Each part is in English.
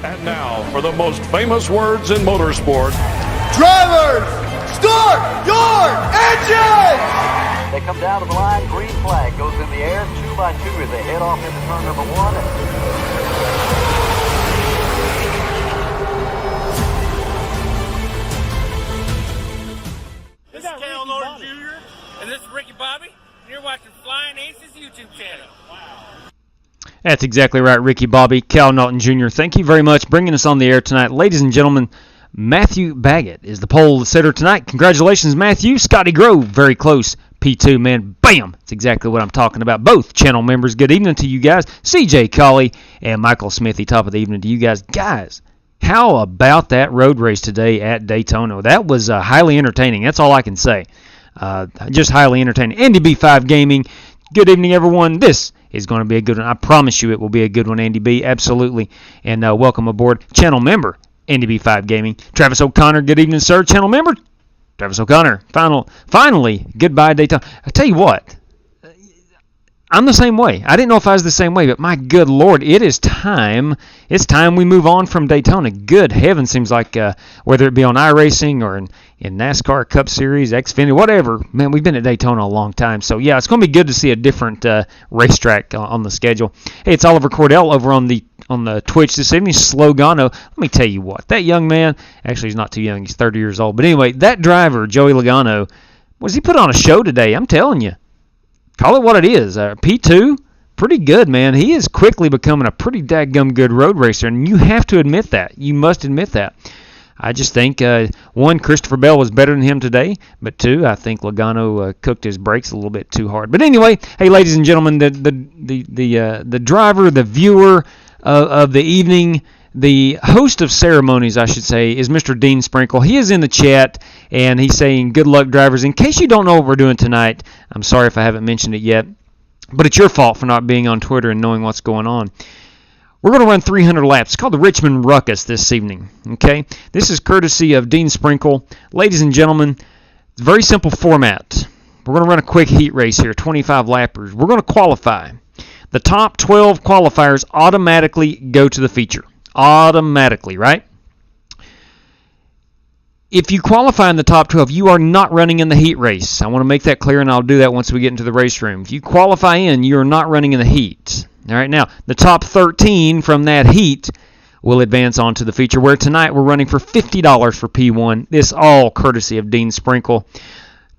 And now for the most famous words in motorsport. Drivers, start your engines! They come down to the line, green flag goes in the air, 2 by 2 as they head off into turn number 1. This is Cal Norton Jr. and this is Ricky Bobby, and you're watching Flying Aces YouTube channel. Wow. That's exactly right, Ricky Bobby, Cal Norton Jr. Thank you very much bringing us on the air tonight. Ladies and gentlemen, Matthew Baggett is the pole sitter tonight. Congratulations, Matthew. Scotty Grove, very close. P2, man, bam! That's exactly what I'm talking about. Both channel members, good evening to you guys. CJ Colley and Michael Smithy, top of the evening to you guys. Guys, how about that road race today at Daytona? That was highly entertaining. That's all I can say. Just highly entertaining. Andy B5 Gaming, good evening, everyone. This is going to be a good one. I promise you it will be a good one, Andy B. Absolutely. And welcome aboard, channel member, Andy B5 Gaming. Travis O'Connor, good evening, sir. Channel member, Travis O'Connor. Finally, goodbye, Daytona. I tell you what, I'm the same way. I didn't know if I was the same way, but my good Lord, it is time. It's time we move on from Daytona. Good heavens, seems like whether it be on iRacing or in NASCAR Cup Series, Xfinity, whatever. Man, we've been at Daytona a long time. So, yeah, it's going to be good to see a different racetrack on the schedule. Hey, it's Oliver Cordell over on the Twitch this evening. Slogano. Let me tell you what. That young man, actually he's not too young. He's 30 years old. But anyway, that driver, Joey Logano, was he put on a show today? I'm telling you. Call it what it is. P2, pretty good, man. He is quickly becoming a pretty dadgum good road racer, and you have to admit that. You must admit that. I just think, one, Christopher Bell was better than him today, but two, I think Logano cooked his brakes a little bit too hard. But anyway, hey, ladies and gentlemen, the driver, the viewer of the evening, the host of ceremonies, I should say, is Mr. Dean Sprinkle. He is in the chat, and he's saying, good luck, drivers. In case you don't know what we're doing tonight, I'm sorry if I haven't mentioned it yet, but it's your fault for not being on Twitter and knowing what's going on. We're going to run 300 laps. It's called the Richmond Ruckus this evening. Okay, this is courtesy of Dean Sprinkle. Ladies and gentlemen, it's a very simple format. We're going to run a quick heat race here, 25 lappers. We're going to qualify. The top 12 qualifiers automatically go to the feature. Automatically, right? If you qualify in the top 12, you are not running in the heat race. I want to make that clear, and I'll do that once we get into the race room. If you qualify in, you're not running in the heat. All right, now, the top 13 from that heat will advance on to the feature, where tonight we're running for $50 for P1. This all courtesy of Dean Sprinkle.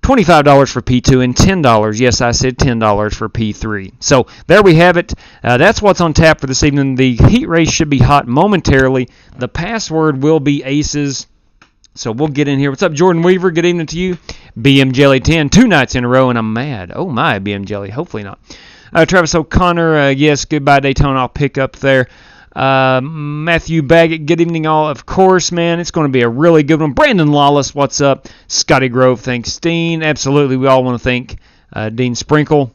$25 for P2 and $10, yes, I said $10 for P3. So there we have it. That's what's on tap for this evening. The heat race should be hot momentarily. The password will be Aces. So we'll get in here. What's up, Jordan Weaver? Good evening to you. BM Jelly 10, 2 nights in a row, and I'm mad. Oh, my, BM Jelly. Hopefully not. Travis O'Connor, yes, goodbye, Daytona. I'll pick up there. Matthew Baggett, good evening all. Of course, man, it's going to be a really good one. Brandon Lawless, what's up? Scotty Grove, thanks, Dean. Absolutely, we all want to thank Dean Sprinkle.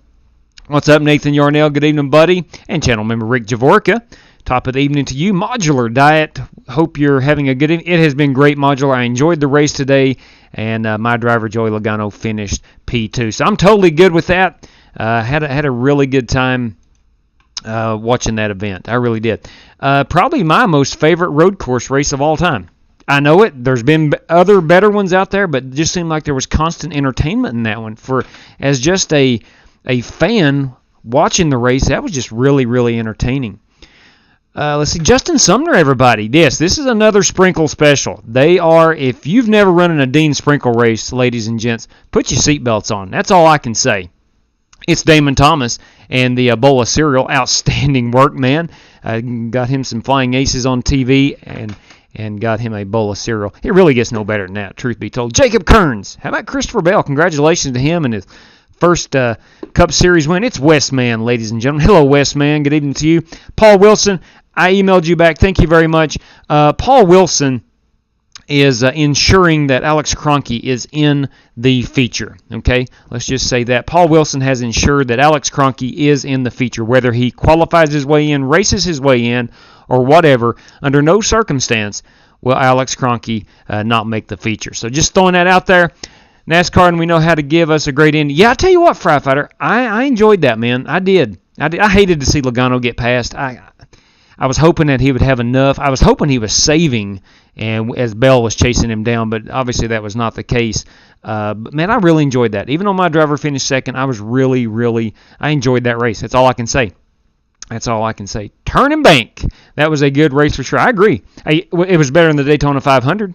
What's up, Nathan Yarnell? Good evening, buddy. And channel member Rick Javorka. Top of the evening to you. Modular Diet, hope you're having a good evening. It has been great, Modular. I enjoyed the race today, and my driver, Joey Logano, finished P2. So I'm totally good with that. Had a really good time watching that event. I really did. Probably my most favorite road course race of all time. I know it. There's been other better ones out there, but it just seemed like there was constant entertainment in that one. As just a fan watching the race, that was just really, really entertaining. Let's see. Justin Sumner, everybody. Yes, this is another Sprinkle special. They are, if you've never run in a Dean Sprinkle race, ladies and gents, put your seatbelts on. That's all I can say. It's Damon Thomas and the bowl of cereal. Outstanding work, man. Got him some Flying Aces on TV and got him a bowl of cereal. It really gets no better than that, truth be told. Jacob Kearns. How about Christopher Bell? Congratulations to him and his first Cup Series win. It's Westman, ladies and gentlemen. Hello, Westman. Good evening to you. Paul Wilson, I emailed you back. Thank you very much. Paul Wilson is ensuring that Alex Kroenke is in the feature. Okay, let's just say that. Paul Wilson has ensured that Alex Kroenke is in the feature, whether he qualifies his way in, races his way in, or whatever. Under no circumstance will Alex Kroenke not make the feature. So just throwing that out there. NASCAR, and we know how to give us a great ending. Yeah, I tell you what, Fry Fighter, I enjoyed that, man. I did. I hated to see Logano get passed. I was hoping that he would have enough. I was hoping he was saving, and as Bell was chasing him down, but obviously that was not the case. But man, I really enjoyed that. Even though my driver finished second, I was I enjoyed that race. That's all I can say. That's all I can say. Turn and bank. That was a good race for sure. I agree. It was better than the Daytona 500.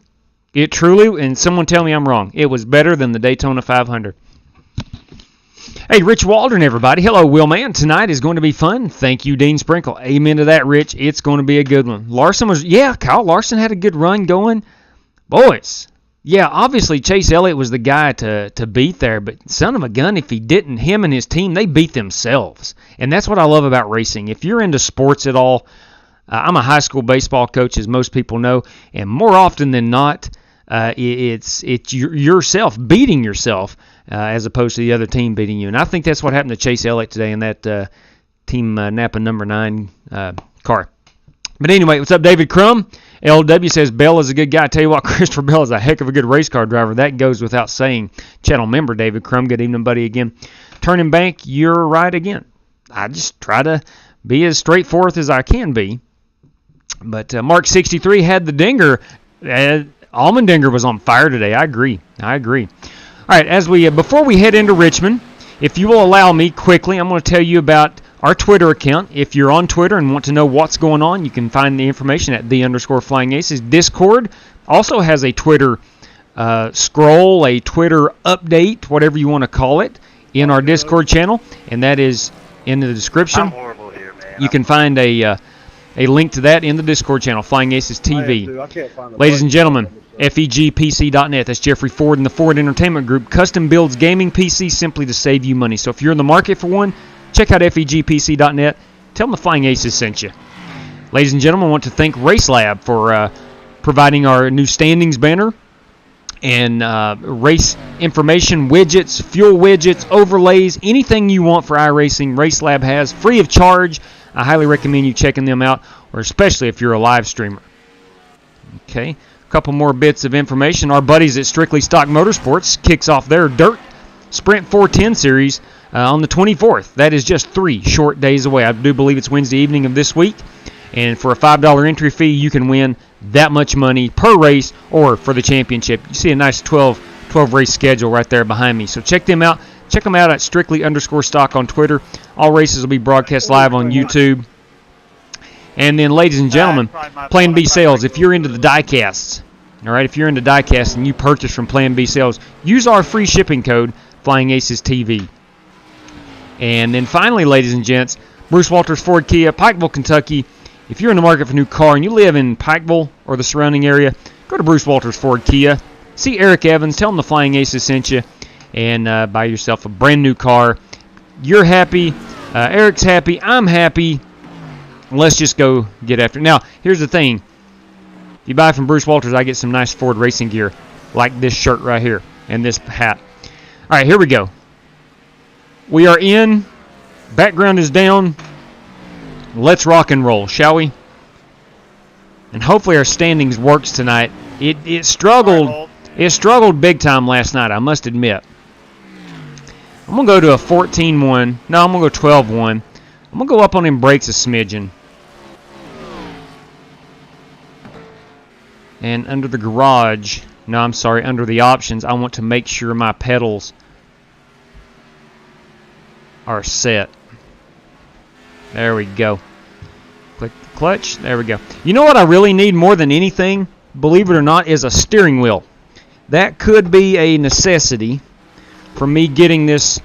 It truly, and someone tell me I'm wrong, it was better than the Daytona 500. Hey, Rich Waldron, everybody. Hello, Will Man. Tonight is going to be fun. Thank you, Dean Sprinkle. Amen to that, Rich. It's going to be a good one. Kyle Larson had a good run going. Boys, yeah, obviously Chase Elliott was the guy to beat there, but son of a gun, if he didn't, him and his team, they beat themselves. And that's what I love about racing. If you're into sports at all, I'm a high school baseball coach, as most people know, and more often than not, it's yourself beating yourself as opposed to the other team beating you. And I think that's what happened to Chase Elliott today in that Team Napa number 9 car. But anyway, what's up, David Crum? LW says Bell is a good guy. I tell you what, Christopher Bell is a heck of a good race car driver. That goes without saying. Channel member David Crum, good evening, buddy, again. Turn and bank, you're right again. I just try to be as straightforward as I can be. But Mark 63 had the dinger. Allmendinger was on fire today. I agree. All right, before we head into Richmond, if you will allow me quickly, I'm going to tell you about our Twitter account. If you're on Twitter and want to know what's going on, you can find the information at _FlyingAces. Discord also has a Twitter scroll, a Twitter update, whatever you want to call it, in our Discord channel, and that is in the description. I'm horrible here, man. You can find a link to that in the Discord channel, Flying Aces TV. Ladies and gentlemen, FEGPC.net. That's Jeffrey Ford and the Ford Entertainment Group. Custom builds gaming PCs simply to save you money. So if you're in the market for one, check out FEGPC.net. Tell them the Flying Aces sent you. Ladies and gentlemen, I want to thank RaceLab for providing our new standings banner and race information, widgets, fuel widgets, overlays, anything you want for iRacing, RaceLab has free of charge. I highly recommend you checking them out, or especially if you're a live streamer. Okay, a couple more bits of information. Our buddies at Strictly Stock Motorsports kicks off their Dirt Sprint 410 series on the 24th. That is just 3 short days away. I do believe it's Wednesday evening of this week. And for a $5 entry fee, you can win that much money per race or for the championship. You see a nice 12 race schedule right there behind me. So check them out. Check them out at Strictly_Stock on Twitter. All races will be broadcast live on YouTube. And then, ladies and gentlemen, Plan B Sales. If you're into the Diecasts, all right, if you're into Diecast and you purchase from Plan B Sales, use our free shipping code, Flying Aces TV. And then finally, ladies and gents, Bruce Walters Ford Kia, Pikeville, Kentucky. If you're in the market for a new car and you live in Pikeville or the surrounding area, go to Bruce Walters Ford Kia. See Eric Evans. Tell him the Flying Aces sent you. And buy yourself a brand new car. You're happy. Eric's happy. I'm happy. Let's just go get after it. Now, here's the thing. If you buy from Bruce Walters, I get some nice Ford racing gear, like this shirt right here and this hat. All right, here we go. We are in. Background is down. Let's rock and roll, shall we? And hopefully our standings works tonight. It struggled. It struggled big time last night, I must admit. I'm going to go to a 14-1. No, I'm going to go 12-1. I'm going to go up on them brakes a smidgen. And under the garage, no, I'm sorry, under the options, I want to make sure my pedals are set. There we go. Click the clutch. There we go. You know what I really need more than anything, believe it or not, is a steering wheel. That could be a necessity for me getting this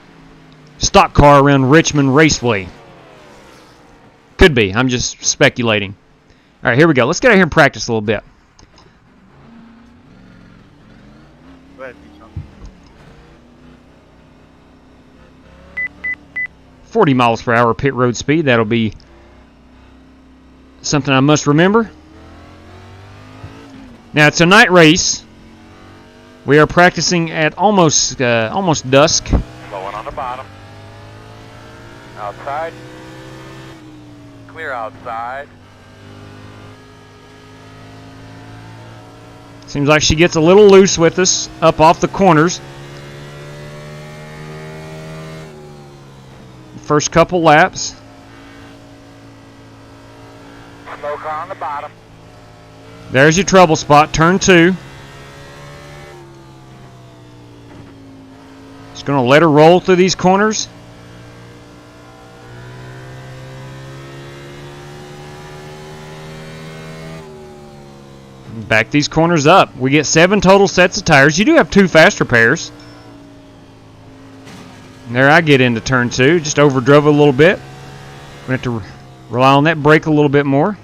stock car around Richmond Raceway. Could be. I'm just speculating. All right, here we go. Let's get out here and practice a little bit. 40 miles per hour pit road speed. That'll be something I must remember. Now, it's a night race. We are practicing at almost dusk. Going on the bottom. Outside. Clear outside. Seems like she gets a little loose with us up off the corners. First couple laps. Car on the bottom. There's your trouble spot, turn 2. Just going to let her roll through these corners. Back these corners up. We get 7 total sets of tires. You do have 2 faster pairs. And there I get into turn 2. Just overdrove a little bit. We have to rely on that brake a little bit more.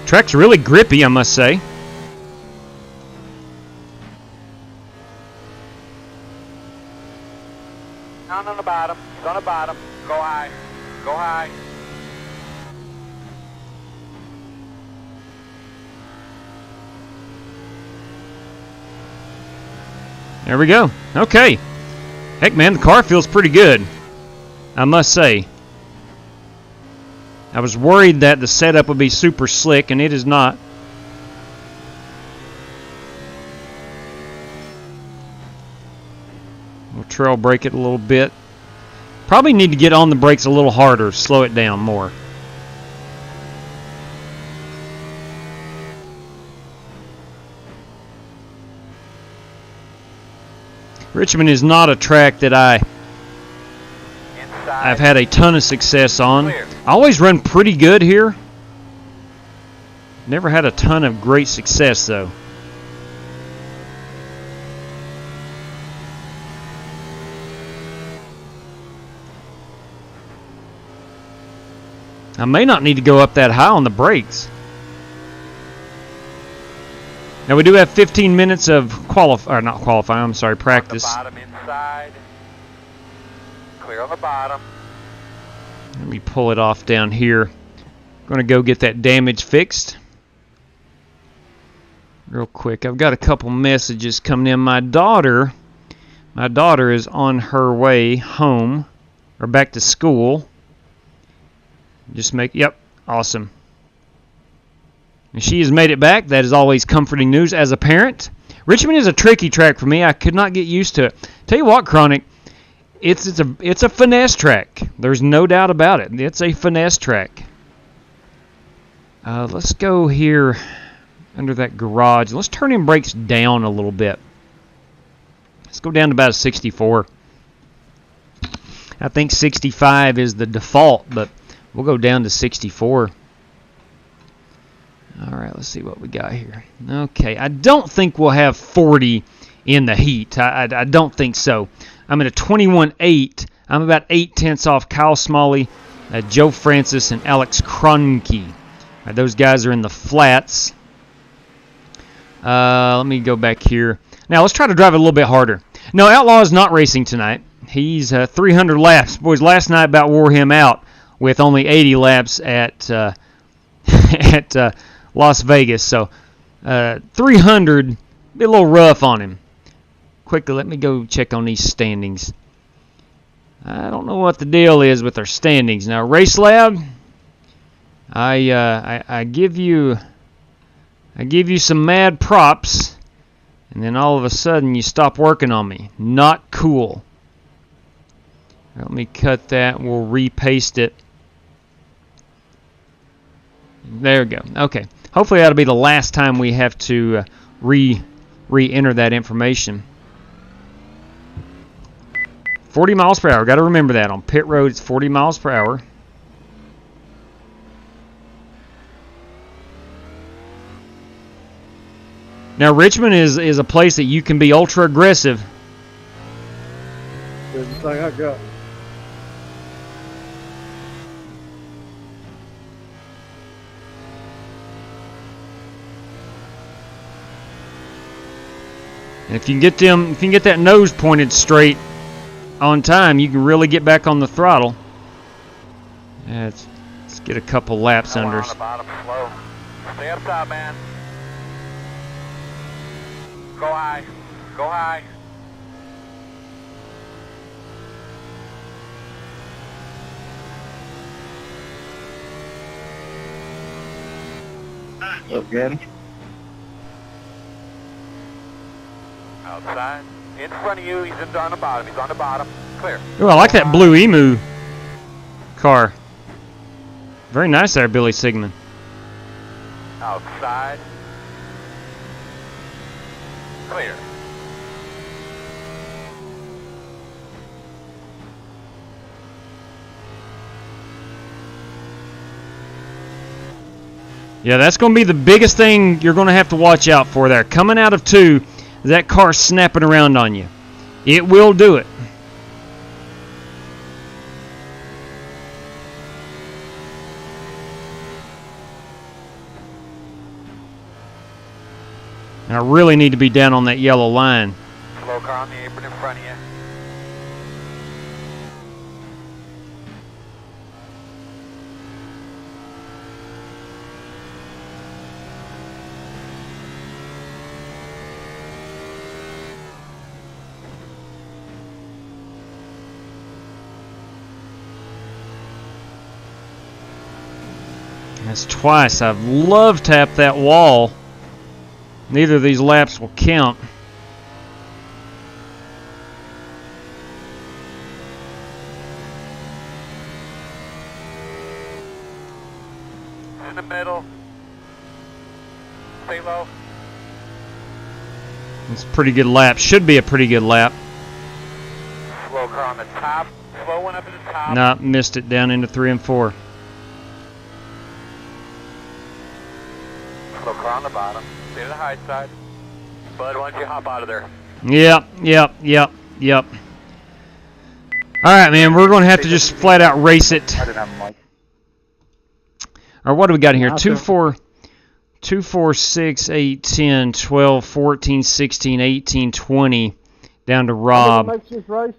Track's really grippy, I must say. Down on the bottom. He's on the bottom. Go high. Go high. There we go. Okay. Heck, man, the car feels pretty good, I must say. I was worried that the setup would be super slick, and it is not. We'll trail brake it a little bit. Probably need to get on the brakes a little harder, slow it down more. Richmond is not a track that I've had a ton of success on. I always run pretty good here. Never had a ton of great success though. I may not need to go up that high on the brakes. Now we do have 15 minutes of practice. On the bottom inside. Clear on the bottom. Let me pull it off down here. Going to go get that damage fixed. Real quick. I've got a couple messages coming in. My daughter is on her way home or back to school. Yep, awesome. And she has made it back. That is always comforting news as a parent. Richmond is a tricky track for me. I could not get used to it. Tell you what, Chronic, it's a finesse track. There's no doubt about it. It's a finesse track. Let's go here under that garage. Let's turn in brakes down a little bit. Let's go down to about a 64. I think 65 is the default, but we'll go down to 64. All right, let's see what we got here. Okay, I don't think we'll have 40 in the heat. I don't think so. I'm at a 21.8. I'm about 0.8 off Kyle Smalley, Joe Francis, and Alex Kroenke. Right, those guys are in the flats. Let me go back here. Now, let's try to drive it a little bit harder. No, Outlaw is not racing tonight. He's 300 laps. Boys, last night about wore him out with only 80 laps at Las Vegas. So 300, be a little rough on him. Quickly, let me go check on these standings. I don't know what the deal is with our standings. Now, RaceLab, I give you some mad props, and then all of a sudden you stop working on me. Not cool. Let me cut that. We'll repaste it. There we go. Okay. Hopefully that'll be the last time we have to re-enter that information. 40 miles per hour. Got to remember that. On pit road, it's 40 miles per hour. Now, Richmond is a place that you can be ultra aggressive. There's the thing I got. And if you can get that nose pointed straight on time, you can really get back on the throttle. Let's get a couple laps under us. On the bottom, slow. Stay up top, man. Go high. Go high. Again. Outside. In front of you. He's on the bottom. He's on the bottom. Clear. Oh, I like that blue emu car. Very nice there, Billy Sigmund. Outside. Clear. Yeah, that's going to be the biggest thing you're going to have to watch out for there. Coming out of 2, that car snapping around on you. It will do it. And I really need to be down on that yellow line. Slow car on the apron in front of you. That's twice. I've love tapped that wall. Neither of these laps will count. In the middle. Stay low. It's a pretty good lap. Should be a pretty good lap. Slow car on the top. Slow one up at the top. Nah, missed it down into 3 and 4. Slow car on the bottom. Stay to the high side. Bud, why don't you hop out of there? Yep. Alright, man, we're going to have to just flat out race it. I didn't have a mic. Or what do we got in here? 2, 4, 6, 8, 10, 12, 14, 16, 18, 20. Down to Rob. What makes this race?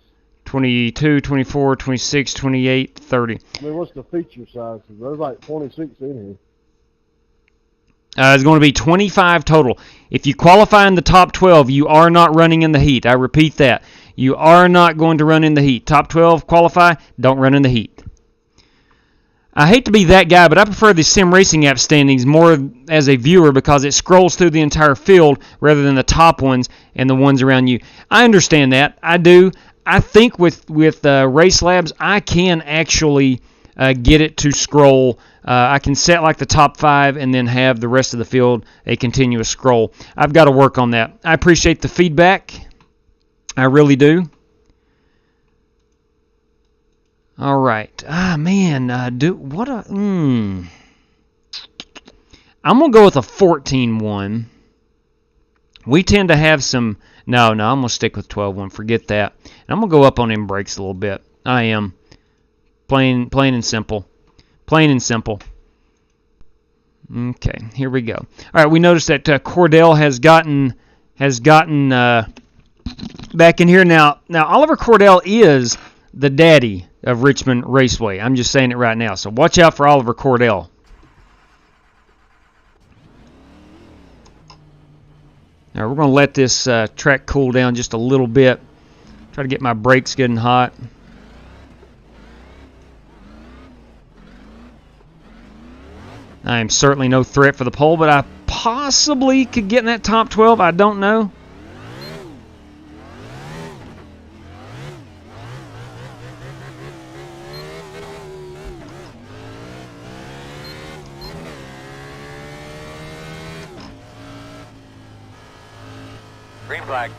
22, 24, 26, 28, 30. I mean, what's the feature size? There's like 26 in here. It's going to be 25 total. If you qualify in the top 12, you are not running in the heat. I repeat that. You are not going to run in the heat. Top 12 qualify, don't run in the heat. I hate to be that guy, but I prefer the Sim Racing app standings more as a viewer because it scrolls through the entire field rather than the top ones and the ones around you. I understand that. I do. I think with RaceLabs, I can actually get it to scroll. I can set like the top 5 and then have the rest of the field a continuous scroll. I've got to work on that. I appreciate the feedback. I really do. All right. Man, I'm going to go with a 14-1. We tend to have some... No, I'm going to stick with 12-1. Forget that. And I'm going to go up on him brakes a little bit. I am. Plain and simple. Plain and simple. Okay, here we go. All right, we noticed that Cordell has gotten back in here now. Now Oliver Cordell is the daddy of Richmond Raceway. I'm just saying it right now. So watch out for Oliver Cordell. Now we're going to let this track cool down just a little bit. Try to get my brakes good and hot. I am certainly no threat for the pole, but I possibly could get in that top 12. I don't know. Green flag.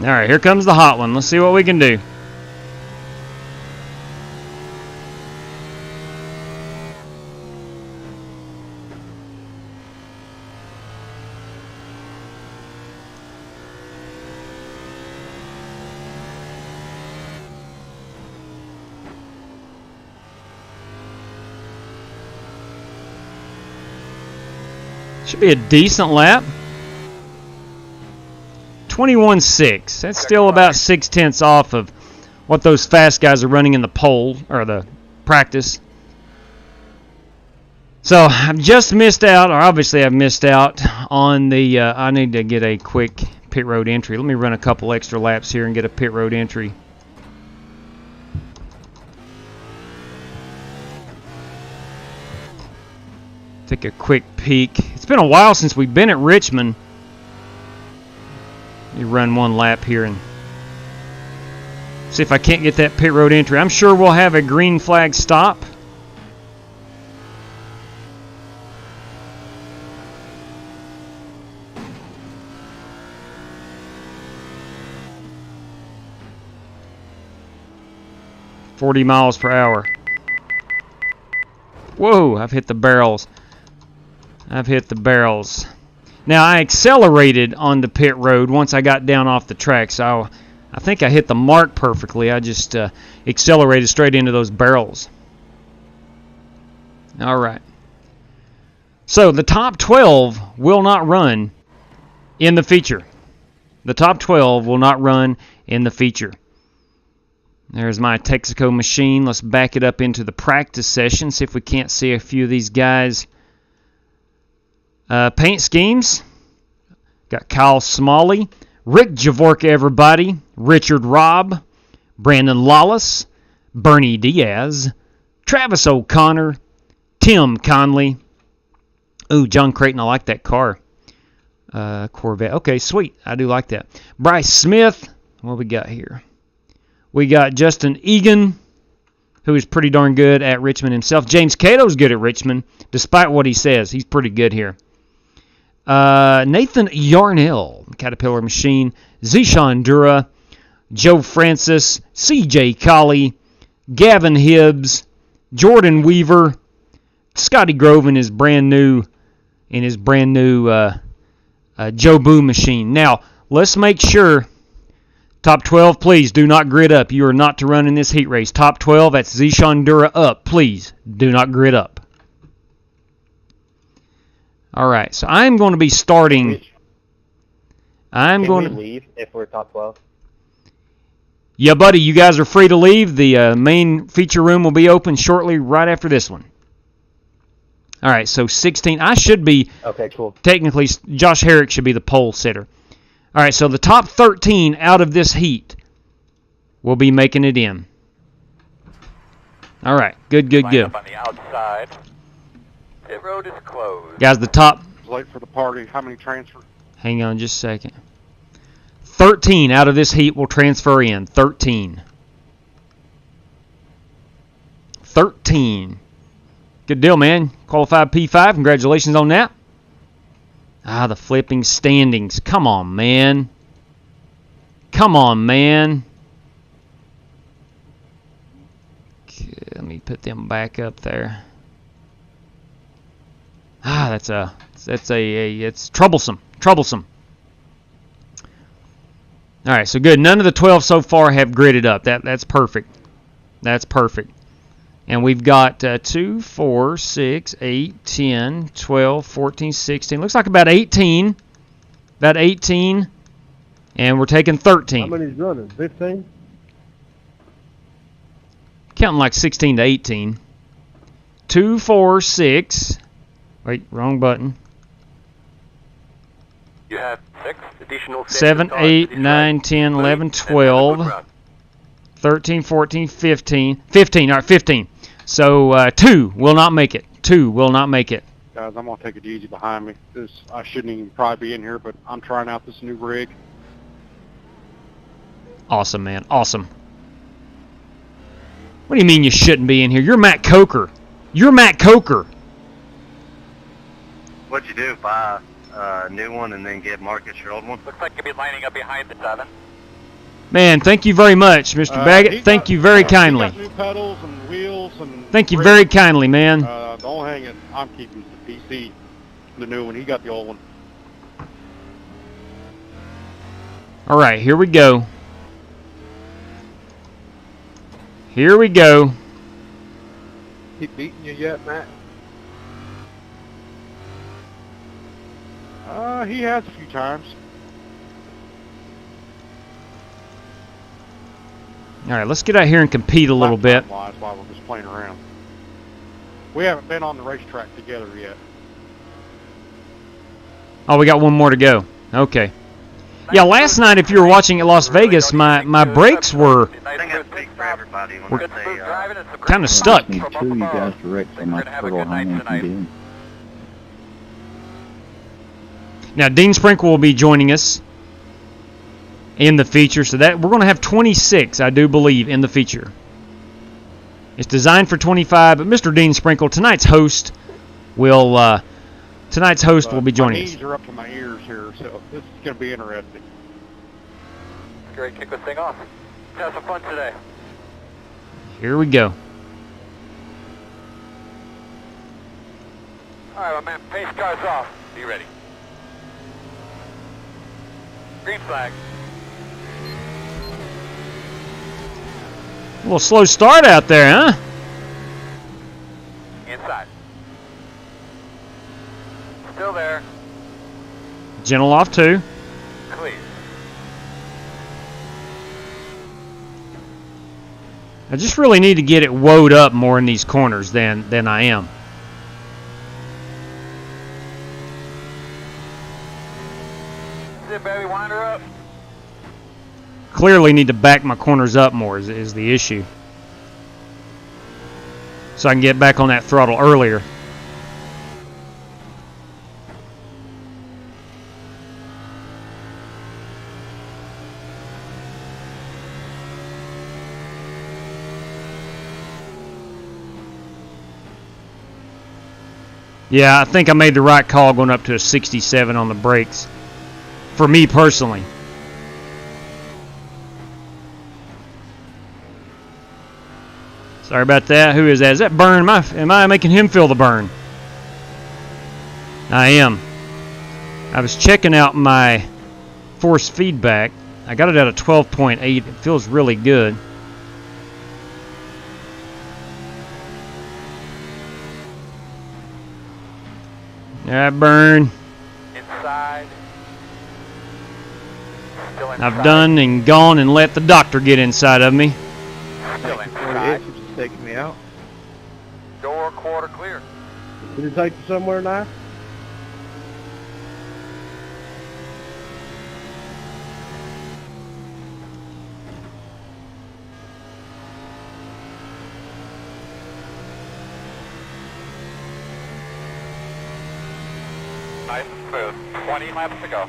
All right, here comes the hot one. Let's see what we can do. Should be a decent lap. 21.6. That's still about 0.6 off of what those fast guys are running in the pole or the practice. So I've just missed out, or obviously I've missed out on the, I need to get a quick pit road entry. Let me run a couple extra laps here and get a pit road entry. Take a quick peek. It's been a while since we've been at Richmond. Let me run one lap here and see if I can't get that pit road entry. I'm sure we'll have a green flag stop. .40 miles per hour. Whoa, I've hit the barrels. I've hit the barrels. Now, I accelerated on the pit road once I got down off the track, so I think I hit the mark perfectly. I just accelerated straight into those barrels. All right. So, the top 12 will not run in the feature. The top 12 will not run in the feature. There's my Texaco machine. Let's back it up into the practice session, see if we can't see a few of these guys. Paint schemes. Got Kyle Smalley, Rick Javorka, everybody, Richard Robb, Brandon Lawless, Bernie Diaz, Travis O'Connor, Tim Conley. Ooh, John Creighton, I like that car. Corvette. Okay, sweet. I do like that. Bryce Smith. What we got here? We got Justin Egan, who is pretty darn good at Richmond himself. James Cato's good at Richmond, despite what he says. He's pretty good here. Nathan Yarnell, Caterpillar Machine. Zishan Dura, Joe Francis, C.J. Colley, Gavin Hibbs, Jordan Weaver, Scotty Grove in his brand new Joe Boo machine. Now, let's make sure. Top 12, please do not grid up. You are not to run in this heat race. Top 12, that's Zishan Dura up. Please do not grid up. All right, so I'm going to be starting. Can we leave if we're top 12? Yeah, buddy, you guys are free to leave. The main feature room will be open shortly right after this one. All right, so 16. I should be. Okay, cool. Technically, Josh Herrick should be the pole sitter. All right, so the top 13 out of this heat will be making it in. All right, good. Line up on the outside. Pit road is closed. Guys, the top. Late for the party. How many transfer? Hang on just a second. 13 out of this heat will transfer in. 13. 13. Good deal, man. Qualified P5. Congratulations on that. The flipping standings. Come on, man. Come on, man. Okay, let me put them back up there. It's troublesome. Troublesome. All right, so good. None of the 12 so far have gridded up. That's perfect. That's perfect. And we've got 2, 4, 6, 8, 10, 12, 14, 16. Looks like about 18. About 18. And we're taking 13. How many's running? 15? Counting like 16 to 18. 2, 4, 6. Wait, wrong button. You have 6 additional 7, 8, 9, 10, 11, 12. 13, 14, 15. 15, all right, 15. So 2 will not make it. 2 will not make it. Guys, I'm going to take it easy behind me. I shouldn't even probably be in here, but I'm trying out this new rig. Awesome, man. Awesome. What do you mean you shouldn't be in here? You're Matt Coker. You're Matt Coker. What'd you do? Buy a new one and then get Marcus your old one? Looks like you'll be lining up behind the 7. Man, thank you very much, Mr. Baggett. Thank you very kindly. He got new pedals and wheels and. Thank you very kindly, man. Don't hang it. I'm keeping the PC, the new one. He got the old one. All right, here we go. Here we go. He beating you yet, Matt? He has a few times. All right, let's get out here and compete a little bit. That's why we're just playing around. We haven't been on the racetrack together yet. Oh, we got one more to go. Okay. Yeah, last night, if you were watching at Las Vegas, my brakes were I think I speak for everybody when I say kind of stuck. Need two of you guys direct so my turtle home can get in. Now, Dean Sprinkle will be joining us in the feature, so that we're going to have 26, I do believe, in the feature. It's designed for 25, but Mr. Dean Sprinkle, tonight's host, will be joining us. My knees are up to my ears here, so this is going to be interesting. Great, kick this thing off. Have some fun today. Here we go. All right, my man, pace car's off. Be ready. Green flag. A little slow start out there, huh? Inside. Still there. Gentle off, too. Clear. I just really need to get it woed up more in these corners than I am. Sit, baby, wind her up. Clearly need to back my corners up more is the issue. So I can get back on that throttle earlier. Yeah, I think I made the right call going up to a 67 on the brakes. For me personally. Sorry about that. Who is that? Is that Burn? Am I making him feel the burn? I am. I was checking out my force feedback. I got it at a 12.8. It feels really good. Yeah, Burn. Inside. Still inside. I've done and gone and let the doctor get inside of me. Still inside. You're just taking me out. Door quarter clear. Did it take you somewhere now? Nice and smooth. 20 laps to go.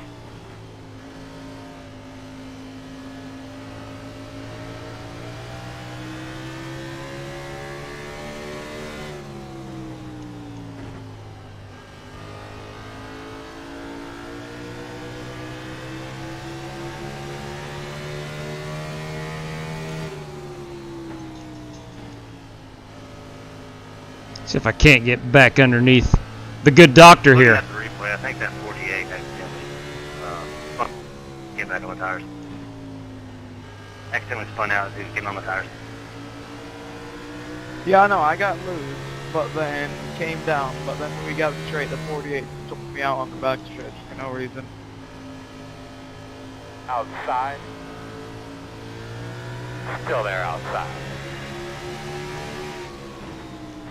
See if I can't get back underneath the good doctor Looking here. at the replay, I think that 48 accidentally get back on the tires. Accidentally spun out as he was getting on the tires. Yeah, I know, I got loose, but then came down, but then when we got straight, the 48 took me out on the back stretch for no reason. Outside. Still there outside.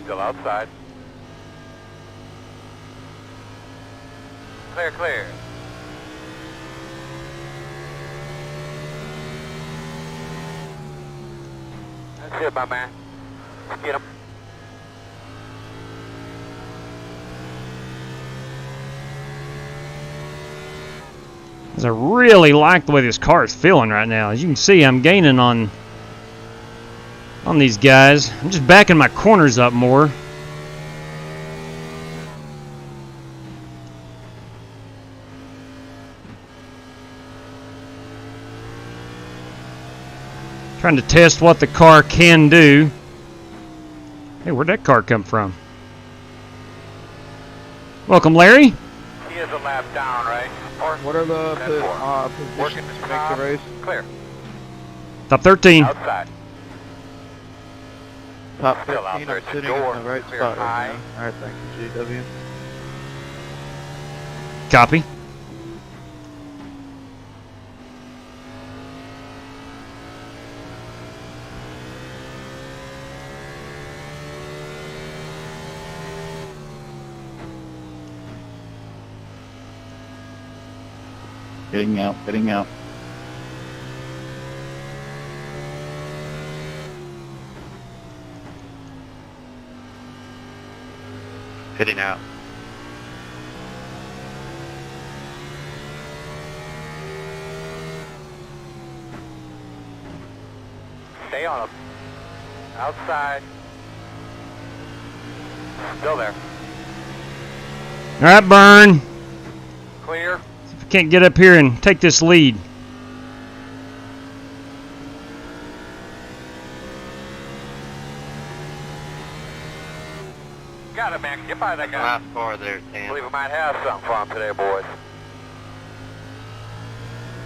Still outside. Clear, clear. That's it, my man. Let's get him. I really like the way this car is feeling right now. As you can see, I'm gaining on these guys. I'm just backing my corners up more. Trying to test what the car can do. Hey, where'd that car come from? Welcome, Larry. He is a lap down, right? What are the Working positions the to make top. the race? Clear. Top 13. Outside. Top Still 15, out I'm there. It's a sitting door. in the right Clear spot high. right now. Alright, thank you, GW. Copy. Heading out, heading out. Heading out. Stay on him. Outside. Still there. All right, Burn. Clear. If I can't get up here and take this lead. Got it, man. Get by that guy. Last car there, I Sam. believe we might have something for him today, boys.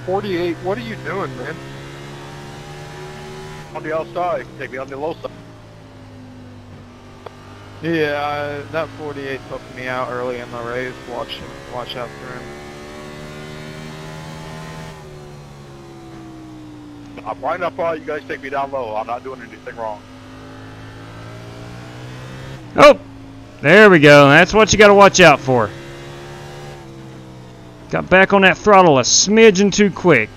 48, what are you doing, man? On the outside, take me on the low side. Yeah, that 48 took me out early in the race. Watch out for him. I'm right enough far, you guys take me down low. I'm not doing anything wrong. Oh, there we go. That's what you got to watch out for. Got back on that throttle a smidgen too quick.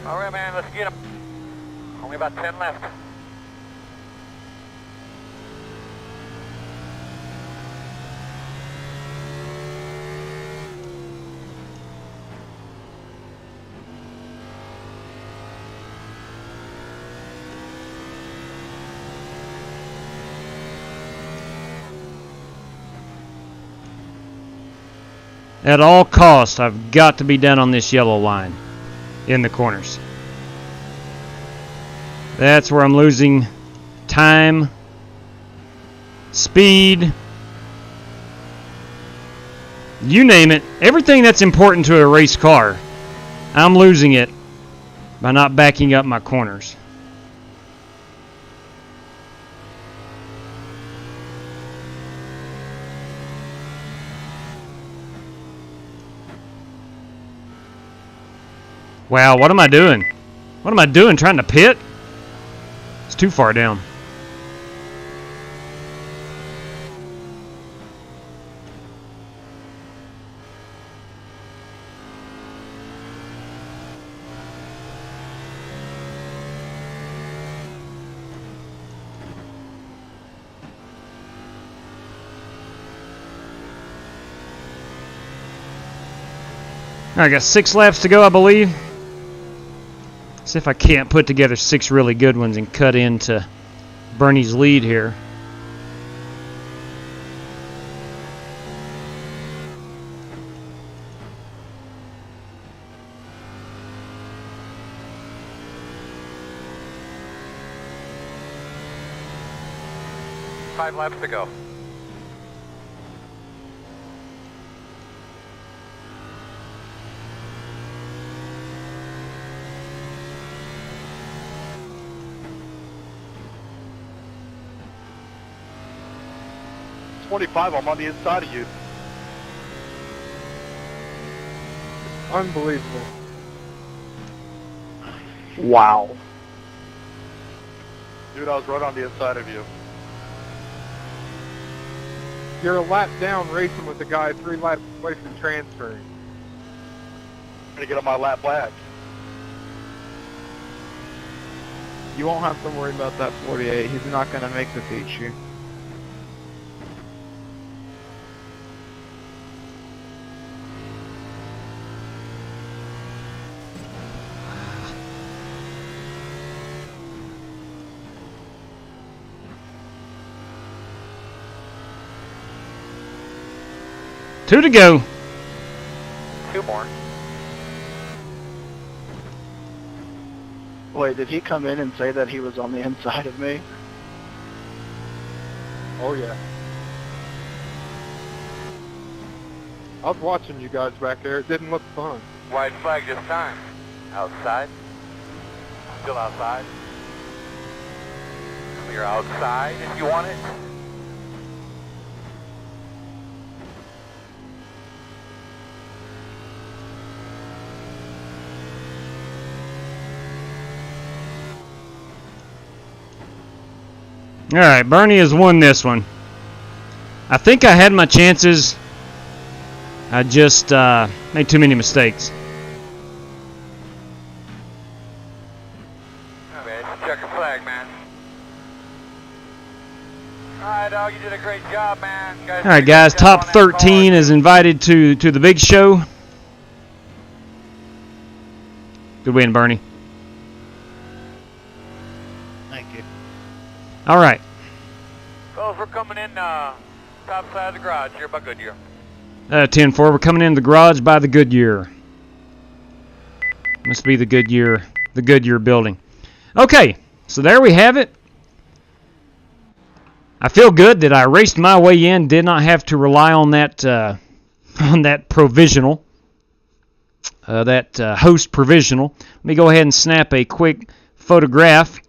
All right, man, let's get him. Only about 10 left. At all costs, I've got to be down on this yellow line in the corners. That's where I'm losing time, speed, you name it. Everything that's important to a race car, I'm losing it by not backing up my corners. Wow, what am I doing? What am I doing? Trying to pit? It's too far down. I got 6 laps to go, I believe. See if I can't put together 6 really good ones and cut into Bernie's lead here. Five laps to go. I'm on the inside of you. Unbelievable. Wow. Dude, I was right on the inside of you. You're a lap down racing with the guy 3 laps away from transferring. I'm gonna get on my lap back. You won't have to worry about that 48. He's not going to make the feature. Two to go. 2 more. Wait, did he come in and say that he was on the inside of me? Oh, yeah. I was watching you guys back there. It didn't look fun. White flag this time. Outside. Still outside. Clear outside if you want it. All right, Bernie has won this one. I think I had my chances. I just made too many mistakes. Okay, check your flag, man. Alright, dog, you did a great job, man. All right, guys, top 13 is invited to the big show. Good win, Bernie. Thank you. All right. Fellas, we're coming in top side of the garage here by Goodyear. 10-4, we're coming in the garage by the Goodyear. Must be the Goodyear building. Okay, so there we have it. I feel good that I raced my way in, did not have to rely on that provisional, that host provisional. Let me go ahead and snap a quick photograph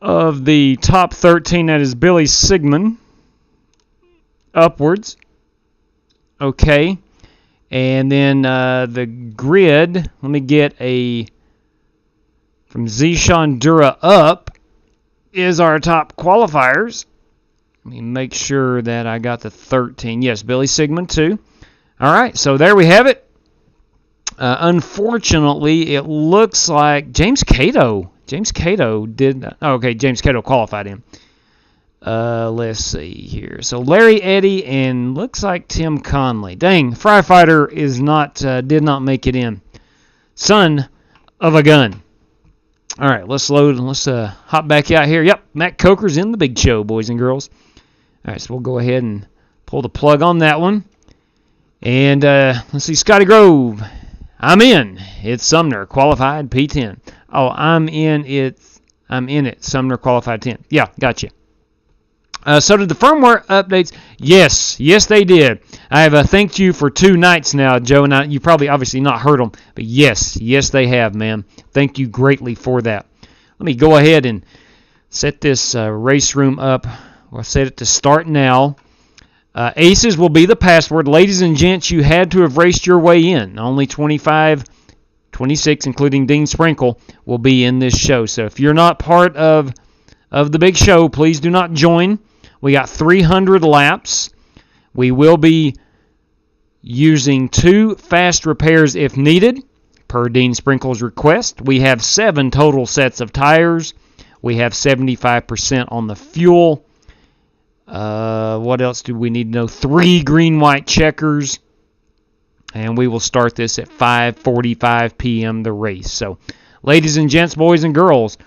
of the top 13. That is Billy Sigmund. Upwards. Okay. And then the grid, let me get a, from Zishan Dura up, is our top qualifiers. Let me make sure that I got the 13. Yes, Billy Sigmund too. All right, so there we have it. Unfortunately, it looks like James Cato did. Oh, okay, James Cato qualified him. Let's see here. So Larry Eddy and looks like Tim Conley. Dang, Firefighter is not did not make it in. Son of a gun. All right, let's load and let's hop back out here. Yep, Matt Coker's in the big show, boys and girls. All right, so we'll go ahead and pull the plug on that one. And let's see, Scotty Grove. I'm in. It's Sumner, qualified P10. Oh, I'm in it. Sumner, qualified 10. Yeah, gotcha. So did the firmware updates? Yes, they did. I have thanked you for 2 nights now, Joe, and you probably obviously not heard them, but yes, they have, man. Thank you greatly for that. Let me go ahead and set this race room up. I'll set it to start now. Aces will be the password. Ladies and gents, you had to have raced your way in. Only 25, 26, including Dean Sprinkle, will be in this show. So if you're not part of the big show, please do not join. We got 300 laps. We will be using 2 fast repairs if needed, per Dean Sprinkle's request. We have 7 total sets of tires. We have 75% on the fuel. What else do we need to know? 3 green-white checkers. And we will start this at 5:45 p.m. the race. So, ladies and gents, boys and girls,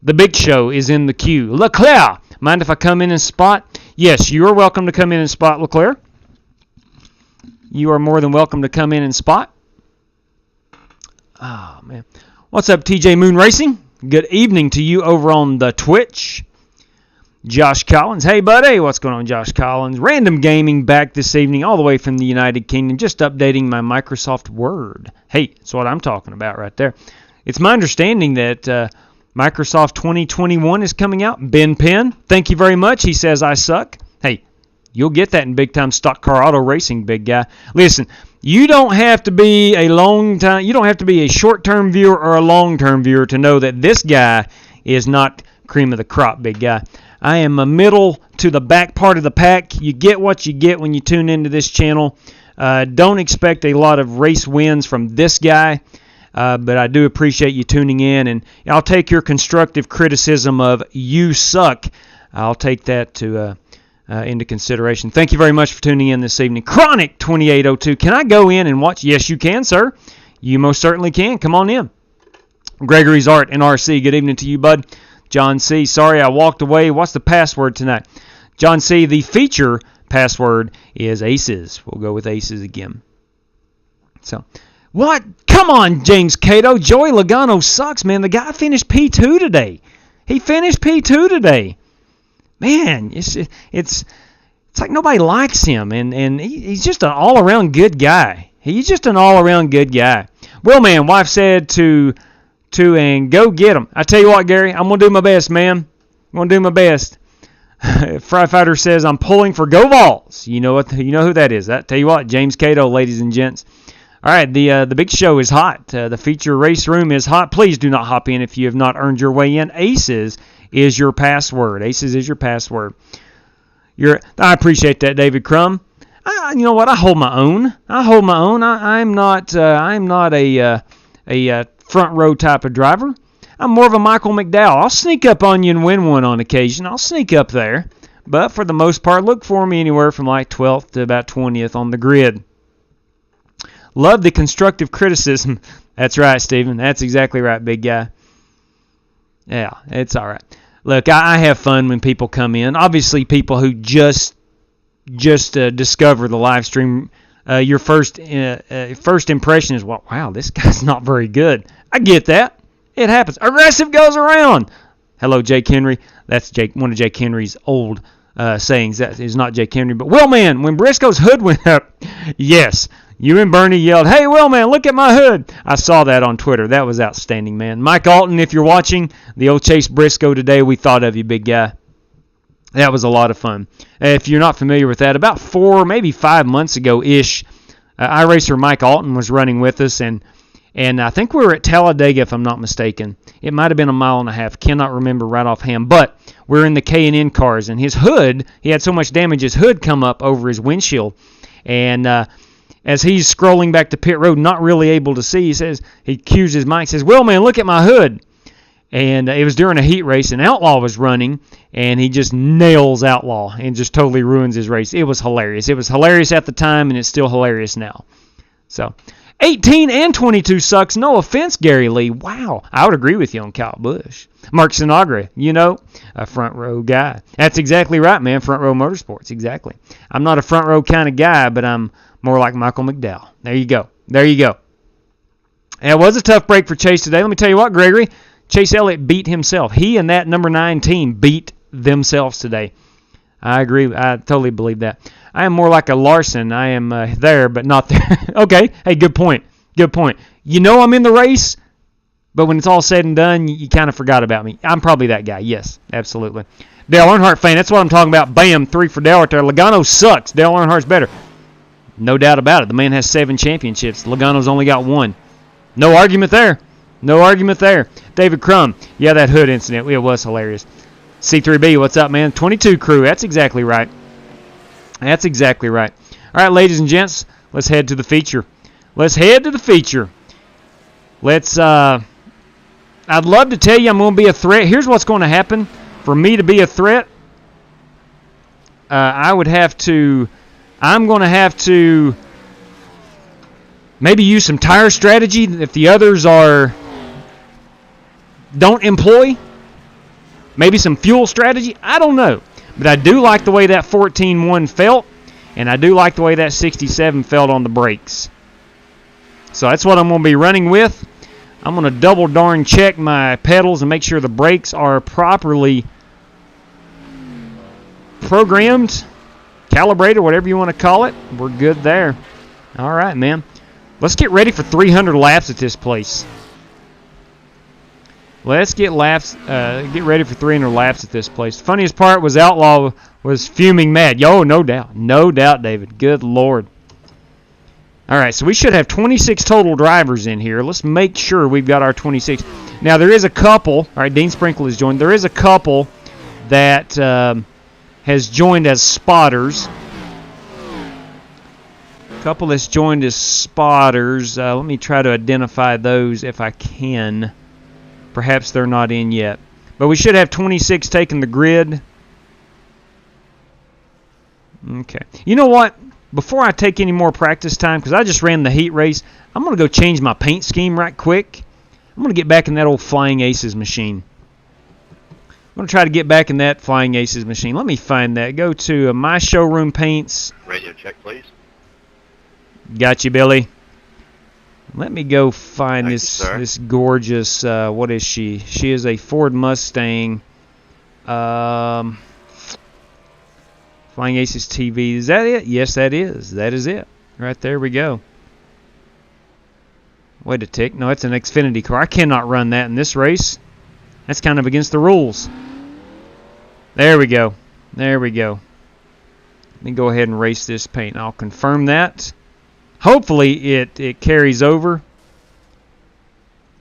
the big show is in the queue. Leclerc, mind if I come in and spot? Yes, you are welcome to come in and spot, Leclerc. You are more than welcome to come in and spot. Oh, man. What's up, TJ Moon Racing? Good evening to you over on the Twitch. Josh Collins. Hey, buddy. What's going on, Josh Collins? Random Gaming back this evening all the way from the United Kingdom. Just updating my Microsoft Word. Hey, that's what I'm talking about right there. It's my understanding that Microsoft 2021 is coming out. Ben Penn, thank you very much. He says I suck. Hey, you'll get that in big-time stock car auto racing, big guy. Listen, you don't have to be a short-term viewer or a long-term viewer to know that this guy is not cream of the crop, big guy. I am a middle to the back part of the pack. You get what you get when you tune into this channel. Don't expect a lot of race wins from this guy. But I do appreciate you tuning in, and I'll take your constructive criticism of you suck. I'll take that into consideration. Thank you very much for tuning in this evening. Chronic 2802. Can I go in and watch? Yes, you can, sir. You most certainly can. Come on in. Gregory's Art and RC. Good evening to you, bud. John C. Sorry I walked away. What's the password tonight? John C. The feature password is Aces. We'll go with Aces again. So. What? Come on, James Cato. Joey Logano sucks, man. The guy finished P2 today. He finished P2 today. Man, it's like nobody likes him, and he's just an all-around good guy. He's just an all-around good guy. Well, man, wife said to and go get him. I tell you what, Gary, I'm going to do my best, man. I'm going to do my best. Firefighter says I'm pulling for Go Vols. You know who that is. Tell you what, James Cato, ladies and gents. All right, the big show is hot. The feature race room is hot. Please do not hop in if you have not earned your way in. Aces is your password. Aces is your password. I appreciate that, David Crum. You know what? I hold my own. I'm not a front row type of driver. I'm more of a Michael McDowell. I'll sneak up on you and win one on occasion. I'll sneak up there. But for the most part, look for me anywhere from like 12th to about 20th on the grid. Love the constructive criticism. That's right, Steven. That's exactly right, big guy. Yeah, it's all right. Look, I have fun when people come in. Obviously, people who just discover the live stream, your first impression is, well, wow, this guy's not very good. I get that. It happens. Aggressive goes around. Hello, Jake Henry. That's one of Jake Henry's old sayings. That is not Jake Henry, but Willman, when Briscoe's hood went up, yes, you and Bernie yelled, "Hey, Willman, look at my hood." I saw that on Twitter. That was outstanding, man. Mike Alton, if you're watching, the old Chase Briscoe today, we thought of you, big guy. That was a lot of fun. If you're not familiar with that, about 4, maybe 5 months ago-ish, iRacer Mike Alton was running with us, and I think we were at Talladega, if I'm not mistaken. It might have been a mile and a half. Cannot remember right offhand. But we're in the K&N cars, and his hood, he had so much damage, his hood come up over his windshield. And as he's scrolling back to pit road, not really able to see, he cues his mic, says, "Well, man, look at my hood." And it was during a heat race, and Outlaw was running, and he just nails Outlaw and just totally ruins his race. It was hilarious. It was hilarious at the time, and it's still hilarious now. So 18 and 22 sucks. No offense, Gary Lee. Wow. I would agree with you on Kyle Busch. Mark Sinagra, a front row guy. That's exactly right, man. Front row motorsports. Exactly. I'm not a front row kind of guy, but I'm more like Michael McDowell. There you go. It was a tough break for Chase today. Let me tell you what, Gregory. Chase Elliott beat himself. He and that number 9 team beat themselves today. I agree. I totally believe that. I am more like a Larson. I am there, but not there. Okay. Hey, good point. I'm in the race, but when it's all said and done, you kind of forgot about me. I'm probably that guy. Yes, absolutely. Dale Earnhardt fan. That's what I'm talking about. Bam, 3 for Dale right there. Logano sucks. Dale Earnhardt's better. No doubt about it. The man has 7 championships. Logano's only got 1. No argument there. David Crum. Yeah, that hood incident. It was hilarious. C3B, what's up, man? 22 crew. That's exactly right. All right, ladies and gents, let's head to the feature. I'd love to tell you I'm going to be a threat. Here's what's going to happen. For me to be a threat, I'm going to have to maybe use some tire strategy if the others don't employ. Maybe some fuel strategy. I don't know. But I do like the way that 14.1 felt, and I do like the way that 67 felt on the brakes. So that's what I'm going to be running with. I'm going to double darn check my pedals and make sure the brakes are properly programmed, calibrated, whatever you want to call it. We're good there. All right, man. Let's get ready for 300 laps at this place. Let's get ready for 300 laps at this place. The funniest part was Outlaw was fuming mad. Yo, no doubt, David. Good Lord. All right, so we should have 26 total drivers in here. Let's make sure we've got our 26. Now, there is a couple. All right, Dean Sprinkle has joined. There is a couple that has joined as spotters. Couple that's joined as spotters. Let me try to identify those if I can. Perhaps they're not in yet. But we should have 26 taking the grid. Okay. You know what? Before I take any more practice time, because I just ran the heat race, I'm going to go change my paint scheme right quick. I'm going to get back in that old Flying Aces machine. I'm going to try to get back in that Flying Aces machine. Let me find that. Go to My Showroom Paints. Radio check, please. Got you, Billy. Let me go find this gorgeous, what is she? She is a Ford Mustang. Flying Aces TV. Is that it? Yes, that is. That is it. Right there we go. Wait a tick. No, it's an Xfinity car. I cannot run that in this race. That's kind of against the rules. There we go. Let me go ahead and race this paint. I'll confirm that. Hopefully it carries over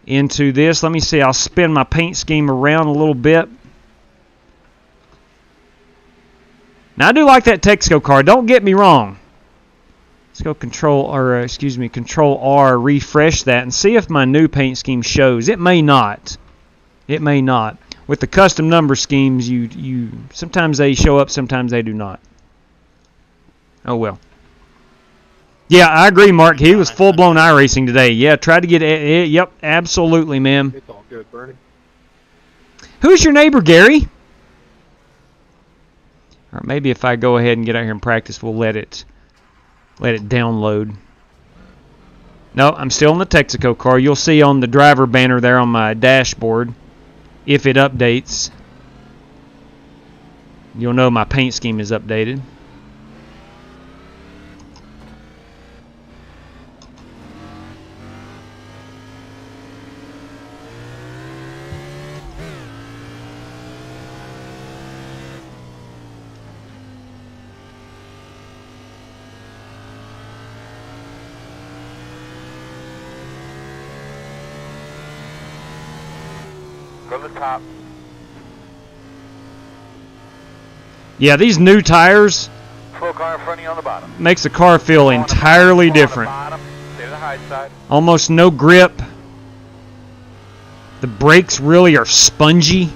into this. Let me see. I'll spin my paint scheme around a little bit. Now, I do like that Texaco car. Don't get me wrong. Let's go Control R, refresh that, and see if my new paint scheme shows. It may not. It may not. With the custom number schemes, you sometimes they show up, sometimes they do not. Oh well. Yeah, I agree, Mark. He was full-blown iRacing today. Yeah, tried to get it. Yep, absolutely, man. It's all good, Bernie. Who's your neighbor, Gary? Or maybe if I go ahead and get out here and practice, we'll let it download. No, I'm still in the Texaco car. You'll see on the driver banner there on my dashboard, if it updates, you'll know my paint scheme is updated. Go to the top. Yeah, these new tires Slow car in front of you on the bottom. makes the car feel entirely different. Stay to the high side. Almost no grip. The brakes really are spongy.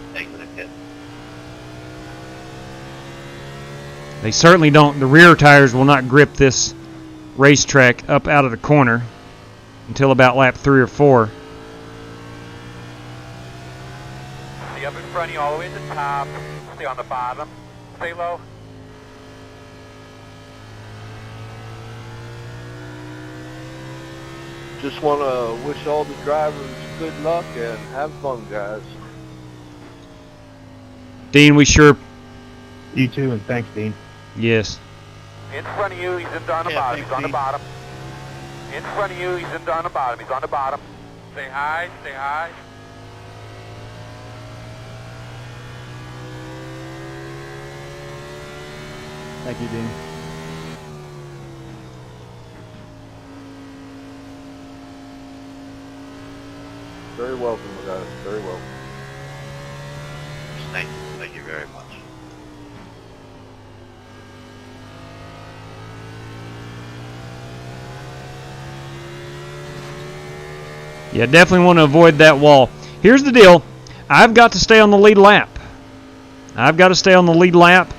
They certainly don't. The rear tires will not grip this racetrack up out of the corner until about lap 3 or 4. Stay up in front of you all the way to the top. Stay on the bottom. Stay low. Just want to wish all the drivers good luck and have fun, guys. Dean, we sure... You too, and thanks, Dean. Yes. In front of you, he's on the bottom. He's on the bottom. In front of you, he's on the bottom. He's on the bottom. Stay high, stay high. Thank you, Dean. Very welcome, guys. Very welcome. Thank you very much. Yeah, definitely want to avoid that wall. Here's the deal. I've got to stay on the lead lap. I've got to stay on the lead lap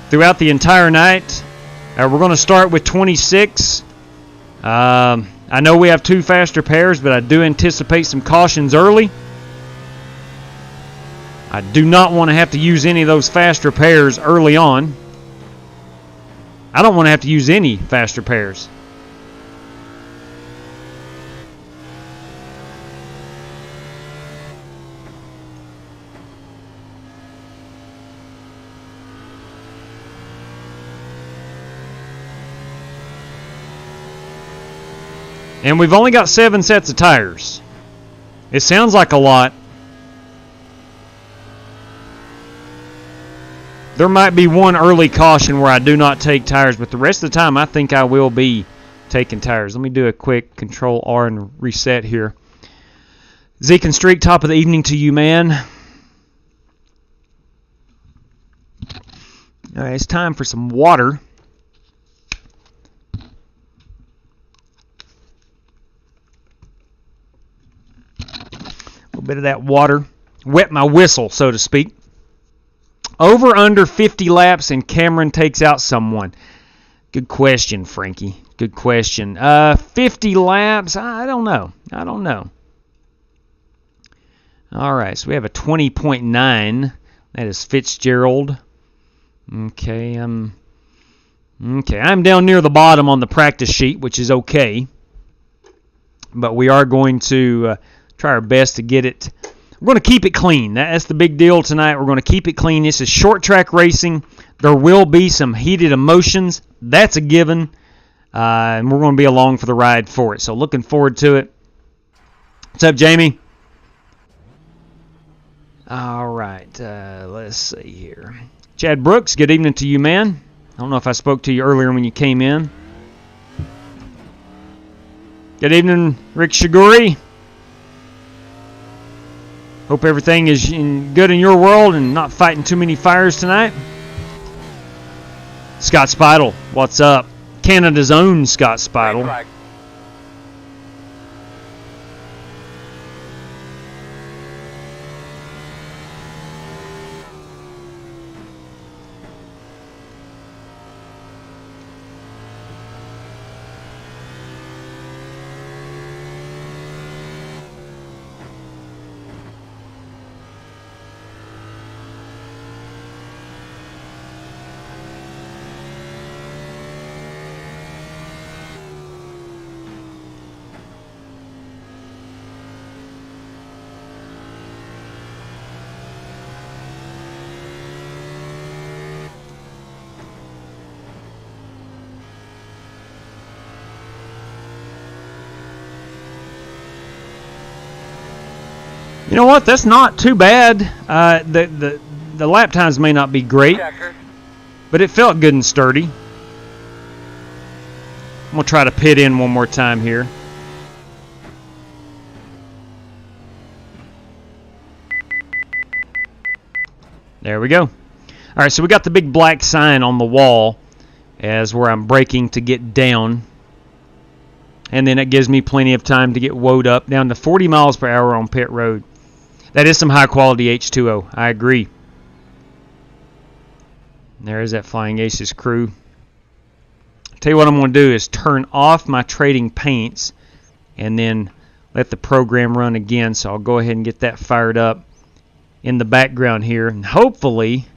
throughout the entire night. We're going to start with 26. I know we have 2 faster pairs, but I do anticipate some cautions early. I do not want to have to use any of those faster pairs early on. I don't want to have to use any faster pairs. And we've only got 7 sets of tires. It sounds like a lot. There might be one early caution where I do not take tires, but the rest of the time I think I will be taking tires. Let me do a quick Control R and reset here. Zeke and Streak, top of the evening to you, man. All right, it's time for some water. Bit of that water wet my whistle, so to speak. Over under 50 laps and Cameron takes out someone. Good question, Frankie. Good question. 50 laps, I don't know. All right, so we have a 20.9. That is Fitzgerald. Okay, I'm down near the bottom on the practice sheet, which is okay. But we are going to try our best to get it. We're going to keep it clean. That's the big deal tonight. We're going to keep it clean. This is short track racing. There will be some heated emotions. That's a given. And we're going to be along for the ride for it. So looking forward to it. What's up, Jamie? All right. Let's see here. Chad Brooks, good evening to you, man. I don't know if I spoke to you earlier when you came in. Good evening, Rick Shiguri. Hope everything is good in your world and not fighting too many fires tonight. Scott Speidel, what's up? Canada's own Scott Speidel. You know what? That's not too bad. The lap times may not be great, but it felt good and sturdy. I'm going to try to pit in one more time here. There we go. All right, so we got the big black sign on the wall as where I'm braking to get down. And then it gives me plenty of time to get woed up down to 40 miles per hour on pit road. That is some high-quality H2O. I agree. There is that Flying Aces crew. Tell you what I'm going to do is turn off my trading paints and then let the program run again. So I'll go ahead and get that fired up in the background here. And hopefully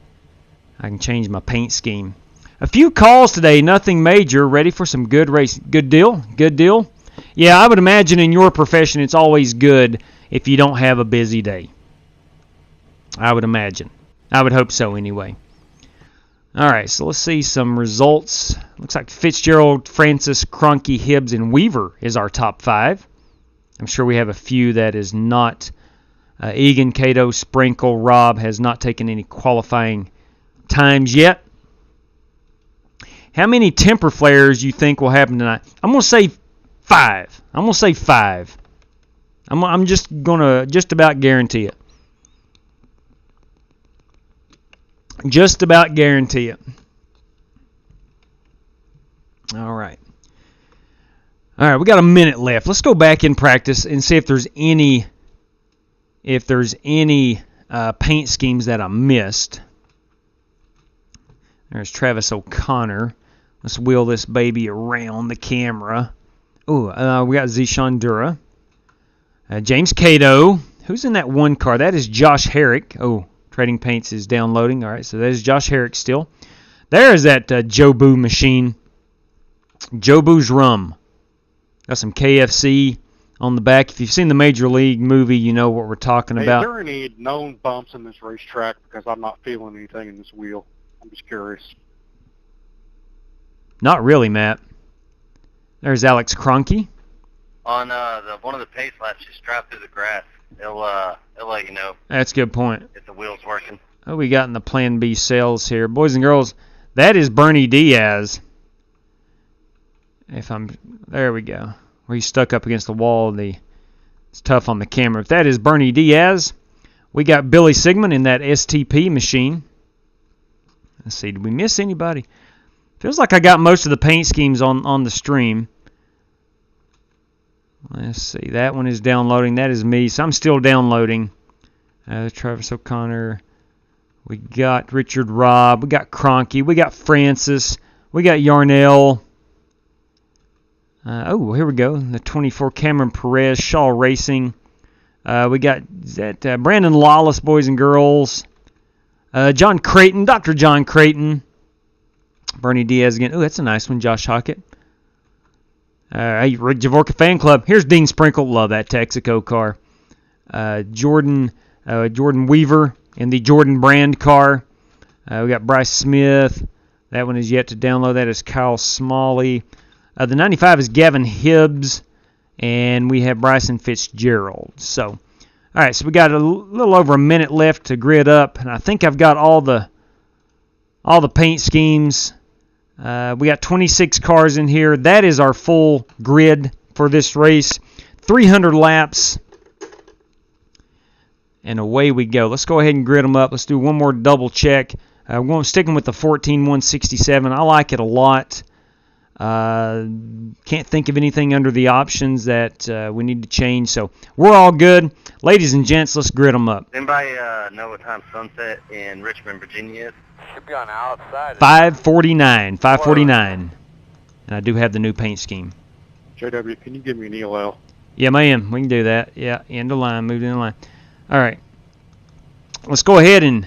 I can change my paint scheme. A few calls today, nothing major. Ready for some good race. Good deal? Good deal? Yeah, I would imagine in your profession it's always good if you don't have a busy day. I would imagine. I would hope so anyway. All right, so let's see some results. Looks like Fitzgerald, Francis, Cronky, Hibbs, and Weaver is our top 5. I'm sure we have a few that is not. Egan, Cato, Sprinkle, Rob has not taken any qualifying times yet. How many temper flares you think will happen tonight? I'm going to say 5. I'm going to say 5. I'm just going to just about guarantee it. Just about guarantee it. All right. All right, we got a minute left. Let's go back in practice and see if there's any paint schemes that I missed. There's Travis O'Connor. Let's wheel this baby around the camera. Oh, we got Zishan Dura. James Cato. Who's in that one car? That is Josh Herrick. Oh, Trading Paints is downloading. All right, so that is Josh Herrick still. There is that Jobu machine. Jobu's Rum. Got some KFC on the back. If you've seen the Major League movie, you know what we're talking about. Are there any known bumps in this racetrack? Because I'm not feeling anything in this wheel. I'm just curious. Not really, Matt. There's Alex Cronky. On one of the pace laps, just drive through the grass. It'll let you know. That's a good point. If the wheel's working. Oh, we got in the Plan B sales here. Boys and girls, that is Bernie Diaz. There we go. Where he's stuck up against the wall. It's tough on the camera. If that is Bernie Diaz, we got Billy Sigmund in that STP machine. Let's see, did we miss anybody? Feels like I got most of the paint schemes on the stream. Let's see, that one is downloading. That is me, so I'm still downloading. Travis O'Connor. We got Richard Robb. We got Cronky. We got Francis. We got Yarnell. Here we go. The 24 Cameron Perez, Shaw Racing. We got Brandon Lawless, boys and girls. John Creighton, Dr. John Creighton. Bernie Diaz again. Oh, that's a nice one, Josh Hockett. Hey, Rick Javorka Fan Club. Here's Dean Sprinkle. Love that Texaco car. Jordan Weaver in the Jordan brand car. We got Bryce Smith. That one is yet to download. That is Kyle Smalley. The 95 is Gavin Hibbs. And we have Bryson Fitzgerald. So, all right, so we got a little over a minute left to grid up. And I think I've got all the paint schemes. We got 26 cars in here. That is our full grid for this race. 300 laps. And away we go. Let's go ahead and grid them up. Let's do one more double check. We're going to stick them with the 14167. I like it a lot. Can't think of anything under the options that we need to change. So we're all good. Ladies and gents, let's grid them up. Anybody know what time sunset in Richmond, Virginia is? Should be on the outside. 549. 549. And I do have the new paint scheme. JW, can you give me an ELL? Yeah, ma'am. We can do that. Yeah, end of line. Moved in the line. All right. Let's go ahead and...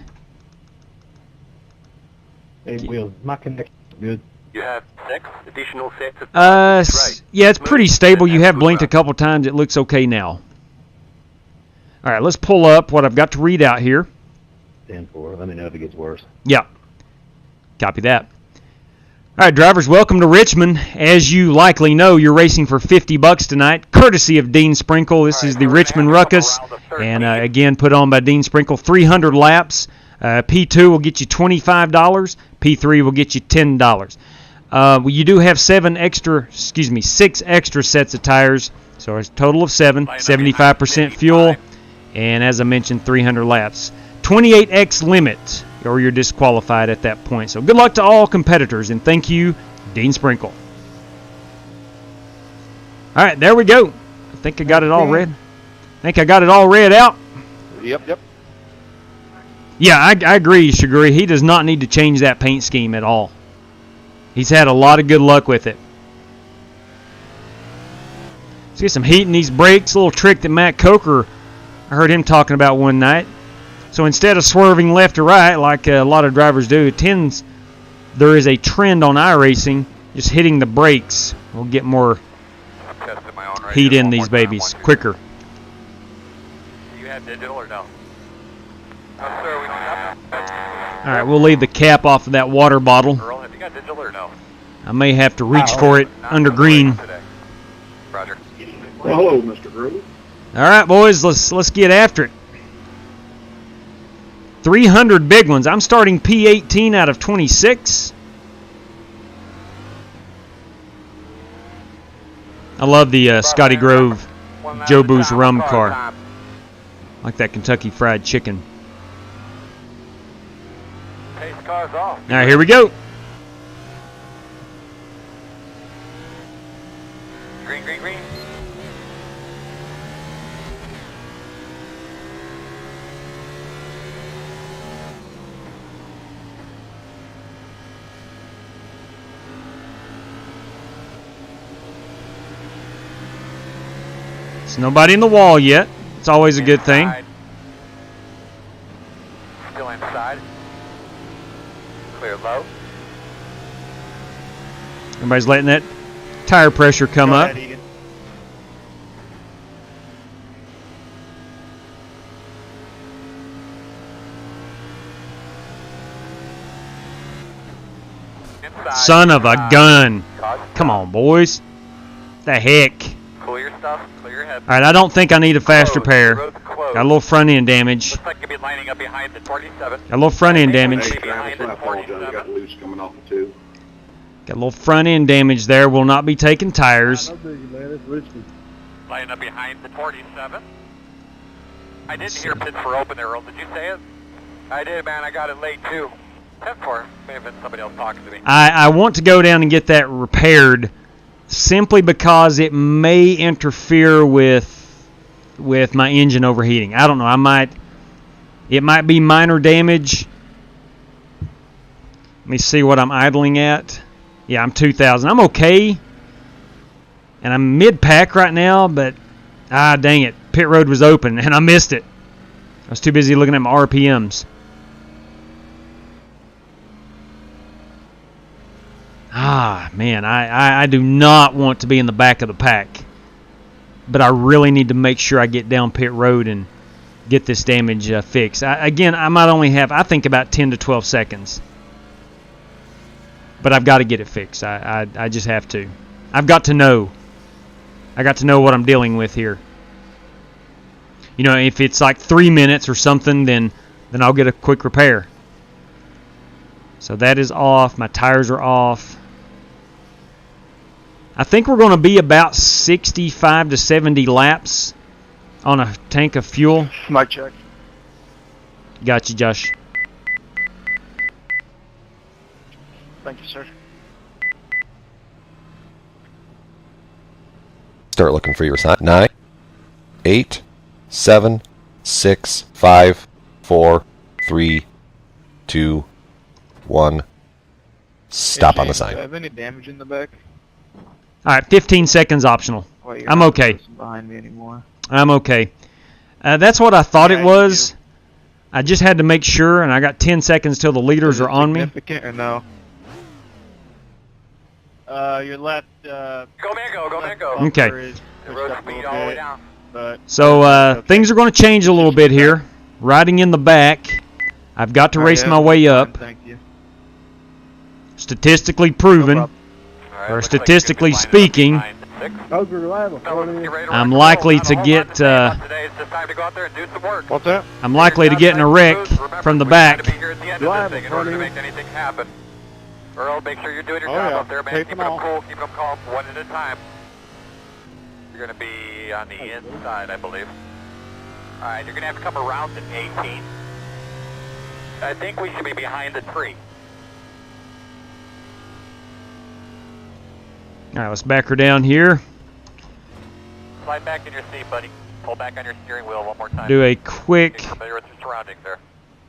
Hey, Will, my connection good. You have 6 additional sets of right. Yeah, it's pretty stable. You have blinked a couple times. It looks okay now. All right, let's pull up what I've got to read out here. 10-4. Let me know if it gets worse. Yeah. Copy that. All right, drivers, welcome to Richmond. As you likely know, you're racing for $50 tonight, courtesy of Dean Sprinkle. This is the Richmond Ruckus, and again, put on by Dean Sprinkle. 300 laps. P2 will get you $25. P3 will get you $10. You do have 6 extra sets of tires, so it's a total of 7, 75% fuel, and as I mentioned, 300 laps. 28x limit, or you're disqualified at that point. So good luck to all competitors, and thank you, Dean Sprinkle. All right, there we go. I think I got it all read. Out. Yep. Yeah, I agree, Shaguri. He does not need to change that paint scheme at all. He's had a lot of good luck with it. Let's get some heat in these brakes. A little trick that Matt Coker, I heard him talking about one night. So instead of swerving left or right like a lot of drivers do, there is a trend on iRacing, just hitting the brakes will get more heat in these babies quicker. You have digital or no? No, sir, we do not. All right, we'll leave the cap off of that water bottle. Earl, have you got digital or no? I may have to reach for it under green. Roger. Well, hello, Mr. Groove. All right, boys, let's get after it. 300 big ones. I'm starting P18 out of 26. I love the Scotty Grove Joe Boo's rum car. Like that Kentucky Fried Chicken. Pace car's off. All right, here we go. Green, green, green. There's nobody in the wall yet. It's always a good thing. Still inside. Clear low. Everybody's letting that tire pressure come up. Son of a gun. Come on, boys. The heck. Clear your stuff. Clear your head. All right, I don't think I need a fast repair. Got a little front end damage. Looks like you'll be lining up behind the 47. Got a little front end damage. Got loose coming off the 2. Got a little front end damage there. Will not be taking tires. Lining up behind the 47. I didn't hear pit for open there, Earl. Did you say it? I did, man. I got it late too. 10-4. May have been somebody else talking to me. I want to go down and get that repaired simply because it may interfere with my engine overheating. I don't know. It might be minor damage. Let me see what I'm idling at. Yeah, I'm 2,000. I'm okay. And I'm mid-pack right now, but dang it. Pit road was open and I missed it. I was too busy looking at my RPMs. Man, I do not want to be in the back of the pack. But I really need to make sure I get down pit road and get this damage fixed. Again, I might only have, I think, about 10 to 12 seconds. But I've got to get it fixed. I just have to. I've got to know. I got to know what I'm dealing with here. You know, if it's like 3 minutes or something, then I'll get a quick repair. So that is off. My tires are off. I think we're going to be about 65 to 70 laps on a tank of fuel. Mic check. Got you, Josh. Thank you, sir. Start looking for your sign. 9, 8, 7, 6, 5, 4, 3, 2, 1. Stop Hey, on the James, sign. Do I have any damage in the back? All right, 15 seconds optional. Well, you're I'm not okay. behind me anymore. I'm okay. That's what I thought Yeah, it you was. I just had to make sure, and I got 10 seconds till the leaders Is it are on me. significant or no? Your left. Go Mango, go Mango. Okay. The road speed all the way down. But So things are going to change a little bit here. Riding in the back, I've got to race yeah, my way up. Thank you. Statistically proven, No Alright, or looks like statistically you could be lining up speaking, behind the 6. How's your reliable? Fellas, get ready to I'm rock and likely roll. to Not a whole lot get, say about today. It's just time to go out there and do some work. What's that? I'm likely to get in a wreck from the We back. gotta be here at the end of this thing in order to make anything happen. Earl, make sure you're doing your Oh, job yeah. out there, man. Take Keep them them all. cool, keep them calm, one at a time. You're gonna be on the inside, I believe. Alright, you're gonna have to come around to 18. I think we should be behind the tree. All right, let's back her down here. Slide back in your seat, buddy. Pull back on your steering wheel one more time. Do a quick Get familiar with your surroundings there.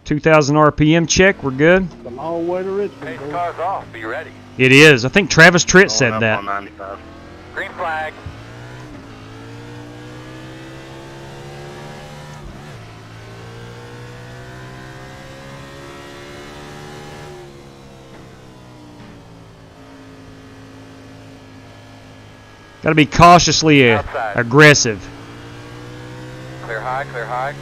2,000 RPM check. We're good. The long way to Richmond. Pace boy. car's off. Be ready. It is. I think Travis Tritt Going said up that. on 95. Green flag. Got to be cautiously Outside. aggressive. Clear high, clear high.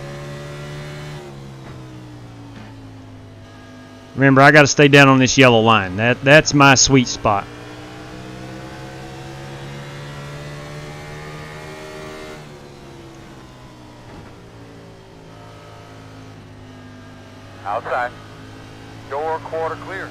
Remember, I got to stay down on this yellow line. That's my sweet spot. Outside. Door quarter clear.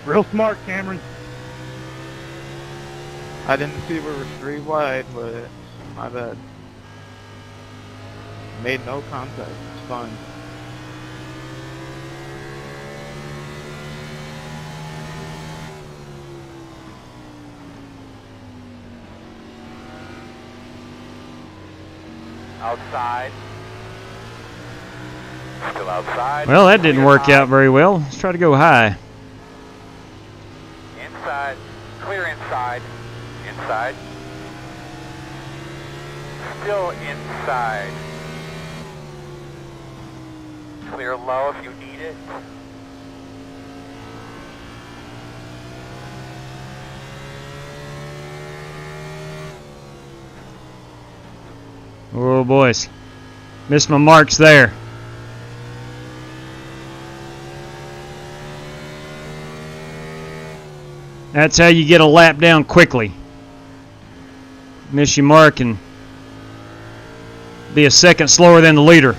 Real smart, Cameron. I didn't see we were 3 wide, but my bad. Made no contact. It's fine. Outside. Still outside. Well, that didn't Clear work high. out very well. Let's try to go high. Inside. Clear inside. Inside. Still inside. Clear low if you need it. Oh, boys. Missed my marks there. That's how you get a lap down quickly. Miss your mark and be a second slower than the leader.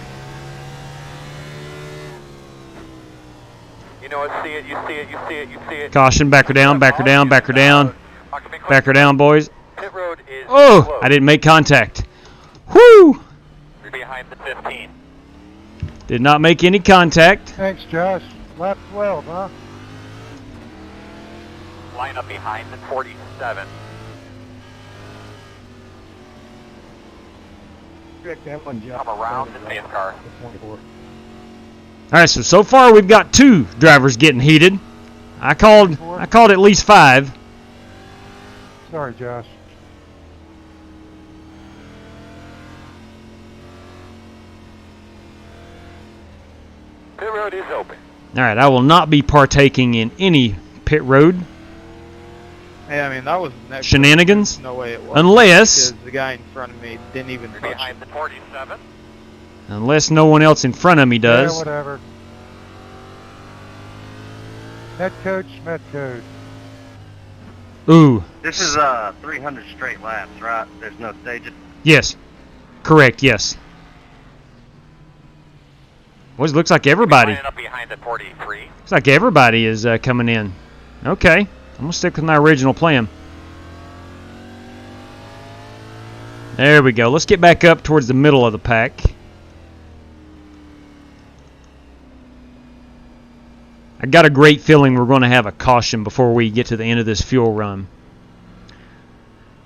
You know what? See it, you see it, you see it, you see it. Caution, back her down, back her down, back her down. Back her down, boys. Pit road is Oh, closed. I didn't make contact. Whoo! You're behind the 15. Did not make any contact. Thanks, Josh. Lap 12, huh? Line up behind the 47. Check that one, Josh. Come around the pace car. 24. All right, so far we've got 2 drivers getting heated. I called at least 5. Sorry, Josh. Pit road is open. All right, I will not be partaking in any pit road Hey, I mean, that was next. shenanigans No way it was. unless Because the guy in front of me didn't even You're touch behind the 47. no one else in front of me Yeah, does. whatever. Met coach, met code. Ooh, This is 300 straight laps, right? There's no stages. Yes. Correct, yes. Well, it looks like everybody. Lining up behind the 43. Looks like everybody is coming in. Okay. I'm going to stick with my original plan. There we go. Let's get back up towards the middle of the pack. I got a great feeling we're going to have a caution before we get to the end of this fuel run.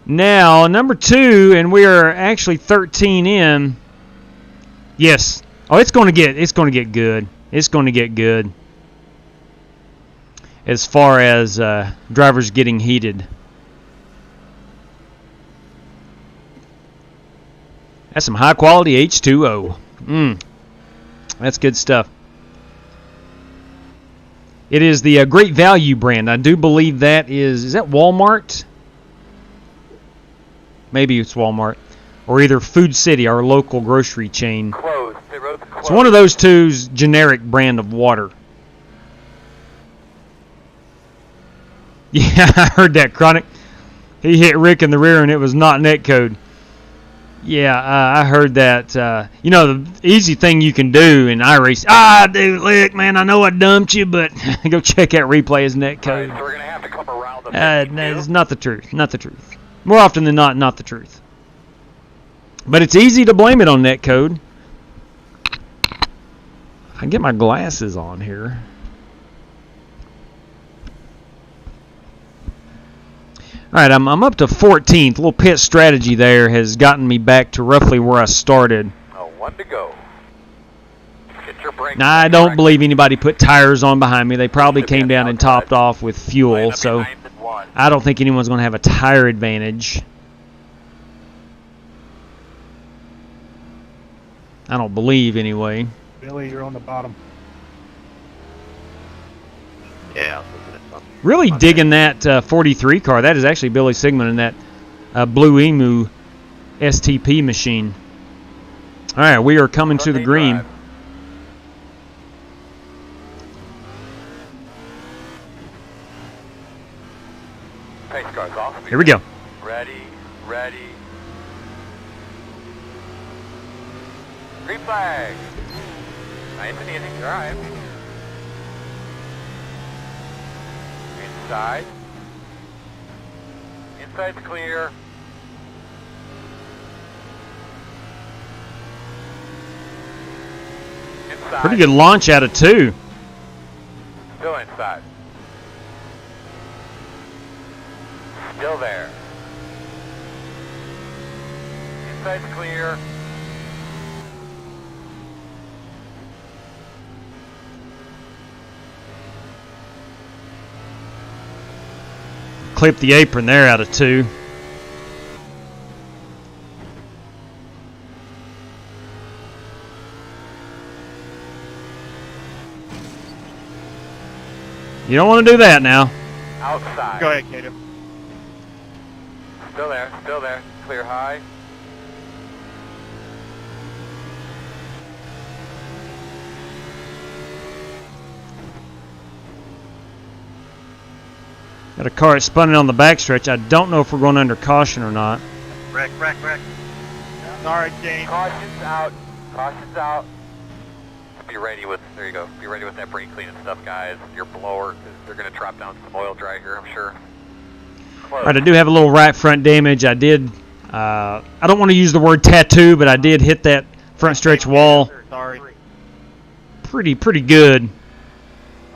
Now, number 2, and we are actually 13 in. Yes. Oh, it's going to get good. It's going to get good. As far as drivers getting heated. That's some high quality H2O. That's good stuff. It is the Great Value brand. I do believe that is that Walmart? Maybe it's Walmart. Or either Food City, our local grocery chain. Closed. They wrote the closed. It's one of those two's generic brand of water. Yeah, I heard that, Chronic. He hit Rick in the rear and it was not netcode. Yeah, I heard that. You know, the easy thing you can do in iRacing. Dude, look, man, I know I dumped you, but go check that replay as netcode. Right, so we're going to have to come around the It's not the truth. Not the truth. More often than not the truth. But it's easy to blame it on netcode. I can get my glasses on here. Alright, I'm up to 14th. A little pit strategy there has gotten me back to roughly where I started. Oh, 1 to go. Get your brakes. Now, I don't believe anybody put tires on behind me. They probably came down and topped off with fuel, so I don't think anyone's going to have a tire advantage. I don't believe, anyway. Billy, you're on the bottom. Yeah. Really digging that 43 car. That is actually Billy Sigmund in that Blue Emu STP machine. All right, we are coming to the green. Pace car's off. Here we go. Ready. Green flag. Nice and easy. All right. Inside. Inside's clear. Inside. Pretty good launch out of 2. Still inside. Still there. Inside's clear. Clip the apron there out of 2. You don't want to do that now. Outside. Go ahead, Kato. Still there. Clear high. Got a car that's spun in on the backstretch. I don't know if we're going under caution or not. Wreck. Sorry, Jane. Caution's out. Be ready with, there you go. Be ready with that brake cleaning stuff, guys. Your blower, because they're going to drop down some oil dry here, I'm sure. All right, I do have a little right front damage. I did, I don't want to use the word tattoo, but I did hit that front stretch wall. Sorry. Pretty good.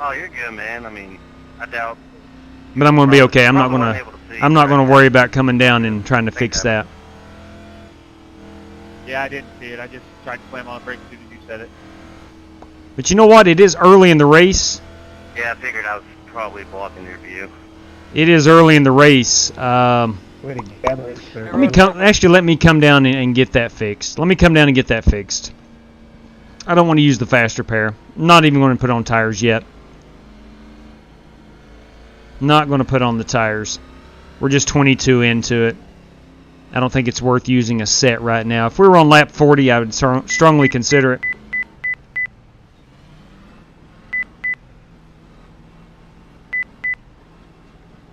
Oh, you're good, man. I mean, I doubt. But I'm going to be okay. I'm not going to worry about coming down and trying to fix that. Yeah, I didn't see it. I just tried to slam on the brakes as soon as you said it. But you know what? It is early in the race. Yeah, I figured I was probably blocking your view. It is early in the race. Let me come down and get that fixed. I don't want to use the faster pair. I'm not even going to put on tires yet. Not going to put on the tires. We're just 22 into it. I don't think it's worth using a set right now. If we were on lap 40, I would strongly consider it.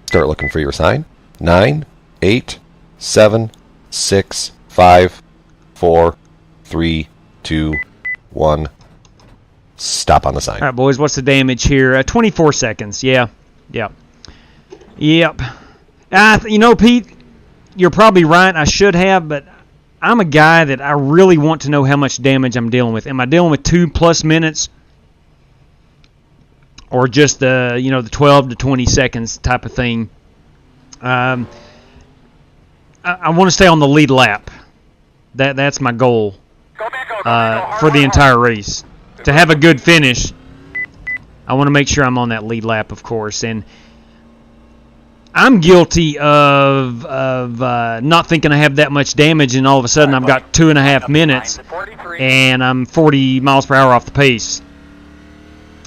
Start looking for your sign. 9, 8, 7, 6, 5, 4, 3, 2, 1. Stop on the sign. All right, boys, what's the damage here? 24 seconds. Yeah. Yep. You know, Pete, you're probably right. I should have, but I'm a guy that I really want to know how much damage I'm dealing with. Am I dealing with 2+ minutes, or just the 12 to 20 seconds type of thing? I want to stay on the lead lap. That's my goal for the entire race. To have a good finish, I want to make sure I'm on that lead lap, of course. And I'm guilty of not thinking I have that much damage, and all of a sudden I've got 2.5 minutes, and I'm 40 miles per hour off the pace.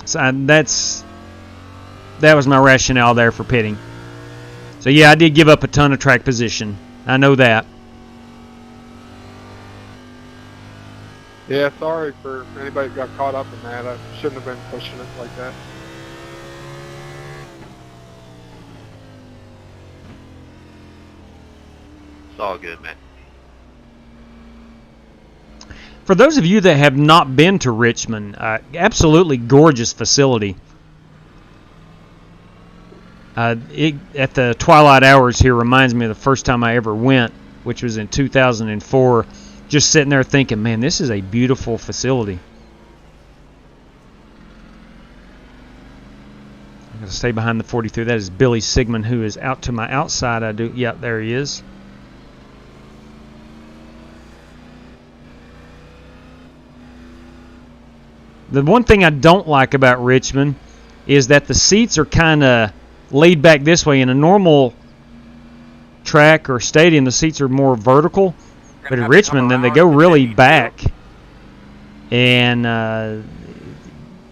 So that was my rationale there for pitting. So yeah, I did give up a ton of track position. I know that. Yeah, sorry for anybody that got caught up in that. I shouldn't have been pushing it like that. It's all good, man. For those of you that have not been to Richmond, absolutely gorgeous facility. At the twilight hours here reminds me of the first time I ever went, which was in 2004. Just sitting there thinking, man, this is a beautiful facility. I'm going to stay behind the 43. That is Billy Sigmund, who is out to my outside. Yep, there he is. The one thing I don't like about Richmond is that the seats are kind of laid back this way. In a normal track or stadium, the seats are more vertical. But in Richmond, then they go really back. And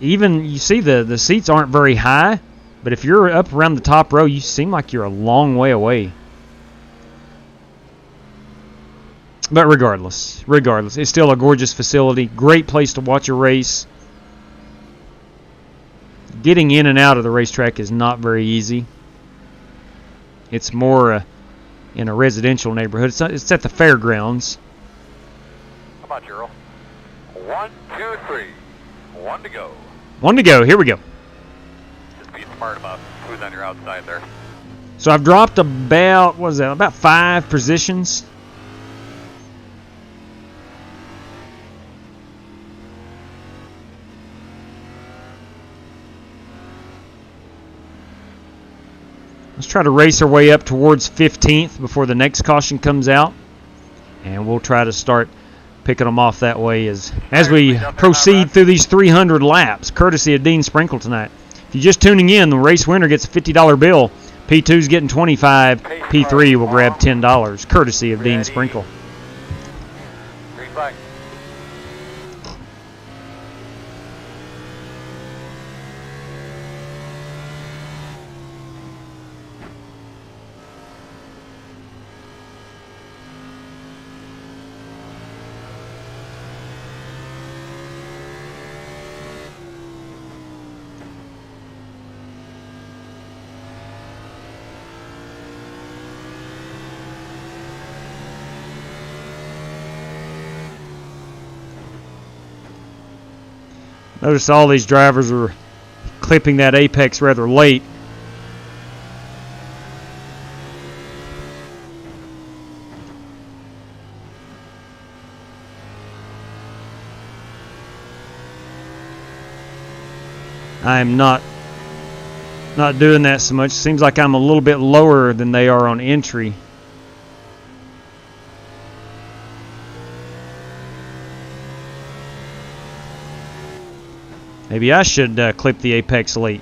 even, you see the seats aren't very high. But if you're up around the top row, you seem like you're a long way away. But regardless, it's still a gorgeous facility. Great place to watch a race. Getting in and out of the racetrack is not very easy. It's more in a residential neighborhood. It's at the fairgrounds. Come on, Gerald. 1, 2, 3. 1 to go. 1 to go. Here we go. Just be smart about who's on your outside there. So I've dropped about 5 positions. Let's try to race our way up towards 15th before the next caution comes out. And we'll try to start picking them off that way as we proceed through these 300 laps, courtesy of Dean Sprinkle tonight. If you're just tuning in, the race winner gets a $50 bill. P2's getting $25. P3 will grab $10, courtesy of Dean Sprinkle. Green flag. Notice all these drivers are clipping that apex rather late. I am not doing that so much. Seems like I'm a little bit lower than they are on entry. Maybe I should clip the apex late.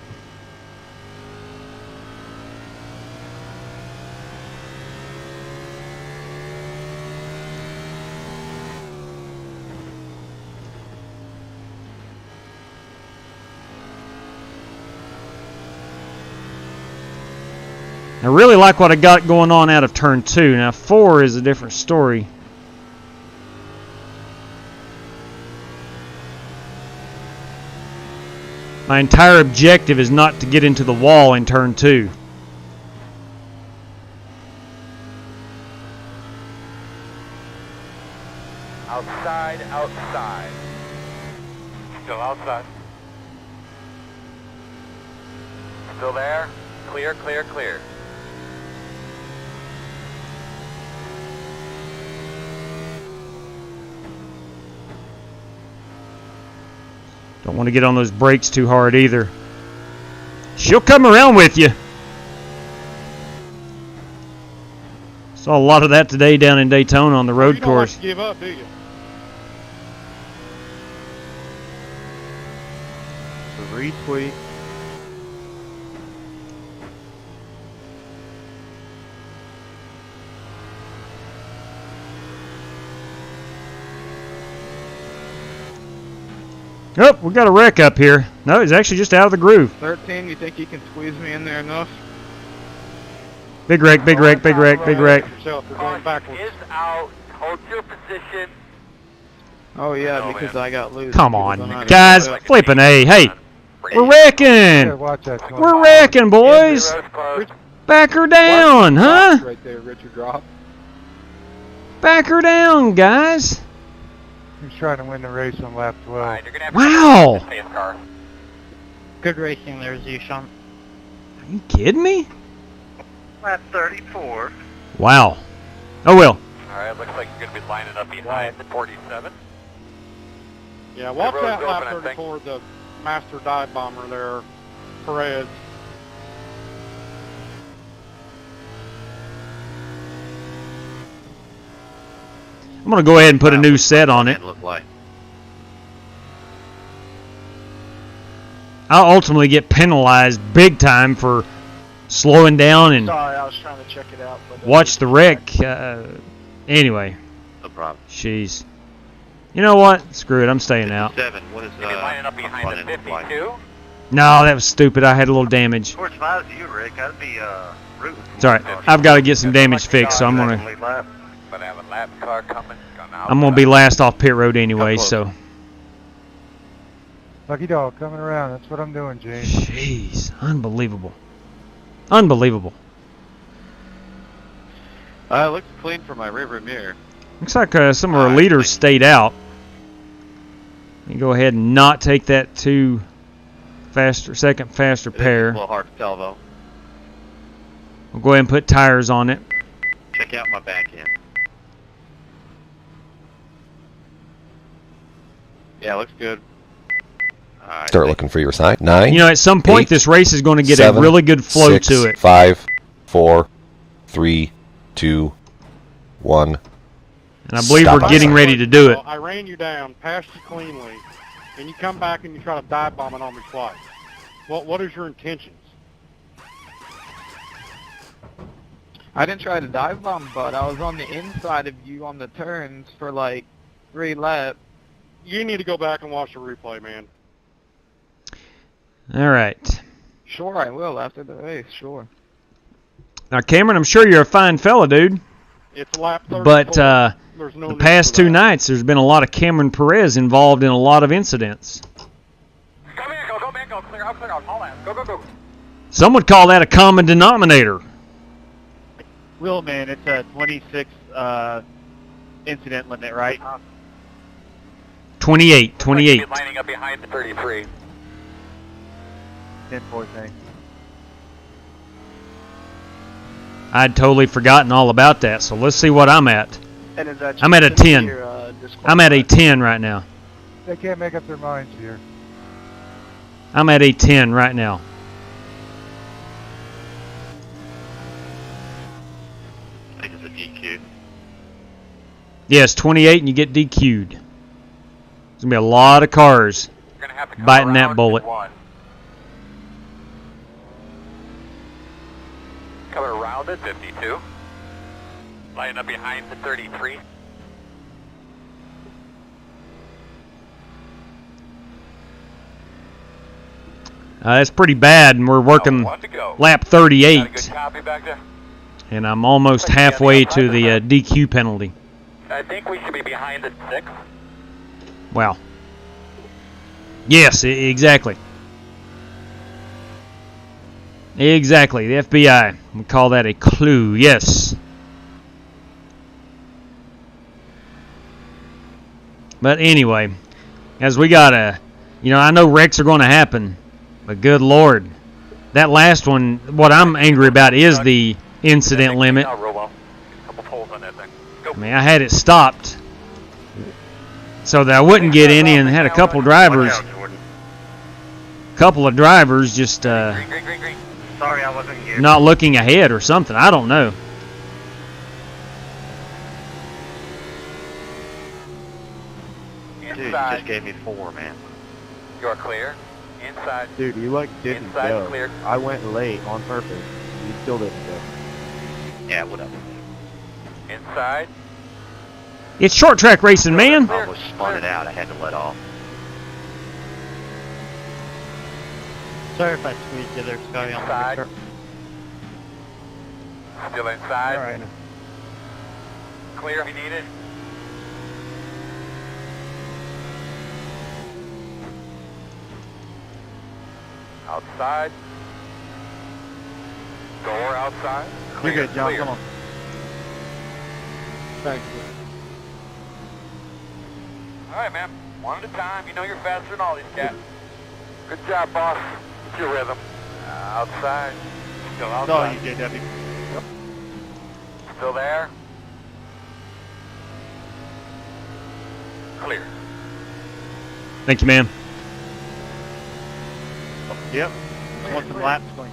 I really like what I got going on out of turn 2. Now 4 is a different story. My entire objective is not to get into the wall in turn 2. outside. Still there? Clear, clear, clear. Don't want to get on those brakes too hard either. She'll come around with you. Saw a lot of that today down in Daytona on the road course. You don't like to give up, do you? Retweet. Oh, we got a wreck up here. No, he's actually just out of the groove. 13, you think you can squeeze me in there enough? Big wreck, big wreck, big wreck, big wreck. Yourself, you're going backwards. Is out. Hold your position. Oh yeah, because I got loose. Come on, guys, flipping A. Hey, we're wrecking. We're wrecking, boys. Back her down, huh? Right there, Richard drop. Back her down, guys. He's trying to win the race on lap 12. Right, you're gonna have Wow. to pace car. Good racing there, Zishan. Are you kidding me? Lap 34. Wow. Oh well. Alright, looks like you're gonna be lining up behind the 47. Yeah, watch road's that lap open, I think. 34, the master dive bomber there, Perez. I'm going to go ahead and put a new set on it. Look like. I'll ultimately get penalized big time for slowing down and Sorry, I was trying to check it out. But watch the wreck. Anyway, No problem. jeez. You know what? Screw it. I'm staying out. 7. What is You're gonna be lining up behind the 52. No, that was stupid. I had a little damage. Of course, if I was you, Rick, I'd be rooting for It's all right. I've got to get some damage fixed, so I'm gonna But I have a lap car coming. be last off pit road anyway. So. Lucky dog coming around. That's what I'm doing, James. Jeez, unbelievable. Unbelievable. It looks clean for my rear mirror. Looks like some of our leaders stayed out. Let me go ahead and not take that second faster It's pair. a little hard to tell though. We'll go ahead and put tires on it. Check out my back end. Yeah, looks good. Alright, Start looking for your sign. 9. You know, at some point, 8, this race is going to get 7, a really good flow 6, to it. 5, 4, 3, 2, 1. And I believe Stop we're it. getting ready to do it. I ran you down, passed you cleanly, and you come back and you try to dive bomb it on me twice. What is your intentions? I didn't try to dive bomb, but I was on the inside of you on the turns for like 3 laps. You need to go back and watch the replay, man. All right. Sure, I will after the race. Sure. Now, Cameron, I'm sure you're a fine fella, dude. It's lap 34. But There's no the need past for 2 that. nights, there's been a lot of Cameron Perez involved in a lot of incidents. Come here, go, man, go, clear out, haul ass. Go, go, go. Some would call that a common denominator. Will, man, it's a 26 incident limit, right? 28. Looks like you'll be lining up behind the 33. 10-4 thing. I'd totally forgotten all about that, so let's see what I'm at. And is that I'm at a 10. I'm at a 10 right now. They can't make up their minds here. I'm at a 10 right now. I think it's a DQ. Yes, 28 and you get DQ'd. There's going to be a lot of cars You're gonna have to come biting that around bullet. in 1. Coming around at 52. Lining up behind the 33. That's pretty bad, and we're working One to go. lap Got a good 38, copy back there? and I'm almost halfway to the DQ penalty. I think we should be behind at 6. Wow. Yes, exactly. Exactly, the FBI. We call that a clue, yes. But anyway, as we got a You know, I know wrecks are going to happen, but good Lord. That last one, what I'm angry about is the incident limit. I mean, I had it stopped so that I wouldn't get any, and had a couple of drivers just Sorry, I wasn't here. not looking ahead or something. I don't know. Dude, you just gave me 4, man. You're clear. Inside. Dude, you didn't Inside go. clear. I went late on purpose. You still didn't go. Yeah, whatever. Inside. It's short track racing, man. I almost spun it out. I had to let off. Sorry if I squeezed you there, Scotty. Inside. Still inside. All right. Clear if you need it. Outside. Door outside. You're good, John. Clear. Come on. Thanks. All right, man. One at a time. You know you're faster than all these cats. Good job, boss. It's your rhythm. Outside. Still outside. Oh, you JW. Still there. Clear. Thank you, man. Yep. Just want some laps going.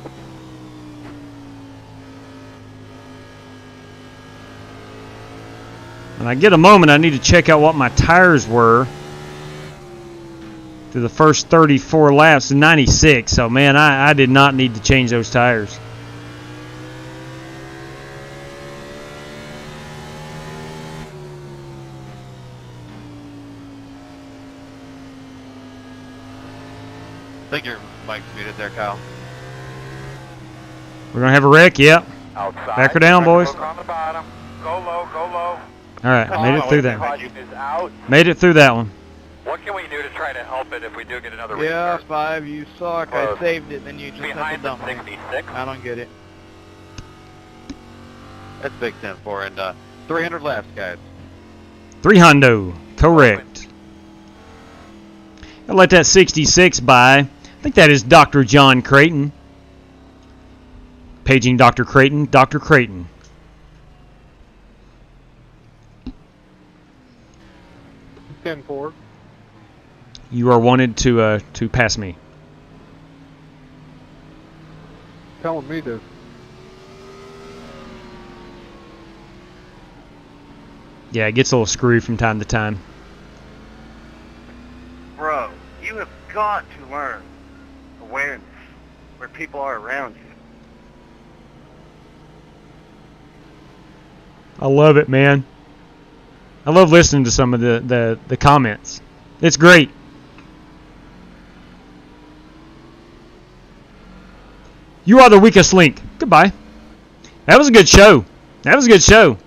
When I get a moment, I need to check out what my tires were through the first 34 laps, 96. So, man, I did not need to change those tires. I think your mic's muted there, Kyle. We're going to have a wreck, yep. Outside. Back her down, boys. On the bottom. Go low, go low. All right, I made it through that. Caution is out. Made it through that one. What can we do to try to help it if we do get another Yeah, restart? 5, you suck. I saved it, then you just had to Behind the dump me. 66. I don't get it. That's Big 10-4 and 300 laps, guys. 300, correct. I'll let that 66 by. I think that is Dr. John Creighton. Paging Dr. Creighton. Dr. Creighton. It's 10-4. You are wanted to pass me. Telling me to. Yeah, it gets a little screwy from time to time. Bro, you have got to learn awareness where people are around you. I love it, man. I love listening to some of the comments. It's great. You are the weakest link. Goodbye. That was a good show. That was a good show.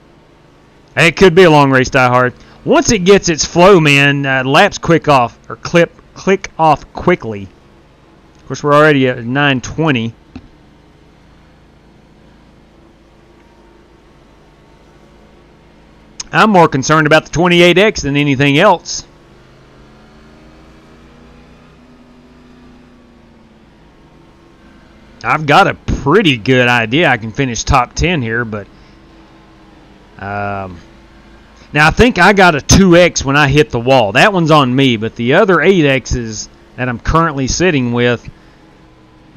Hey, it could be a long race, Die Hard. Once it gets its flow, man, laps click off quickly. Of course, we're already at 9:20. I'm more concerned about the 28X than anything else. I've got a pretty good idea I can finish top 10 here, but now I think I got a 2X when I hit the wall. That one's on me, but the other 8Xs that I'm currently sitting with,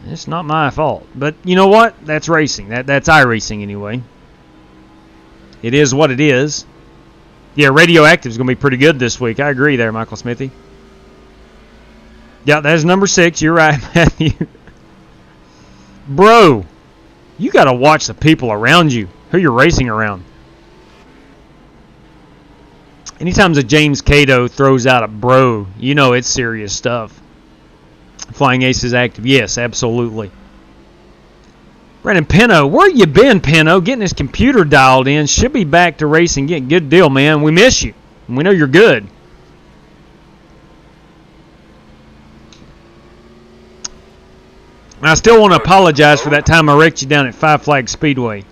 it's not my fault. But you know what? That's racing. That's iRacing anyway. It is what it is. Yeah, Radioactive is going to be pretty good this week. I agree there, Michael Smithy. Yeah, that's number 6. You're right, Matthew. Bro, you got to watch the people around you, who you're racing around. Anytime a James Cato throws out a bro, you know it's serious stuff. Flying Aces active. Yes, absolutely. Brandon Pino, where you been, Pino? Getting his computer dialed in. Should be back to racing. Getting good deal, man. We miss you. We know you're good. And I still want to apologize for that time I wrecked you down at Five Flag Speedway.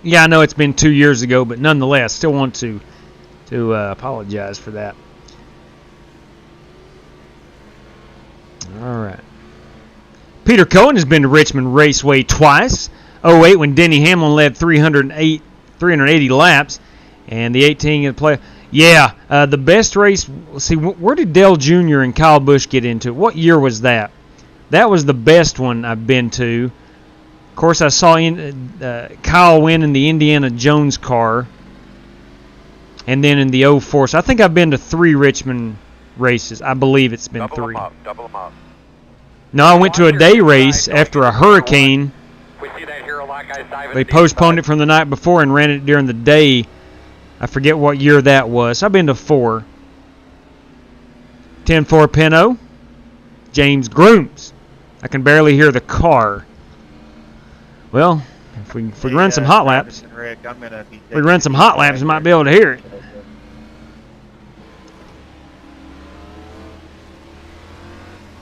Yeah, I know it's been 2 years ago, but nonetheless, still want to apologize for that. All right. Peter Cohen has been to Richmond Raceway twice. 08 when Denny Hamlin led 380 laps, and the 18 in the play. Yeah, the best race. Let's see, where did Dale Jr. and Kyle Busch get into? What year was that? That was the best one I've been to. Of course, I saw Kyle win in the Indiana Jones car, and then in the 04. So I think I've been to 3 Richmond races. I believe it's been 3. Double them up. No, I went to a day race after a hurricane. They postponed it from the night before and ran it during the day. I forget what year that was. I've been to 4. 10-4 Pinot. James Grooms. I can barely hear the car. Well, if we run some hot laps, we run some hot laps, we might be able to hear it.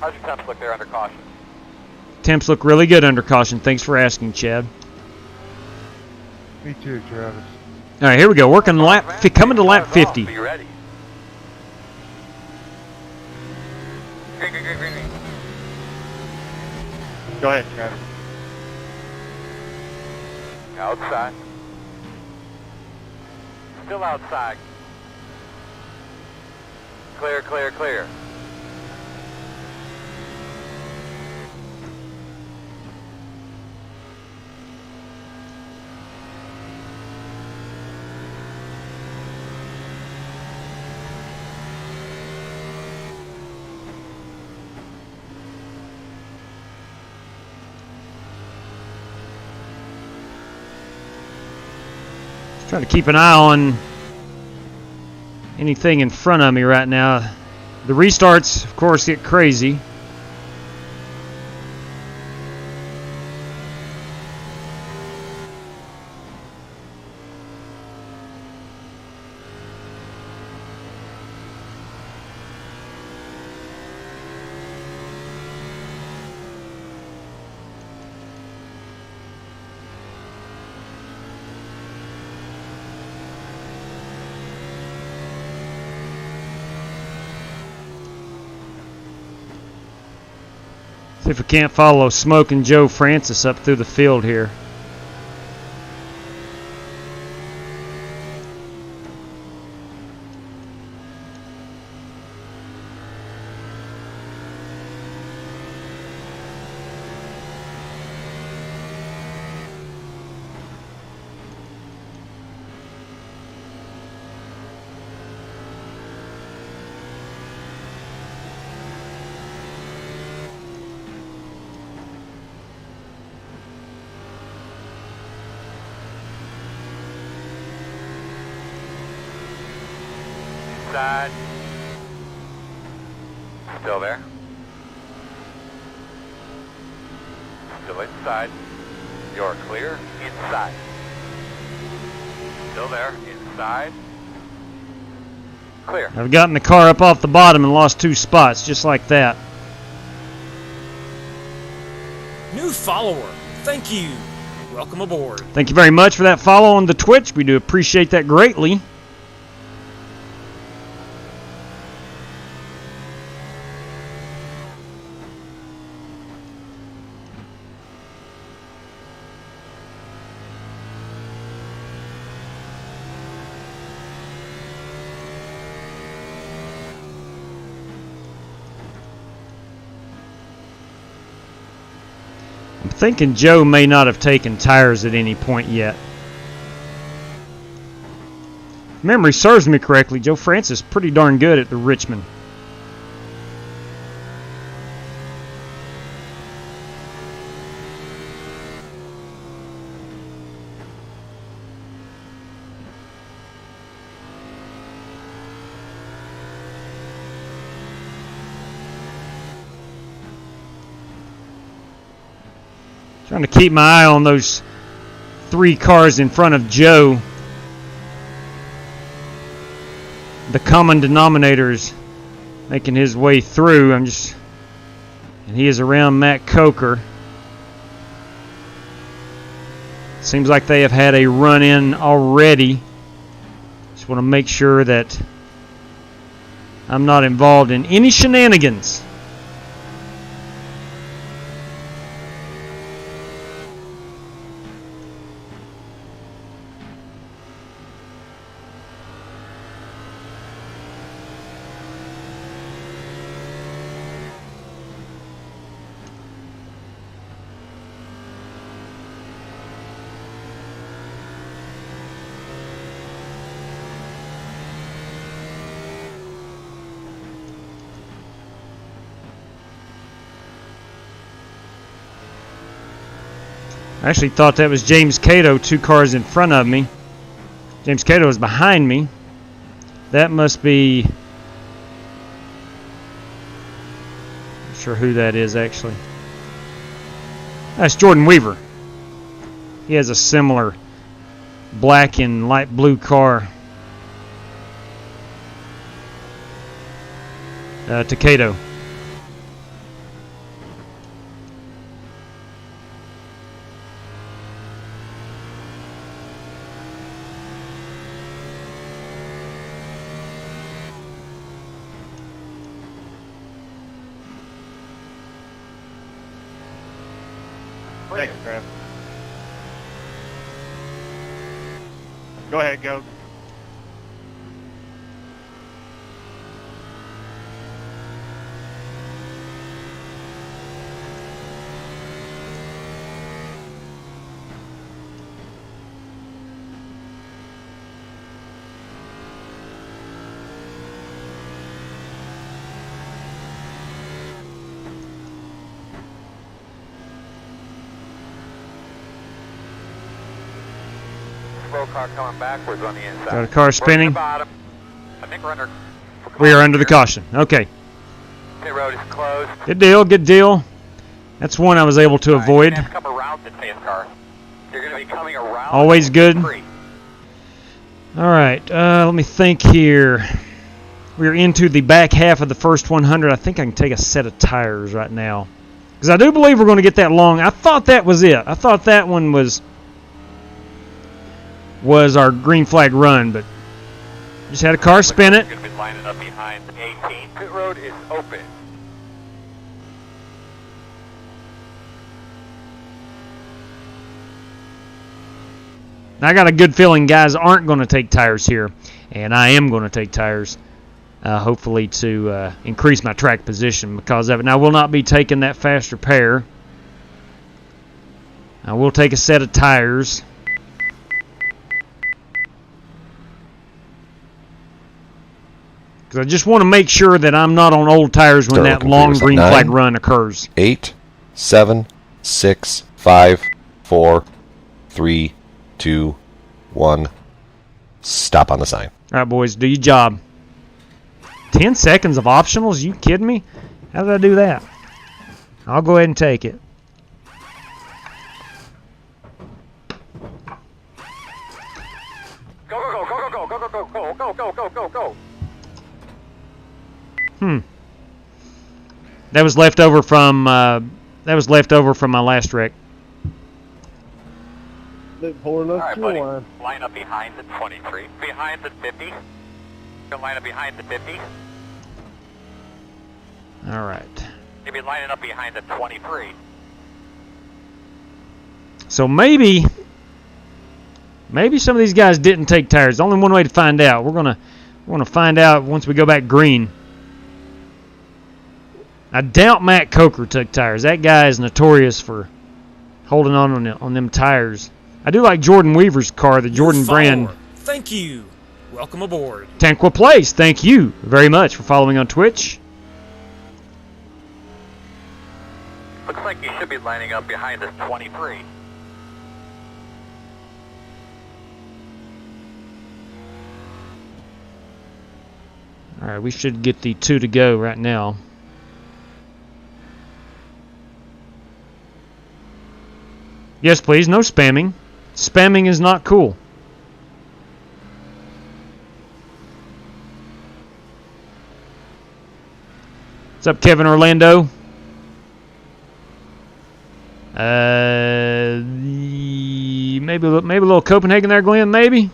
How's your temps look there under caution? Temps look really good under caution. Thanks for asking, Chad. Me too, Travis. All right, here we go. Working coming to lap 50. Be ready. Green. Go ahead, Travis. Outside. Still outside. Clear. Trying to keep an eye on anything in front of me right now. The restarts, of course, get crazy. See if we can't follow Smoking Joe Francis up through the field here. Inside. Still there. Still inside. You're clear. Inside. Still there. Inside. Clear. I've gotten the car up off the bottom and lost 2 spots, just like that. New follower. Thank you. Welcome aboard. Thank you very much for that follow on the Twitch. We do appreciate that greatly. Thinking Joe may not have taken tires at any point yet. If memory serves me correctly, Joe Francis is pretty darn good at the Richmond. Trying to keep my eye on those 3 cars in front of Joe. The common denominator is making his way through. And he is around Matt Coker. Seems like they have had a run-in already. Just want to make sure that I'm not involved in any shenanigans. I actually thought that was James Cato, 2 cars in front of me. James Cato is behind me. That must be... Not sure who that is, actually. That's Jordan Weaver. He has a similar black and light blue car to Cato. Thanks, Trav. Go ahead, go. Car coming backwards on the inside. Got a car spinning. I think we're under. We are under the caution. Okay. Pit road is closed. Good deal, good deal. That's one I was able to avoid. You're come around the Nascar. You're going to be coming around. Always good. All right, let me think here. We're into the back half of the first 100. I think I can take a set of tires right now, because I do believe we're going to get that long. I thought that was it. I thought that one was our green flag run, but just had a car spin it. Going to be lining up behind 18. Pit road is open. I got a good feeling guys aren't going to take tires here, and I am going to take tires, hopefully to increase my track position because of it. Now, I will not be taking that faster pair. I will take a set of tires. Because I just want to make sure that I'm not on old tires when that long green flag run occurs. 8, 7, 6, 5, 4, 3, 2, 1. Stop on the sign. All right, boys, do your job. 10 seconds of optionals? You kidding me? How did I do that? I'll go ahead and take it. Go. That was left over from my last wreck. All right, buddy. Line up behind the 23. Behind the 50. Line up behind the 50. All right. Maybe lining up behind the 23. So maybe some of these guys didn't take tires. Only one way to find out. We're gonna find out once we go back green. I doubt Matt Coker took tires. That guy is notorious for holding on them tires. I do like Jordan Weaver's car, the Jordan brand. Thank you. Welcome aboard. Tanqua Place, thank you very much for following on Twitch. Looks like you should be lining up behind this 23. All right, we should get the 2 to go right now. Yes, please, no spamming. Spamming is not cool. What's up, Kevin Orlando? Maybe a little Copenhagen there, Glenn, maybe?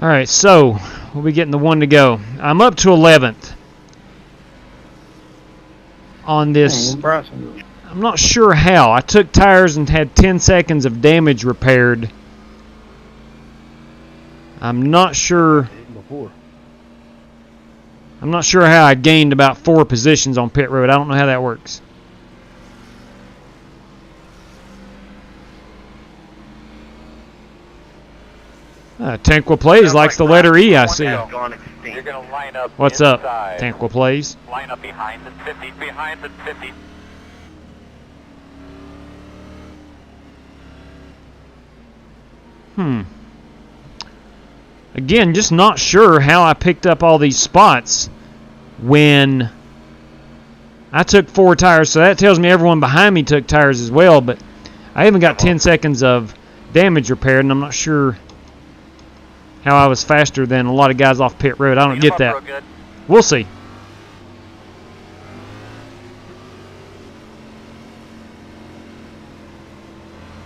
All right, so we'll be getting the 1 to go. I'm up to 11th on this. I'm not sure how. I took tires and had 10 seconds of damage repaired. I'm not sure how I gained about 4 positions on pit road. I don't know how that works. Tanqua Plays likes the letter E, I see. You're going to line up What's inside. up, Tanqua Plays? Line up behind the 50, behind the 50. Again, just not sure how I picked up all these spots when I took 4 tires, so that tells me everyone behind me took tires as well, but I even got 10 seconds of damage repaired, and I'm not sure how I was faster than a lot of guys off pit road. I don't get that. We'll see.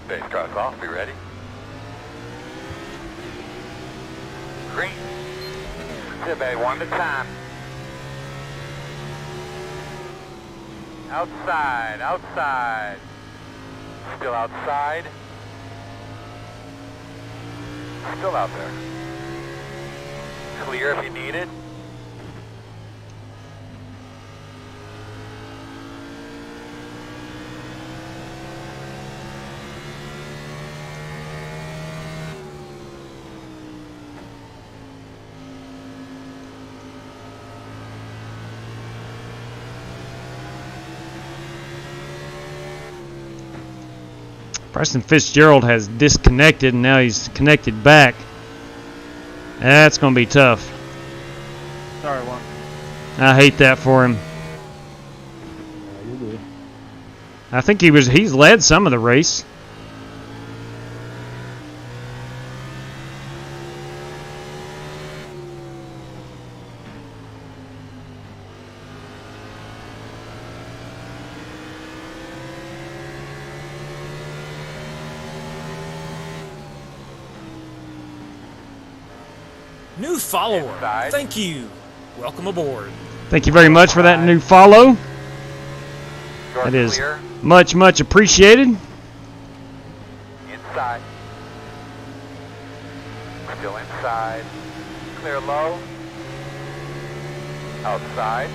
Base cross off, be ready. Green. Sit back, one at a time. Outside, outside. Still outside. Still out there. Clear if you need it. Preston Fitzgerald has disconnected, and now he's connected back. That's going to be tough. Sorry, one. I hate that for him. I think he's led some of the race. New follower. Thank you. Welcome aboard. Thank you very much for that new follow. That is much, much appreciated. Inside. Still inside. Clear low. Outside.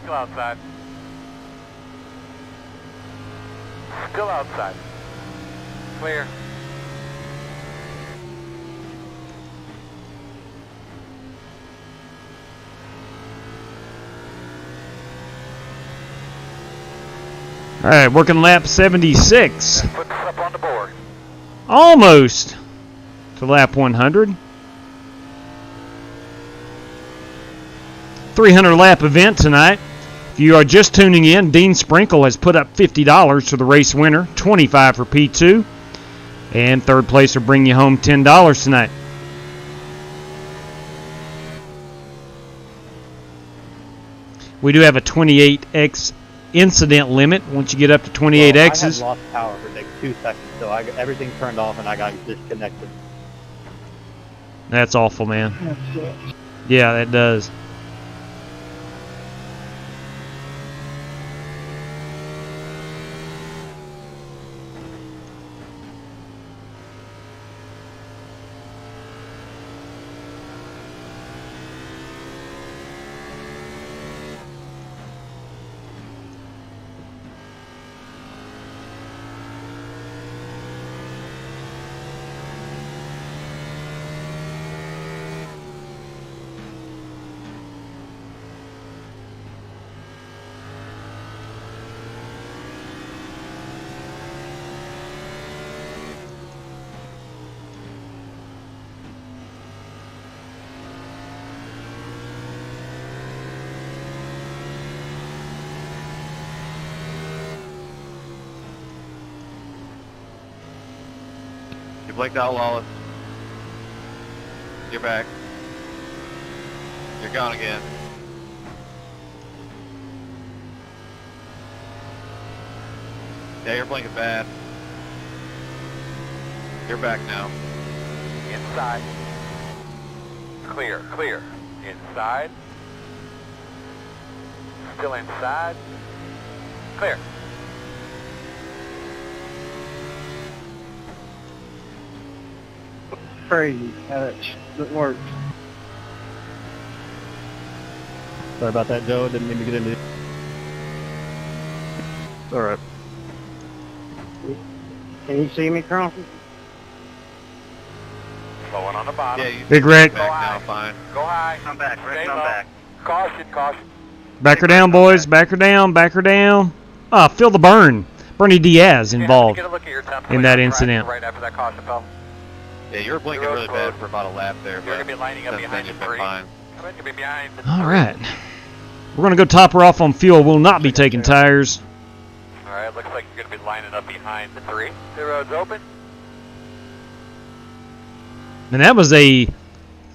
Still outside. Still outside. Clear. All right, working lap 76. Put this up on the board. Almost to lap 100. 300 lap event tonight. If you are just tuning in, Dean Sprinkle has put up $50 for the race winner, $25 for P2, and third place will bring you home $10 tonight. We do have a 28X incident limit. Once you get up to 28Xs. I had lost power for like 2 seconds, so everything turned off and I got disconnected. That's awful, man. Yeah, that does. You blinked out, Wallace. You're back. You're gone again. Yeah, you're blinking bad. You're back now. Inside. Clear, clear. Inside. Still inside. Clear. Crazy how that doesn't work. Sorry about that, Joe. Didn't mean to get into it. All right. Can you see me, Crumpy? Low one on the bottom. Yeah, you Big Rick. back now, fine. Go high. I'm back, Rick. Stay I'm low. back. Caution, caution. Back her down, boys. Back her down. Back her down. Ah, feel the burn. Bernie Diaz involved Get a look at your temps in that incident. right after that caution fell. Yeah, you were blinking really bad for about a lap there, You're but going to be lining up since behind then the you've been three. fine. I'm going to be behind the All right. We're going to go top her off on fuel. We'll not be taking tires. All right, looks like you're going to be lining up behind the three. The road's open. And that was a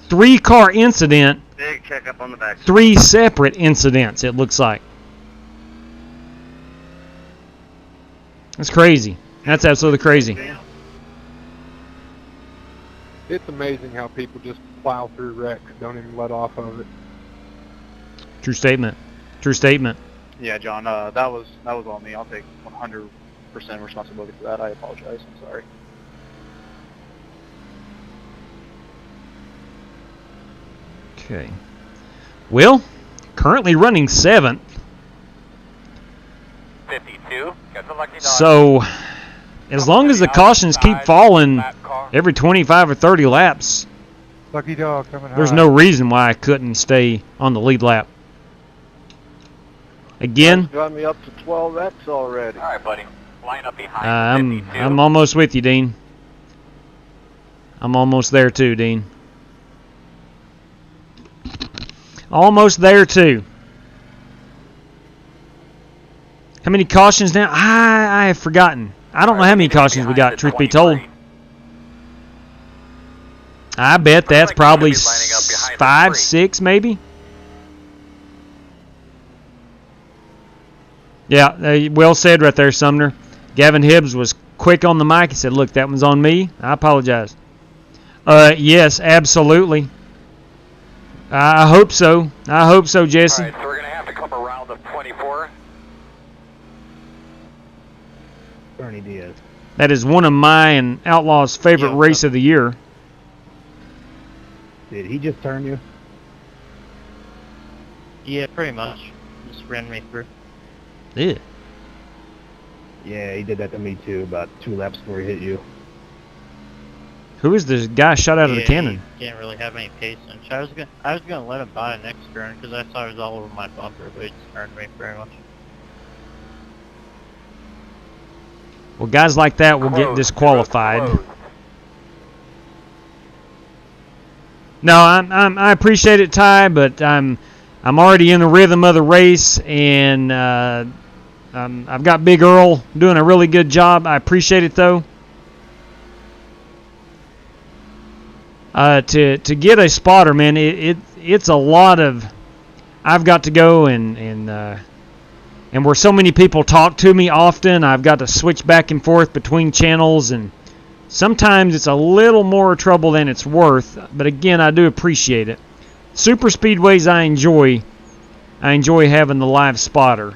3-car incident. Big checkup on the back. 3 separate incidents, it looks like. That's crazy. That's absolutely crazy. It's amazing how people just plow through wrecks, don't even let off of it. True statement. True statement. Yeah, John, that was on me. I'll take 100% responsibility for that. I apologize. I'm sorry. Okay. Will, currently running 7th. 52. Got the lucky dog. So, as long as the cautions keep falling every 25 or 30 laps, Lucky dog coming high. there's no reason why I couldn't stay on the lead lap. Again, Got me up to 12X already. All right, buddy. Line up behind 52. I'm almost with you, Dean. I'm almost there too, Dean. Almost there too. How many cautions now? I have forgotten. I don't know how many cautions we got, truth be told. I bet that's probably 5, 6 maybe. Yeah, well said right there, Sumner. Gavin Hibbs was quick on the mic. He said, look, that one's on me. I apologize. Yes, absolutely. I hope so. I hope so, Jesse. All right, so we're going to have to come around the 24. Bernie Diaz. That is one of my and Outlaw's favorite race of the year. Did he just turn you? Yeah, pretty much. Just ran me through. Yeah. Yeah, he did that to me too, about 2 laps before he hit you. Who is this guy shot out of the cannon? He didn't really have any pace. And I was gonna let him buy next turn because I thought it was all over my bumper, but he just turned me very much. Well, guys like that will get disqualified. No, I appreciate it, Ty, but I'm already in the rhythm of the race, and I've got Big Earl doing a really good job. I appreciate it though. To get a spotter, man, it's a lot of. I've got to go and where so many people talk to me often, I've got to switch back and forth between channels, and sometimes it's a little more trouble than it's worth. But again, I do appreciate it. Super speedways, I enjoy. I enjoy having the live spotter.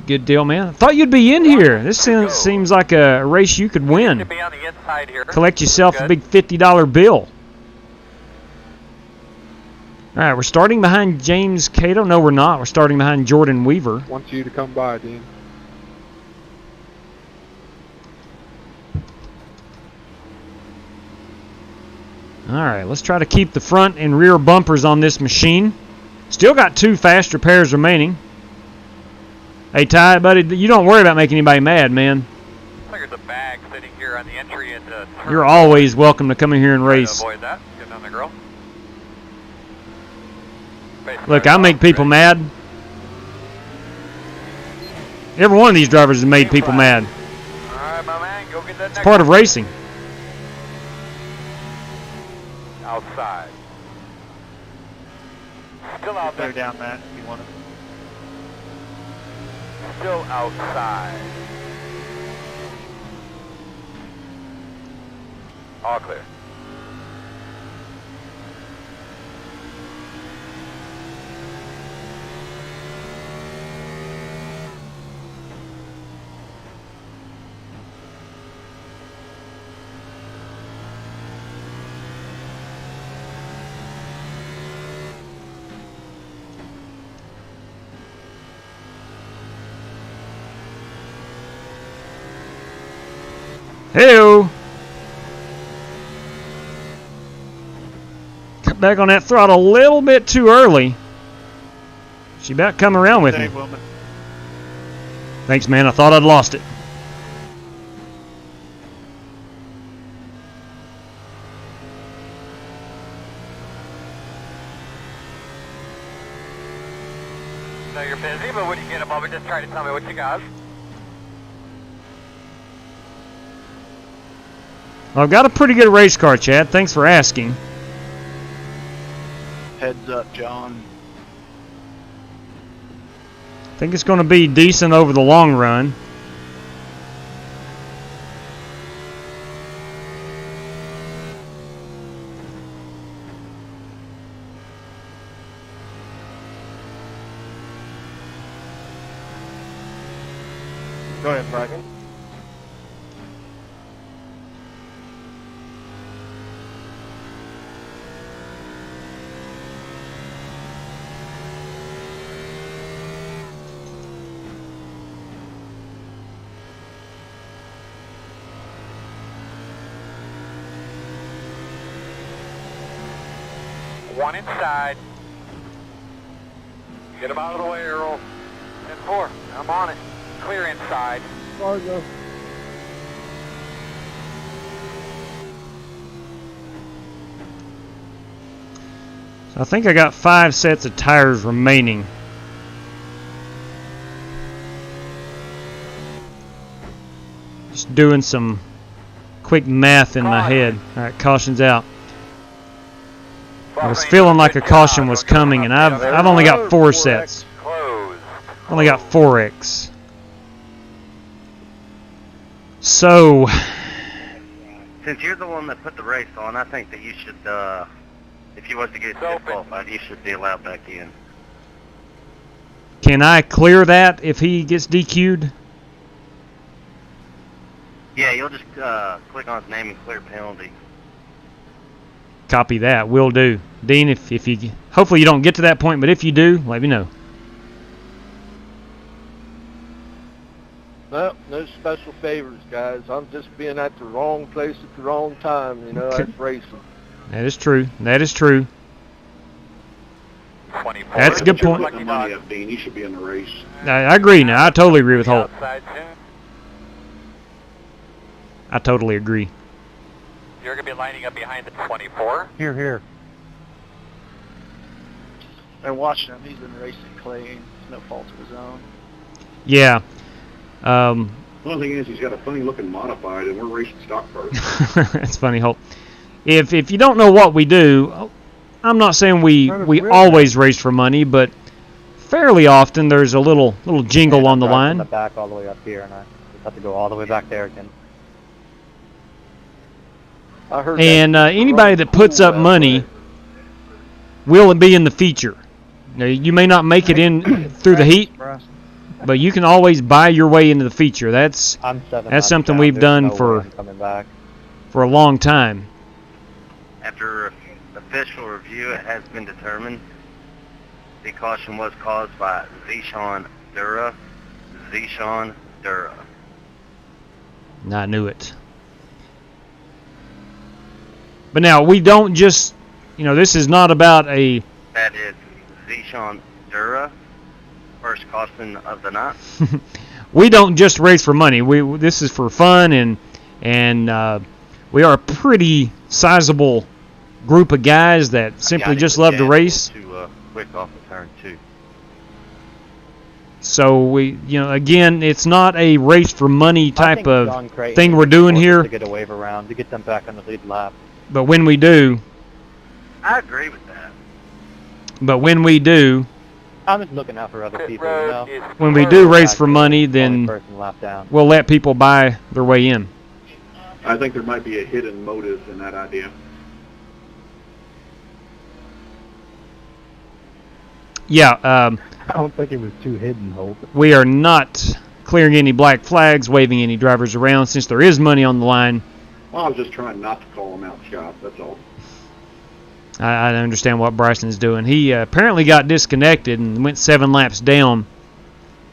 Good deal, man. I thought you'd be in here. This seems like a race you could win. To be on the inside here. Collect yourself a big $50 bill. All right, we're starting behind James Cato. No, we're not. We're starting behind Jordan Weaver. Wants you to come by, Dean. All right, let's try to keep the front and rear bumpers on this machine. Still got 2 fast repairs remaining. Hey, Ty, buddy, you don't worry about making anybody mad, man. There's a bag sitting here on the entry into. You're always welcome to come in here and race. Avoid that. Get on the girl. Look, I make people mad. Every one of these drivers has made people mad. All right, my man, go get that. It's part of racing. Outside. Still out there. Down, Matt, if you want to. Still outside. All clear. back on that throttle a little bit too early. She about come around with me. Thanks, man. I thought I'd lost it. No, you're busy, but when you get a moment, just try to tell me what you got. Well, I've got a pretty good race car, Chad. Thanks for asking. Heads up, John. I think it's going to be decent over the long run. Go ahead, Bracken. One inside. Get him out of the way, Earl. 10-4. I'm on it. Clear inside. Fargo. So I think I got 5 sets of tires remaining. Just doing some quick math in my head. All right, caution's out. I was feeling like a caution was coming, and I've only got 4 sets. Only got 4X. So, since you're the one that put the race on, I think that you should, if you was to get disqualified, you should be allowed back in. Can I clear that if he gets DQ'd? Yeah, you'll just click on his name and clear penalty. Copy that. Will do. Dean, if you, hopefully you don't get to that point, but if you do, let me know. No, no special favors, guys. I'm just being at the wrong place at the wrong time. You know, that's racing. That is true. That is true. 24. That's a good point. Putting the money up, Dean. He should be in the race. I agree now. I totally agree with Holt. I totally agree. You're going to be lining up behind the 24. Here. And watching him, he's been racing clean. It's no fault of his own. Yeah. The only thing is he's got a funny looking modified, and we're racing stock cars. That's funny, Holt. If you don't know what we do, I'm not saying we always race for money, but fairly often there's a little jingle on the line. From the back all the way up here, and I just have to go all the way back there again. And anybody that puts up money will be in the feature. Now, you may not make it in through the heat, but you can always buy your way into the feature. That's something we've done for a long time. After official review, it has been determined the caution was caused by Zishan Dura. I knew it. But now, we don't just, this is not about a... That is Zishan Dura, first caution of the night. We don't just race for money. This is for fun, and we are a pretty sizable group of guys that simply just love to race. Quick off the turn 2. So we, again, it's not a race for money type of thing we're doing here. To get a wave around, to get them back on the lead lap. But when we do, I agree with that. But when we do, I'm just looking out for other people. When we do race for money, then we'll let people buy their way in. I think there might be a hidden motive in that idea. Yeah. I don't think it was too hidden, Holt. We are not clearing any black flags, waving any drivers around, since there is money on the line. Well, I was just trying not to call him out shop, that's all. I understand what Bryson's doing. He apparently got disconnected and went 7 laps down,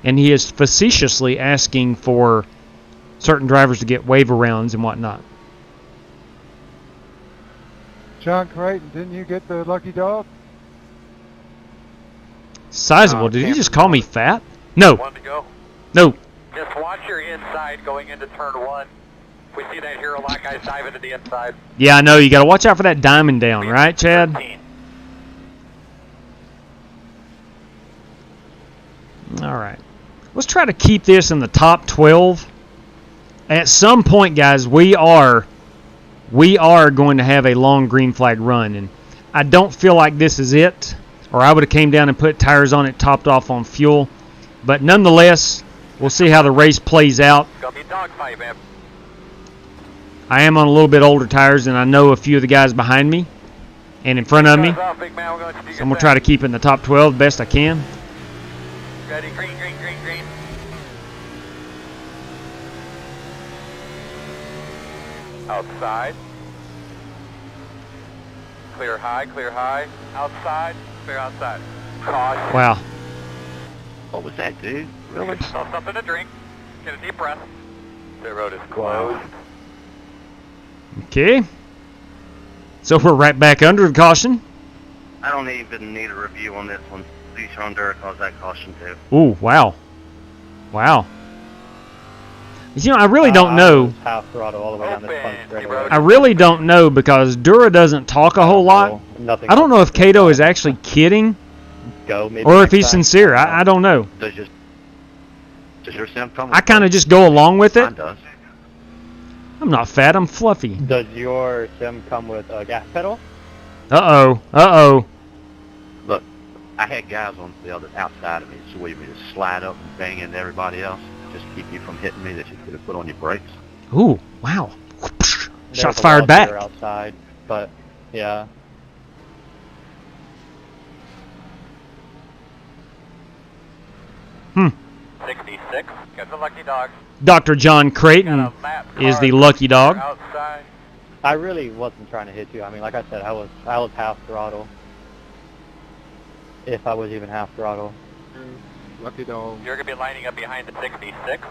and he is facetiously asking for certain drivers to get wave arounds and whatnot. John Creighton, didn't you get the lucky dog? Sizable. Did you just call me fat? No. One to go. No. Just watch your inside going into turn 1. If we see that hero lock, guys dive into the inside. Yeah, I know. You got to watch out for that diamond down, right, Chad? 13. All right. Let's try to keep this in the top 12. At some point, guys, we are going to have a long green flag run, and I don't feel like this is it, or I would have came down and put tires on it, topped off on fuel. But nonetheless, we'll see how the race plays out. It's going to be dogfight, man. I am on a little bit older tires, and I know a few of the guys behind me and in front of me. So I'm going to try to keep it in the top 12 best I can. Ready, green, green, green, green. Outside. Clear high, clear high. Outside, clear outside. Caution. Wow. What was that, dude? Really? So something to drink. Get a deep breath. The road is closed. Okay. So we're right back under the caution. I don't even need a review on this one. Diecast Dura caused that caution too. Ooh, wow. Wow. You know, I really don't know. Half throttle all the way down this front straightaway. I really don't know because Dura doesn't talk a whole lot. I don't know if Kato is actually kidding or if he's sincere. I don't know. Does your sim come? I kind of just go along with it. Mine does. I'm not fat, I'm fluffy. Does your sim come with a gas pedal? Uh-oh. Uh-oh. Look, I had guys on the other outside of me, so we would just slide up and bang into everybody else, just keep you from hitting me that you could have put on your brakes. Ooh, wow. There's Shots a fired lot back. here outside, but yeah. Hmm. 66. Got the lucky dog. Dr. John Creighton is the lucky dog. Outside. I really wasn't trying to hit you. I mean, like I said, I was half throttle. If I was even half throttle. Lucky dog. You're going to be lining up behind the 66.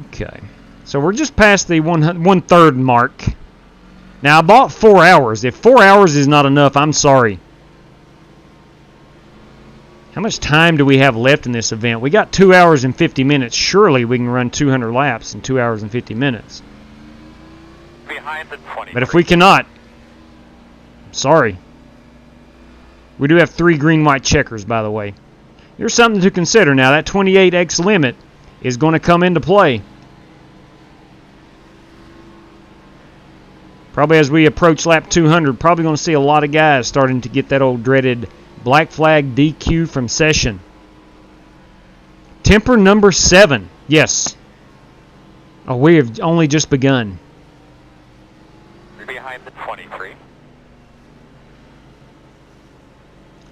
Okay. So we're just past the 1/3 mark. Now, I bought 4 hours. If 4 hours is not enough, I'm sorry. How much time do we have left in this event? We got 2 hours and 50 minutes. Surely we can run 200 laps in 2 hours and 50 minutes. Behind the 20. But if we cannot, sorry. We do have 3 green-white checkers, by the way. Here's something to consider now. That 28x limit is going to come into play. Probably as we approach lap 200, probably going to see a lot of guys starting to get that old dreaded black flag DQ from session. Temper number 7. Yes. Oh, we have only just begun. Behind the 23.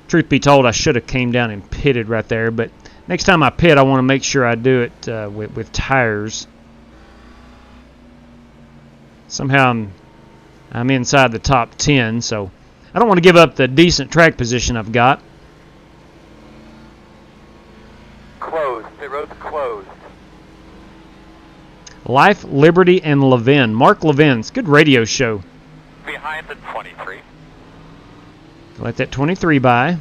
Truth be told, I should have came down and pitted right there, but next time I pit, I want to make sure I do it with tires. Somehow I'm inside the top 10, so I don't want to give up the decent track position I've got. Closed. The road's closed. Life, Liberty, and Levin. Mark Levin's good radio show. Behind the 23. Let that 23 by.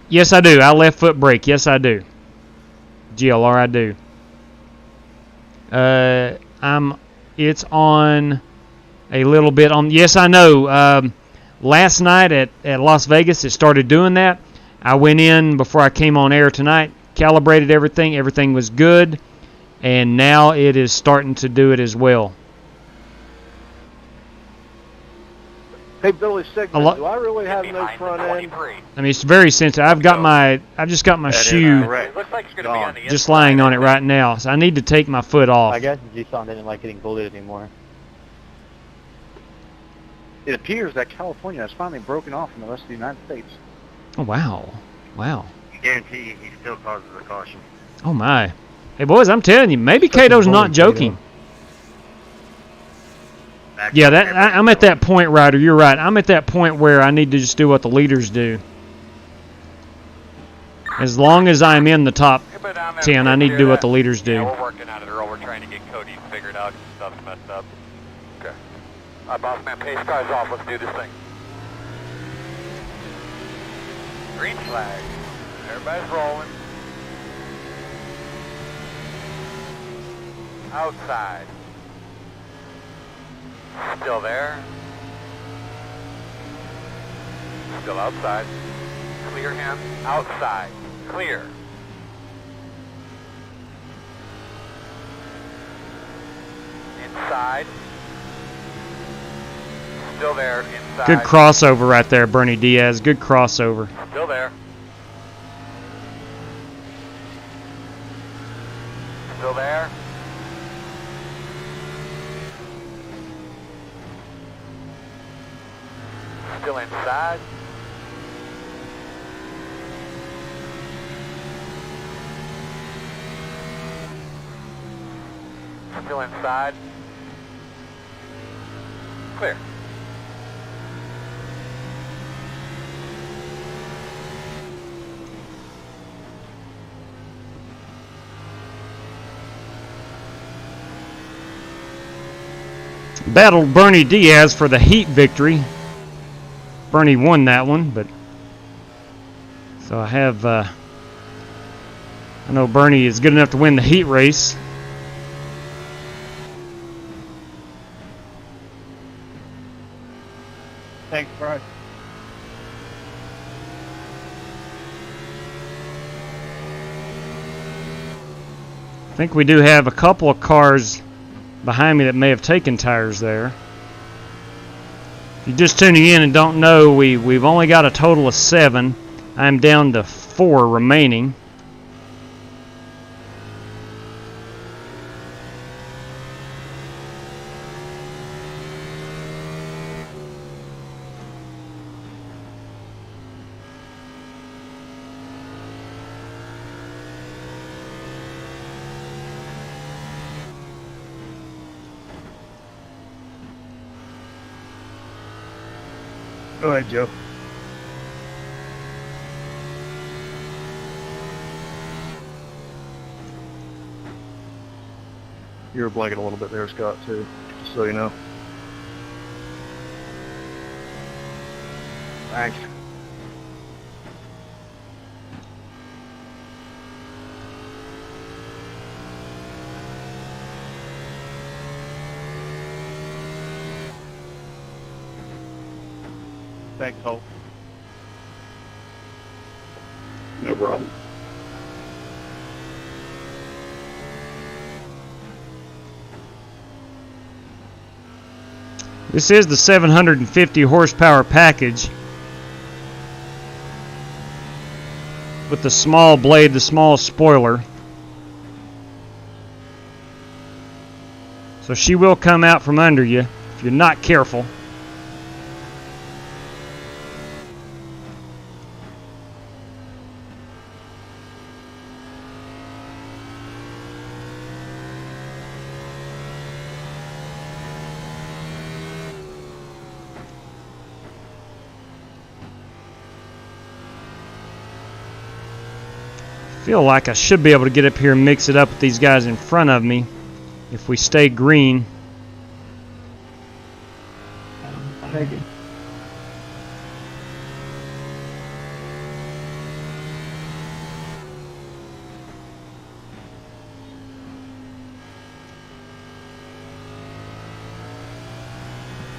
Yes, I do. I left foot brake. Yes, I do. GLR, I do. It's on a little bit on. Yes, I know. Last night at Las Vegas, it started doing that. I went in before I came on air tonight, calibrated everything. Everything was good, and now it is starting to do it as well. Hey, Billy Sigmund, do I really have no front end? I mean, it's very sensitive. I've just got my shoe just lying on it right now, so I need to take my foot off. I guess G-Son didn't like getting bullied anymore. It appears that California has finally broken off from the rest of the United States. Oh, wow. Wow. I guarantee you he still causes a caution. Oh, my. Hey, boys, I'm telling you, maybe Cato's not joking. Yeah, I'm at that point, Ryder. You're right. I'm at that point where I need to just do what the leaders do. As long as I'm in the top 10, I need to do what the leaders do. Yeah, we're working on it, Earl. We're trying to get Cody figured out. Stuff's messed up. Okay. All right, boss man, pace cars off. Let's do this thing. Green flag. Everybody's rolling. Outside. Still there. Still outside. Clear him. Outside. Clear. Inside. Still there. Inside. Good crossover right there, Bernie Diaz. Good crossover. Still there. Still there. Still inside. Still inside. Clear. Battled Bernie Diaz for the heat victory. Bernie won that one, but so I have I know Bernie is good enough to win the heat race. Thanks, Bryce. I think we do have a couple of cars behind me that may have taken tires there. If you're just tuning in and don't know, we've only got a total of 7. I'm down to 4 remaining. Go ahead, Joe. You were blanking a little bit there, Scott, too, just so you know. Thanks. Thanks, Hope. No problem. This is the 750 horsepower package with the small blade, the small spoiler. So she will come out from under you if you're not careful. Feel like I should be able to get up here and mix it up with these guys in front of me if we stay green. Thank you.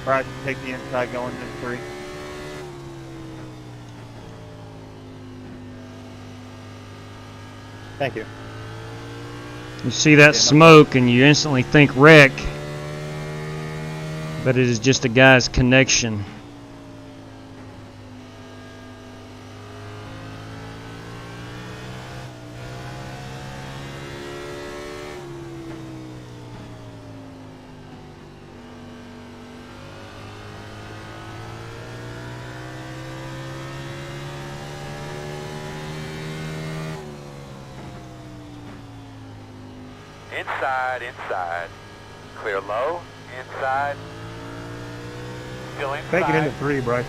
Bryce, take the inside going in 3. Thank you. You see that smoke and you instantly think wreck, but it is just a guy's connection. Inside, inside. Clear low, inside. Still inside. Take it into 3, Bryce.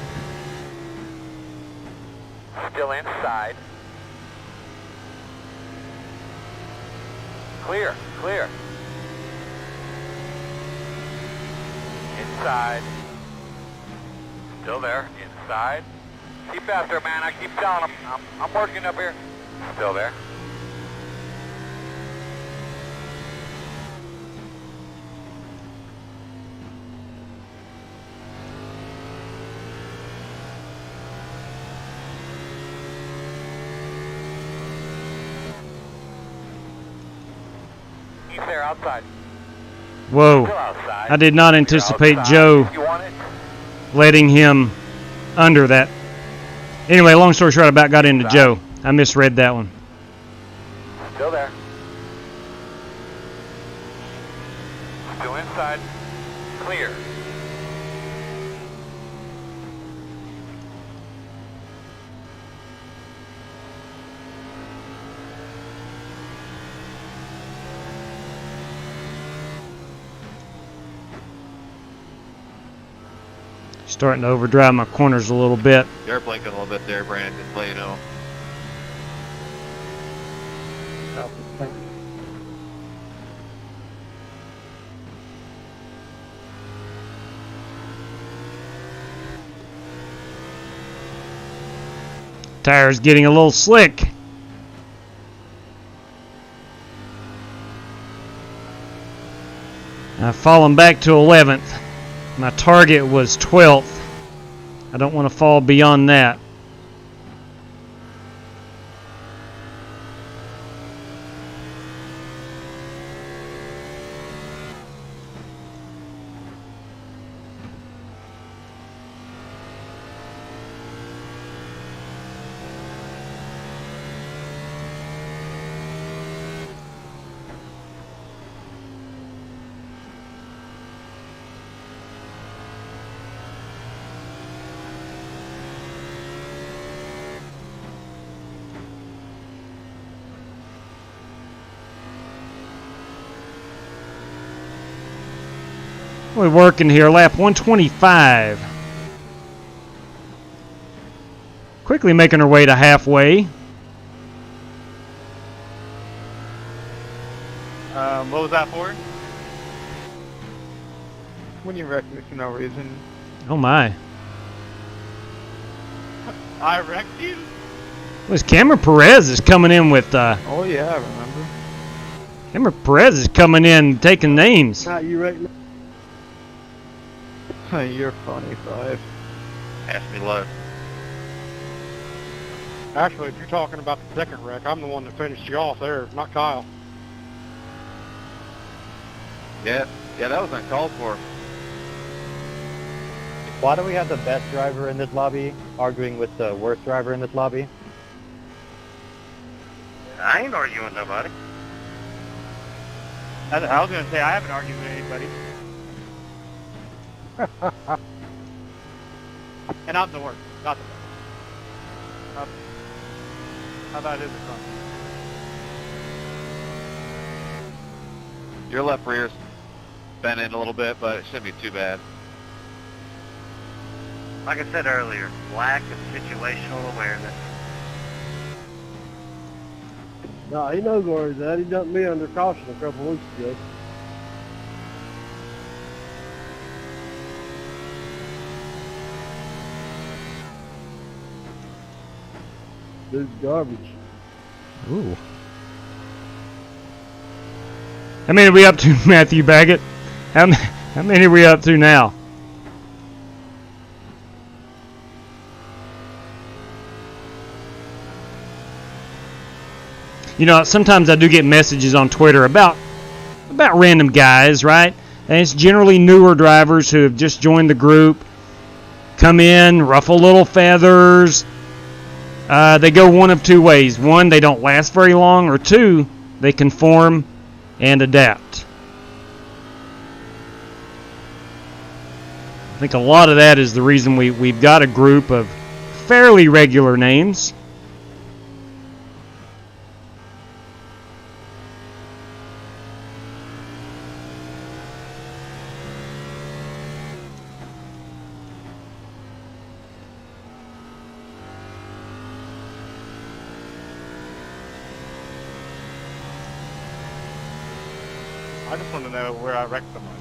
Still inside. Clear, clear. Inside. Still there. Inside. Keep after, man. I keep telling him. I'm working up here. Still there. He's there outside. Whoa. I did not anticipate Joe letting him under that. Anyway, long story short, I about got into Joe. I misread that one. Still there. Still inside. Clear. Starting to overdrive my corners a little bit. You're blinking a little bit there, Brandon, just to let you know. Tire's getting a little slick. I've fallen back to 11th. My target was 12th. I don't want to fall beyond that. We're working here, lap 125. Quickly making our way to halfway. What was that for? When you wrecked me for no reason. Oh my. I wrecked you? This Cameron Perez is coming in with Oh yeah, I remember. Cameron Perez is coming in taking names. Not you right now. You're funny, 5. Pass me low. Actually, if you're talking about the second wreck, I'm the one that finished you off there, not Kyle. Yeah, that was uncalled for. Why do we have the best driver in this lobby arguing with the worst driver in this lobby? I ain't arguing with nobody. I was going to say, I haven't argued with anybody. And I'm the worst, not the best. How about it in the front? Your left rear's bent in a little bit, but it shouldn't be too bad. Like I said earlier, lack of situational awareness. No, he knows where he's at. He dumped me under caution a couple weeks ago. Dude's garbage. Ooh. How many are we up to, Matthew Baggett? How many are we up to now? You know, sometimes I do get messages on Twitter about random guys, right? And it's generally newer drivers who have just joined the group, come in, ruffle little feathers. They go one of two ways. One, they don't last very long, or two, they conform and adapt. I think a lot of that is the reason we've got a group of fairly regular names. I just want to know where I wrecked someone.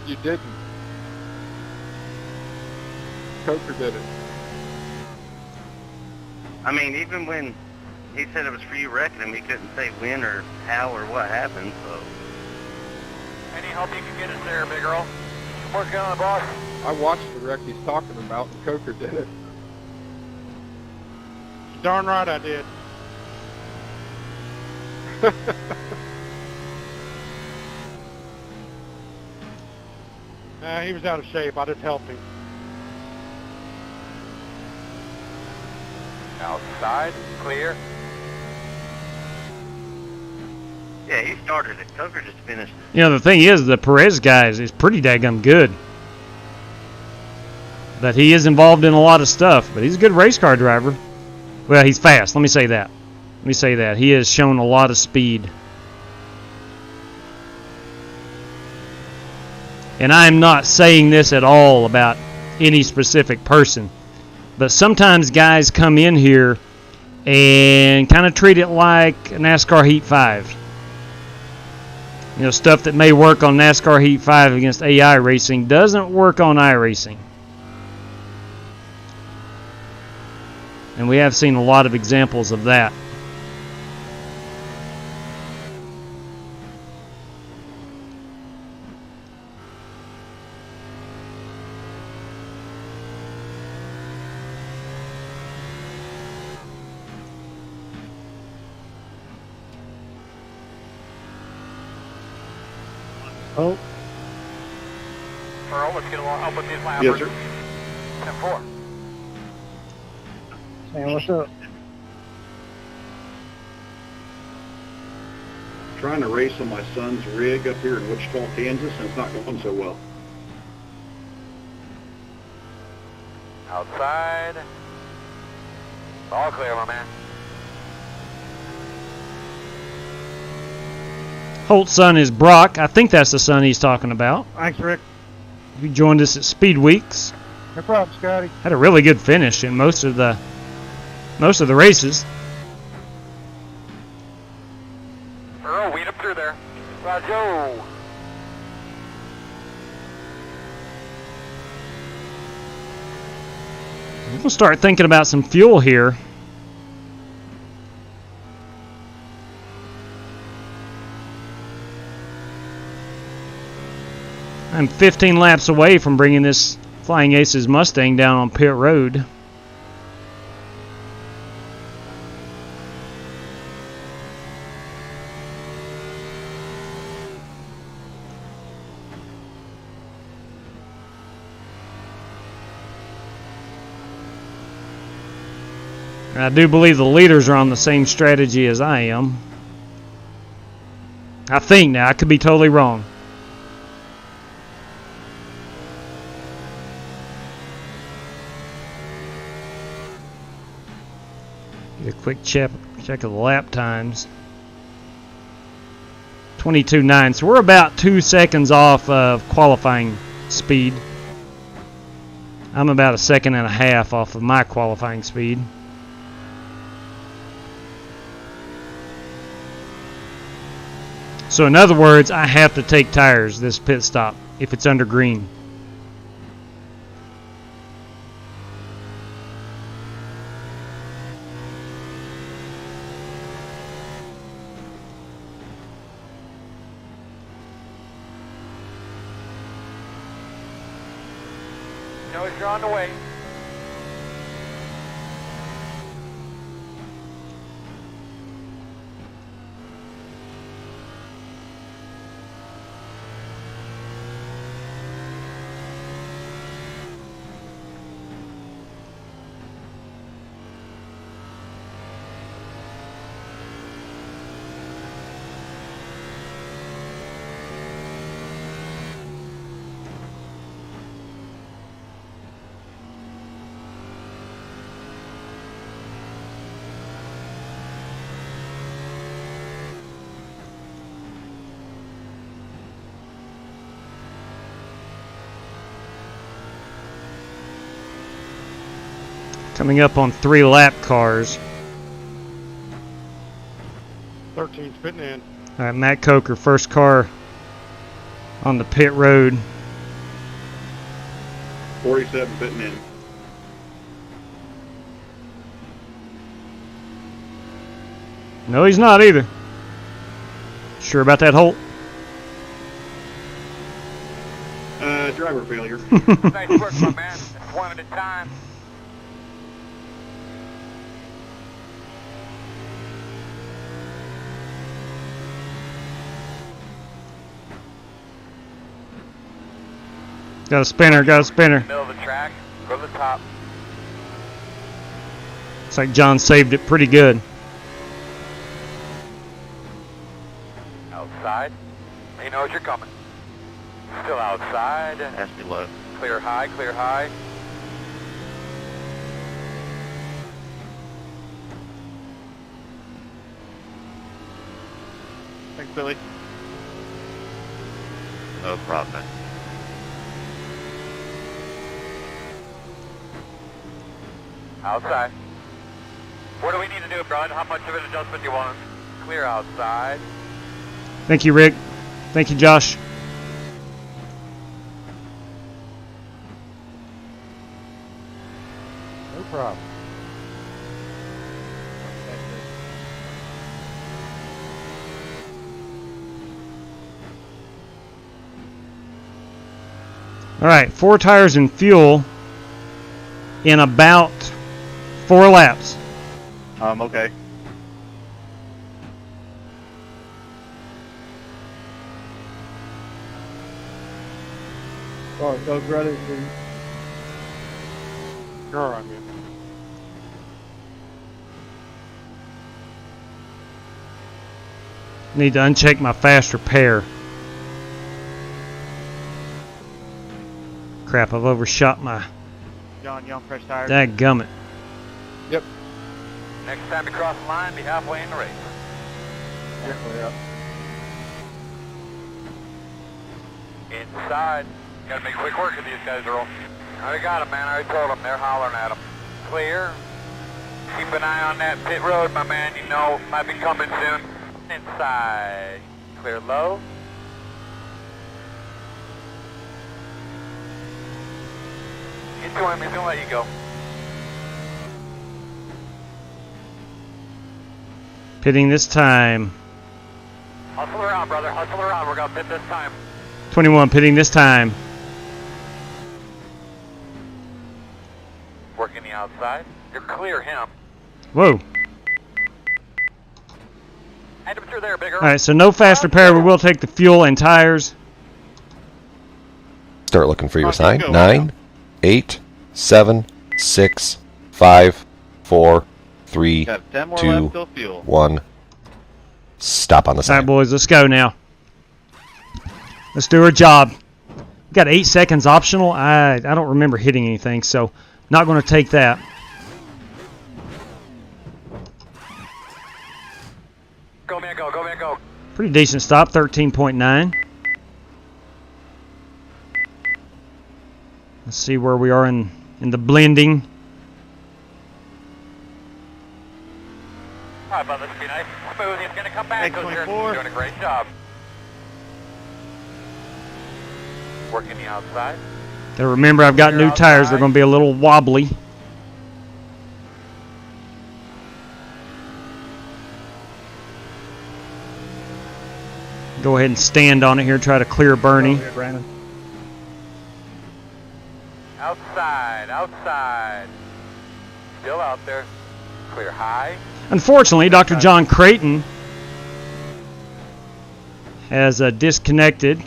You didn't. Coker did it. I mean, even when he said it was for you wrecking him, he couldn't say when or how or what happened, so. Any help you can get us there, big girl? Working on it, boss. I watched the wreck he's talking about, and Coker did it. Darn right I did. He was out of shape. I just helped him. Outside, clear. Yeah, he started it. Coker just finished it. You know, the thing is, the Perez guy is pretty daggum good. But he is involved in a lot of stuff. But he's a good race car driver. Well, he's fast. Let me say that. Let me say that. He has shown a lot of speed. And I am not saying this at all about any specific person. But sometimes guys come in here and kind of treat it like NASCAR Heat 5. You know, stuff that may work on NASCAR Heat 5 against AI racing doesn't work on iRacing. And we have seen a lot of examples of that. Oh. Earl, let's get along. Help with these lappers. Yes, sir. 10-4. Sam, what's up? Trying to race on my son's rig up here in Wichita, Kansas, and it's not going so well. Outside. All clear, my man. Holt's son is Brock. I think that's the son he's talking about. Thanks, Rick. He joined us at Speed Weeks. No problem, Scotty. Had a really good finish in most of the races. Earl, weed up through there. Roger. We'll start thinking about some fuel here. I'm 15 laps away from bringing this Flying Aces Mustang down on pit road. And I do believe the leaders are on the same strategy as I am. I think now. I could be totally wrong. Get a quick check of the lap times. 22.9. So we're about 2 seconds off of qualifying speed. I'm about 1.5 seconds off of my qualifying speed. So in other words, I have to take tires this pit stop if it's under green. Knows you're on the way. Coming up on 3 lap cars. 13's fitting in. All right, Matt Coker, first car on the pit road. 47 fitting in. No, he's not either. Sure about that, Holt? Driver failure. Nice work, my man. It's one at a time. Got a spinner, got a spinner. Middle of the track, go to the top. Looks like John saved it pretty good. Outside. He knows you're coming. Still outside. That's below. Clear high, clear high. Thanks, Billy. No problem, man. Outside. What do we need to do, Brad? How much of an adjustment do you want? Clear outside. Thank you, Rick. Thank you, Josh. No problem. All right, 4 tires and fuel in about 4 laps. Okay. All right, Doug, ready? You're all right, man. Need to uncheck my fast repair. Crap, I've overshot my John, you on fresh tires? dadgummit. Yep. Next time you cross the line, be halfway in the race. Yeah. Inside. Gotta make quick work of these guys, Earl. I already got them, man. I already told them. They're hollering at them. Clear. Keep an eye on that pit road, my man. You know, might be coming soon. Inside. Clear low. Get to him. He's gonna let you go. Pitting this time. Hustle around, brother. Hustle around. We're gonna pit this time. 21 pitting this time. Working the outside. You're clear him. Whoa. Head him through there, bigger. All right, so no fast repair. We will take the fuel and tires. Start looking for your sign. 9, 8, 7, 6, 5, 4, 3, Got 10 more 2, laps till fuel. 1. Stop on the All sign. right, boys, let's go now. Let's do our job. We got 8 seconds optional. I don't remember hitting anything, so not going to take that. Go, man, go. Go, man, go. Pretty decent stop, 13.9. Let's see where we are in the blending. All right, bud, this will be nice. Smooth. He's going to come back. You're doing a great job. Working the outside. Gotta remember, I've got new tires. They're going to be a little wobbly. Go ahead and stand on it here. Try to clear Bernie. Here, Brandon. Outside, outside. Still out there. Clear high. Unfortunately, Dr. John Creighton has disconnected.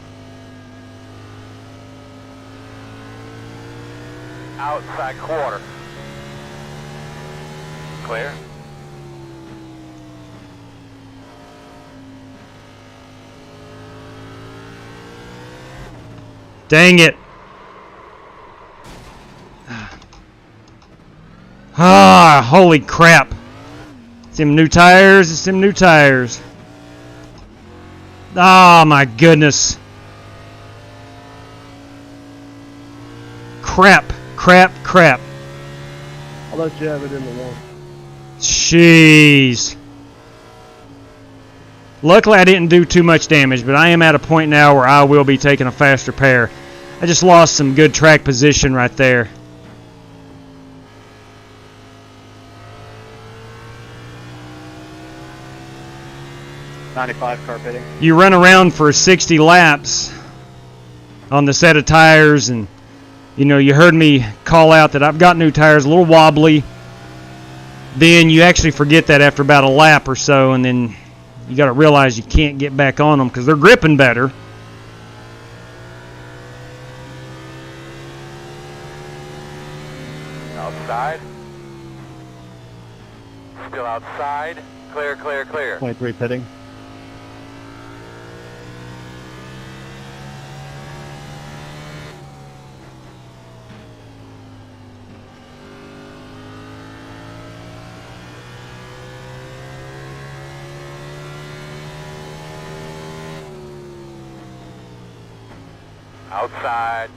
Outside quarter. Clear. Dang it. Ah, holy crap. It's them new tires. It's them new tires. Oh, my goodness. Crap, crap, crap. I'll let you have it in the one. Jeez. Luckily, I didn't do too much damage, but I am at a point now where I will be taking a faster pair. I just lost some good track position right there. '95 car pitting. You run around for 60 laps on the set of tires, and you know, you heard me call out that I've got new tires, a little wobbly. Then you actually forget that after about a lap or so, and then you got to realize you can't get back on them because they're gripping better. Outside. Still outside. Clear, clear, clear. 23 pitting. Outside.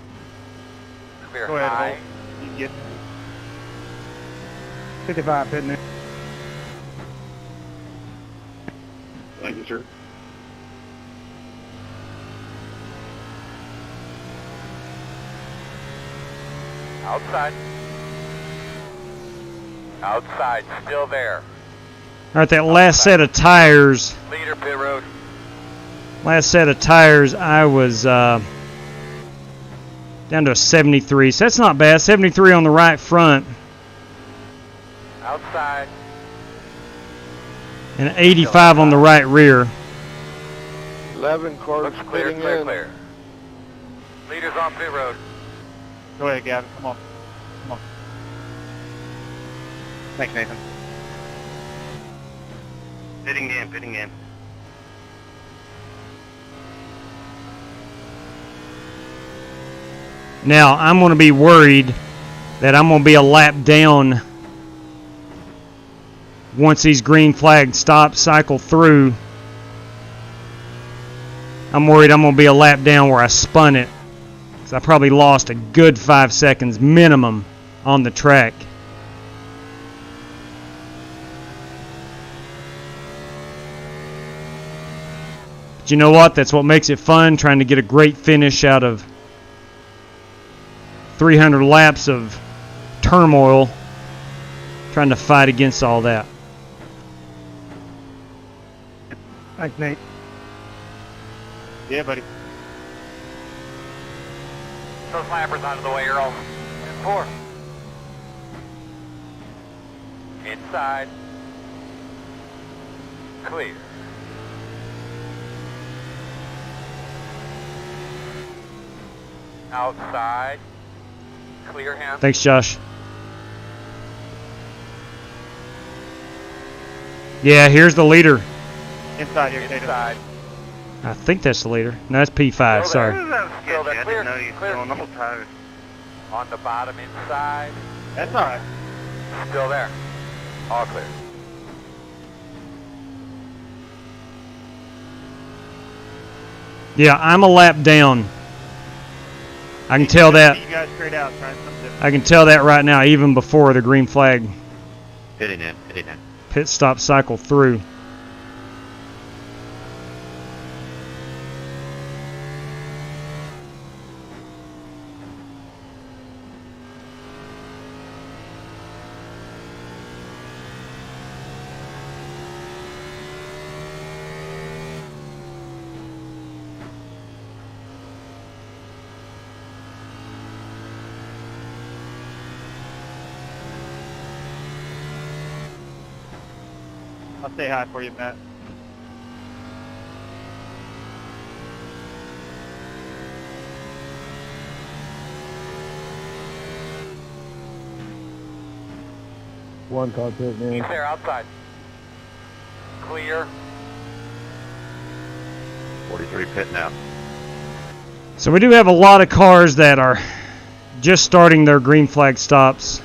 Clear Go ahead, high. Holt. You get 55 pitting it. Thank you, sir. Outside. Outside. Still there. All right, that last set of tires. Leader pit road. Last set of tires, I was down to a 73, so that's not bad. 73 on the right front. Outside. And 85 on the right rear. 11 cars Looks clear, pitting clear, in. clear. Leaders on pit road. Go ahead, Gavin. Come on. Come on. Thanks, Nathan. Pitting in, pitting in. Now, I'm going to be worried that I'm going to be a lap down once these green flags stop, cycle through. I'm worried I'm going to be a lap down where I spun it. Because I probably lost a good 5 seconds minimum on the track. But you know what? That's what makes it fun, trying to get a great finish out of 300 laps of turmoil, trying to fight against all that. Thanks, Nate. Yeah, buddy. Those lappers out of the way, Earl. 4. Inside. Clear. Outside. Clear hand. Thanks, Josh. Yeah, here's the leader. Inside here, Nathan. Inside. I think that's the leader. No, that's P5, sorry. Still there. I Clear. didn't know you Clear. still on the tires. On the bottom inside. That's all right. Still there. All clear. Yeah, I'm a lap down. I can tell that. You guys straight out, trying something different. I can tell that right now, even before the green flag Pitting in, pitting in. pit stop cycle through. I'll say hi for you, Matt. One car pitting in. He's there outside. Clear. 43 pitting out. So we do have a lot of cars that are just starting their green flag stops.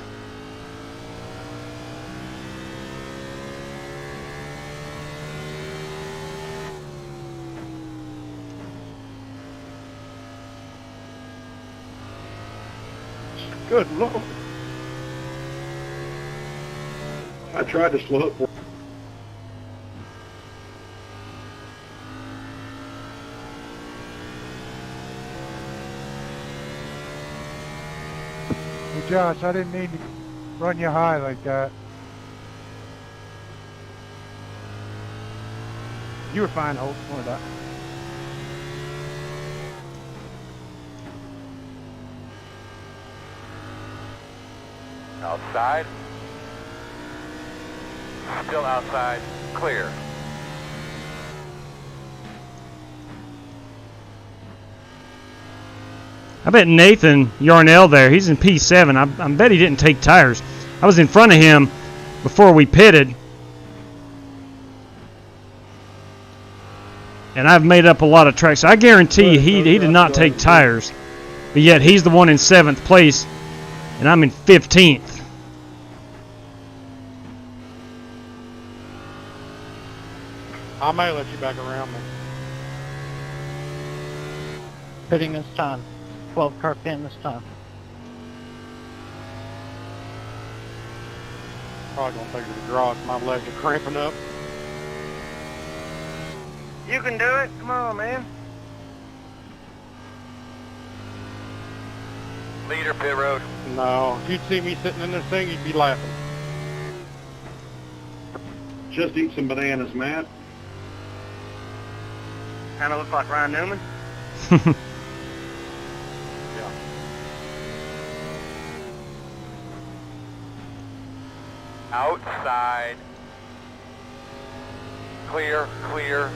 Good Lord. I tried to slow it for you, Josh. I didn't mean to run you high like that. You were fine, Holt. Don't worry about it. Outside. Still outside. Clear. I bet Nathan Yarnell there, he's in P7. I bet he didn't take tires. I was in front of him before we pitted. And I've made up a lot of tracks. I guarantee he did not take tires. But yet he's the one in 7th place. And I'm in 15th. I may let you back around me. Pitting this time. 12 car pin this time. Probably gonna take it to the garage. My legs are cramping up. You can do it. Come on, man. Leader pit road. No, if you'd see me sitting in this thing, you'd be laughing. Just eat some bananas, Matt. Kind of look like Ryan Newman. Outside. Clear, clear.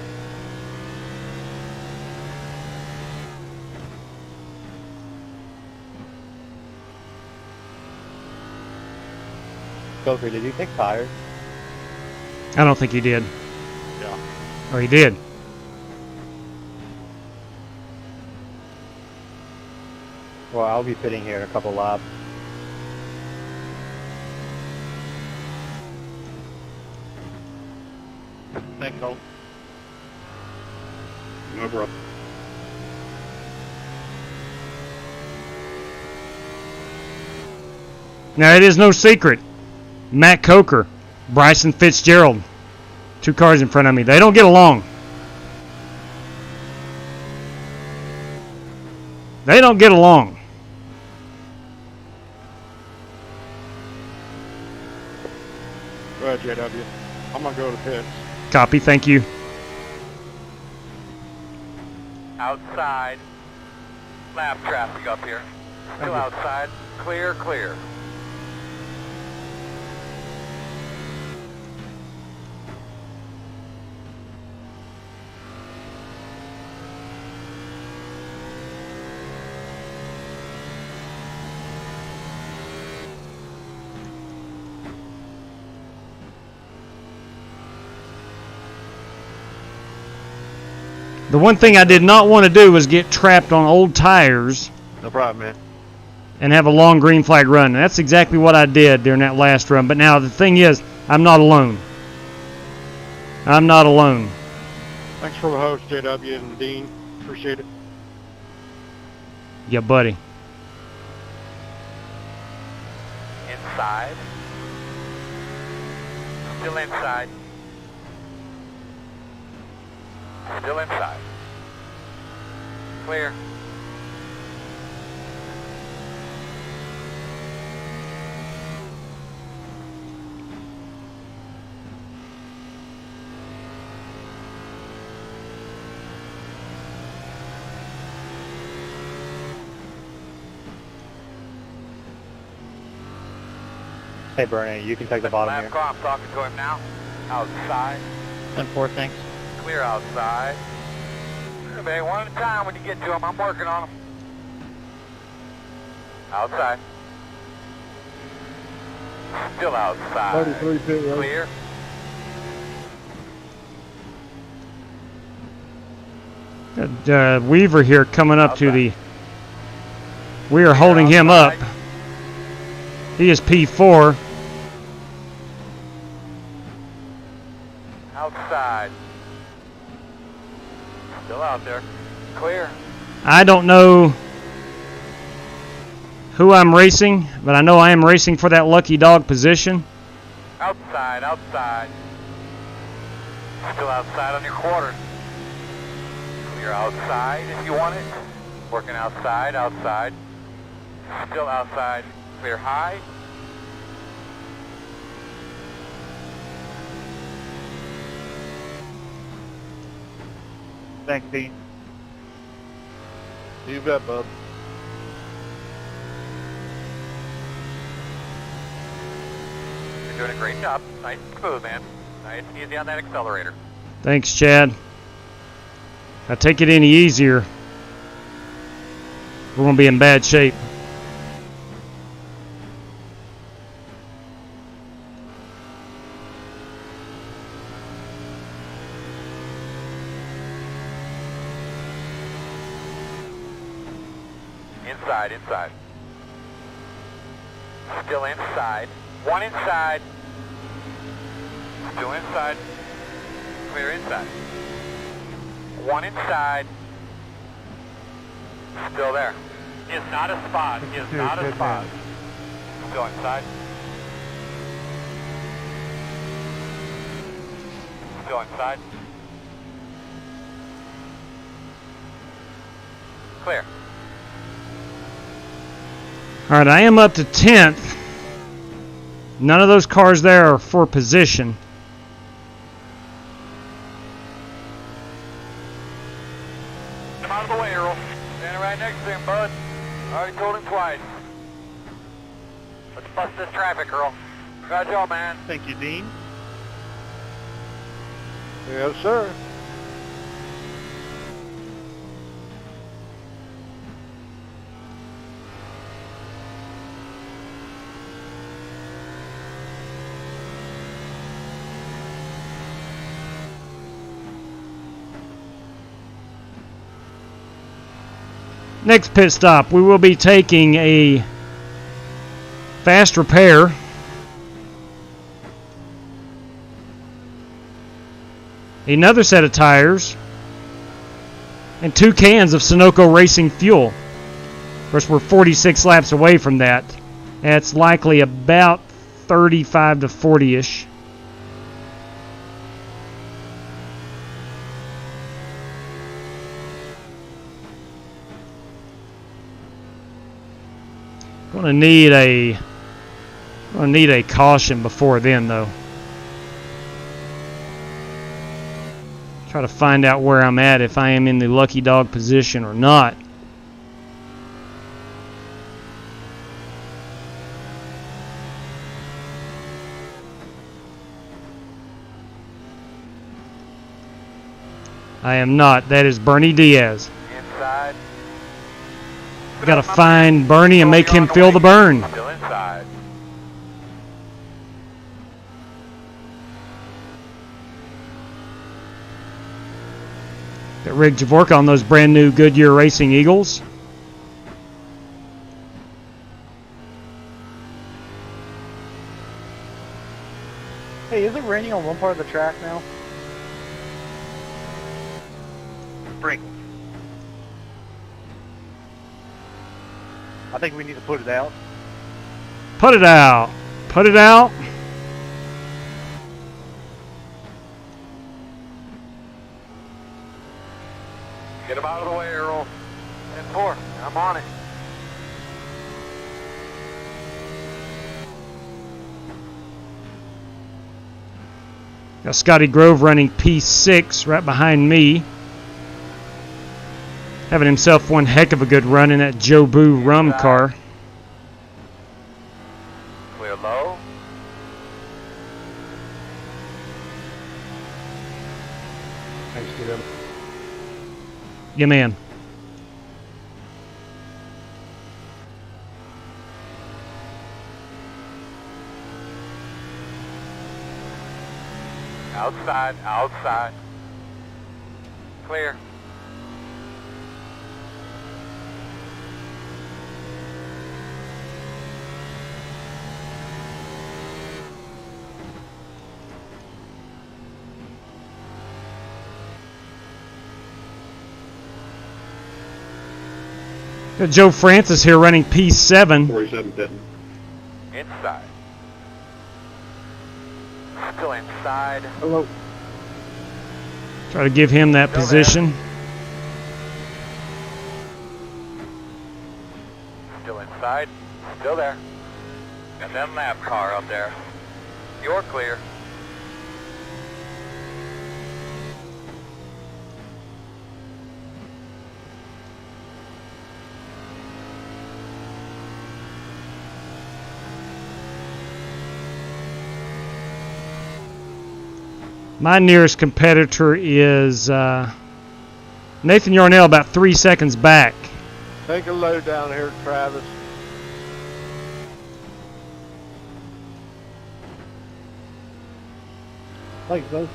Coker, did you take tires? I don't think he did. Yeah. Or he did. Well, I'll be pitting here in a couple laps. Thanks, Holt. No problem. Now, it is no secret. Matt Coker, Bryson Fitzgerald, 2 cars in front of me. They don't get along. They don't get along. Go ahead, JW. I'm gonna go to pits. Copy, thank you. Outside. Lap traffic up here. Still outside. Clear, clear. The one thing I did not want to do was get trapped on old tires No problem, man. and have a long green flag run. And that's exactly what I did during that last run. But now the thing is, I'm not alone. I'm not alone. Thanks for the host, JW and Dean. Appreciate it. Yeah, buddy. Inside. Still inside. Still inside. Clear. Hey, Bernie, you can take the bottom Lap here. car, I'm talking to him now. Outside. 10-4, thanks. Clear outside. Everybody, one at a time when you get to them. I'm working on them. Outside. Still outside. 33 pit road. Clear. Weaver here coming up to the... We are holding him up. He is P4. Outside. Still out there. Clear. I don't know who I'm racing, but I know I am racing for that lucky dog position. Outside, outside. Still outside on your quarter. Clear outside if you want it. Working outside, outside. Still outside. Clear high. Thanks, Dean. You bet, bub. You're doing a great job. Nice and smooth, man. Nice and easy on that accelerator. Thanks, Chad. If I take it any easier, we're going to be in bad shape. Inside, inside. Still inside. One inside. Still inside. Clear inside. One inside. Still there. Is not a spot. Is not a spot. Still inside. Still inside. Clear. All right, I am up to 10th. None of those cars there are for position. Come out of the way, Earl. Standing right next to him, bud. Already told him twice. Let's bust this traffic, Earl. Good job, man. Thank you, Dean. Yes, sir. Next pit stop, we will be taking a fast repair. Another set of tires. And 2 cans of Sunoco Racing fuel. Of course, we're 46 laps away from that. That's likely about 35 to 40-ish. Gonna need a caution before then, though. Try to find out where I'm at, if I am in the lucky dog position or not. I am not. That is Bernie Diaz. Inside. Gotta find Bernie and make him feel the burn. Still inside. Got Rick Javorka on those brand new Goodyear Racing Eagles. Hey, is it raining on one part of the track now? Sprinkles. I think we need to put it out. Put it out. Put it out. Get him out of the way, Earl. 10-4. I'm on it. Got Scotty Grove running P6 right behind me. Having himself one heck of a good run in that Joe Boo rum car. Clear low. Thanks, Jim. Yeah, man. Outside, outside. Clear. Got Joe Francis here running P7. 47 pitting. Inside. Still inside. Hello. Try to give him that position. Still inside. Still there. Got that lab car up there. You're clear. My nearest competitor is Nathan Yarnell, about 3 seconds back. Take a load down here, Travis. Thanks, bud.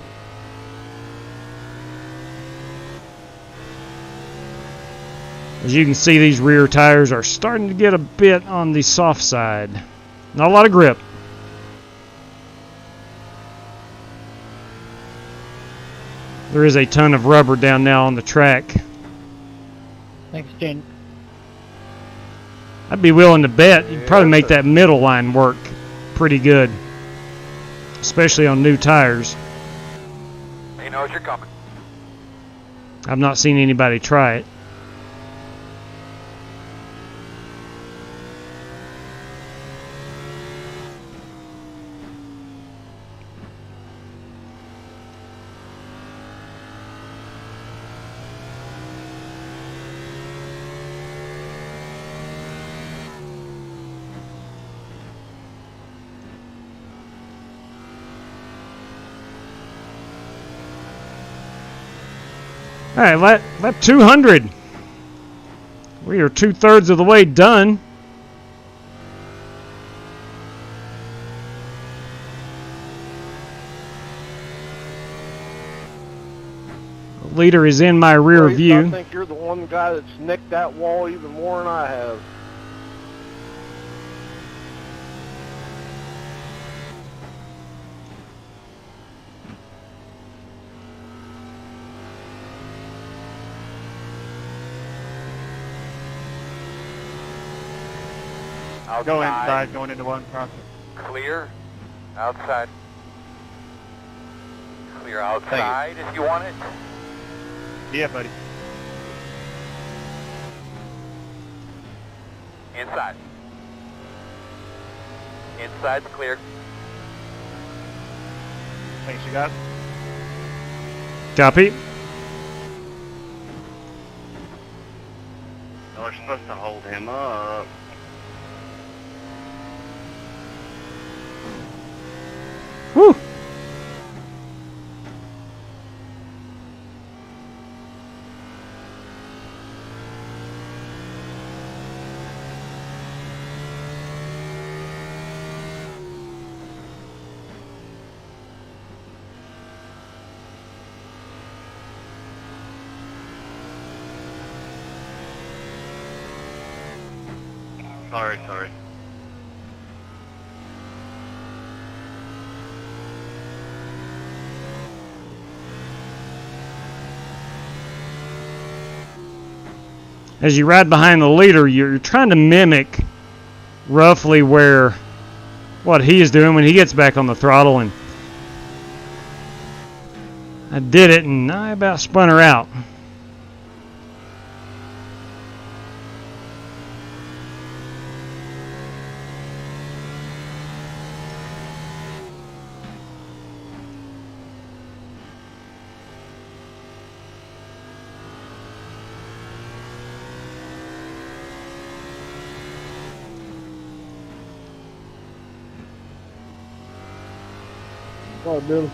As you can see, these rear tires are starting to get a bit on the soft side. Not a lot of grip. There is a ton of rubber down now on the track. Thanks, Jen. I'd be willing to bet you'd probably make that middle line work pretty good, especially on new tires. He knows you're coming. I've not seen anybody try it. All right, lap 200. We are 2/3 of the way done. The leader is in my rear Grace, view. I think you're the one guy that's nicked that wall even more than I have. I'll go inside, going into one crossing. Clear. Outside. Clear outside if you want it. Yeah, buddy. Inside. Inside's clear. Thanks, you got it. Copy. Oh, we're supposed to hold him up. Whew. Sorry. As you ride behind the leader, you're trying to mimic roughly what he is doing when he gets back on the throttle. And I did it, and I about spun her out. Oh, Billy.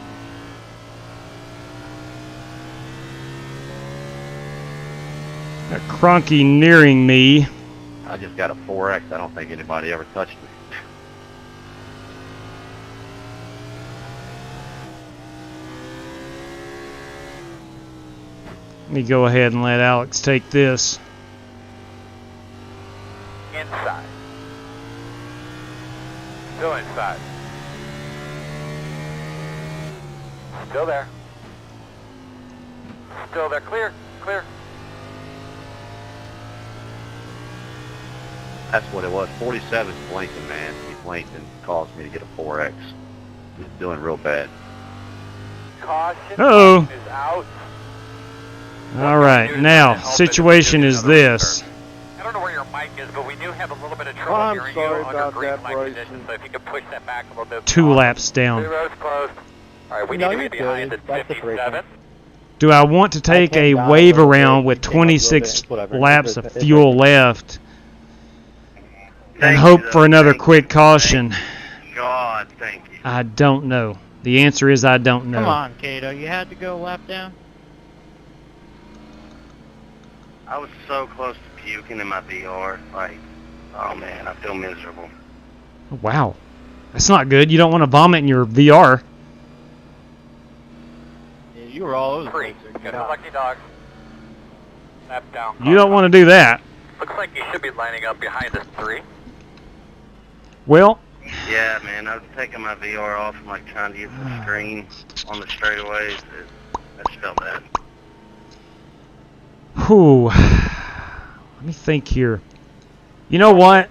Got Cronky nearing me. I just got a 4X. I don't think anybody ever touched me. Let me go ahead and let Alex take this. Inside. Still inside. Still there. Still there. Clear. That's what it was. 47's blinking, man. He blinked and caused me to get a 4X. He's doing real bad. Caution Uh-oh. is out. All right, now, situation is this. I don't know where your mic is, but we do have have a little bit of trouble I'm hearing sorry you under about green that, flag Bryson. conditions, so if you could push that back a little bit. 2 laps down. 2 rows closed. All right, we No, need to you're be good. behind the That's the 57. Do I want to take a came down a wave little bit, around with you came up a little 26 bit, whatever. laps It's of okay. fuel left and Thank hope you, for though. another Thank quick caution? God, thank you. I don't know. The answer is I don't know. Come on, Kato. You had to go a lap down? I was so close to puking in my VR. Like, oh man, I feel miserable. Wow. That's not good. You don't want to vomit in your VR. Yeah, you were all over the place. Got a lucky dog. Lap down. You don't want to do that. Looks like you should be lining up behind the 3. Well, Yeah, man, I was taking my VR off and like trying to use the screen on the straightaways. I just felt bad. whew. Let me think here. You know what?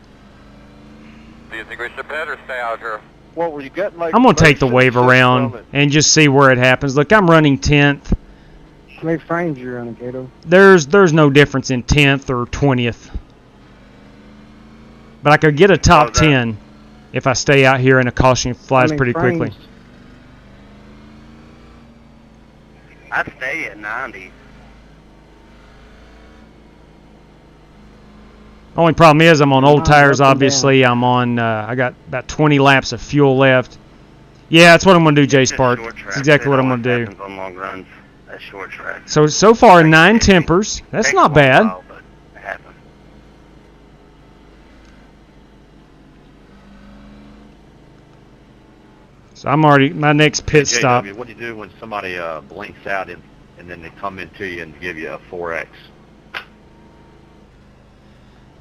Do you think we should pit or stay out here? What were you getting like? I'm going to take the wave from around it? and just see where it happens. Look, I'm running 10th. How many frames you running, Kato? There's no difference in 10th or 20th. But I could get a top 10 if I stay out here and a caution flies pretty quickly. I'd stay at 90. Only problem is I'm on old tires, obviously. I'm on, I got about 20 laps of fuel left. Yeah, that's what I'm going to do, J Spark. That's exactly what I'm going to do. On long runs, that short track. So far, 9 tempers. That's not bad. But it happens. So I'm already, my next pit Hey, stop. JW, what do you do when somebody blinks out and then they come into you and give you a 4X?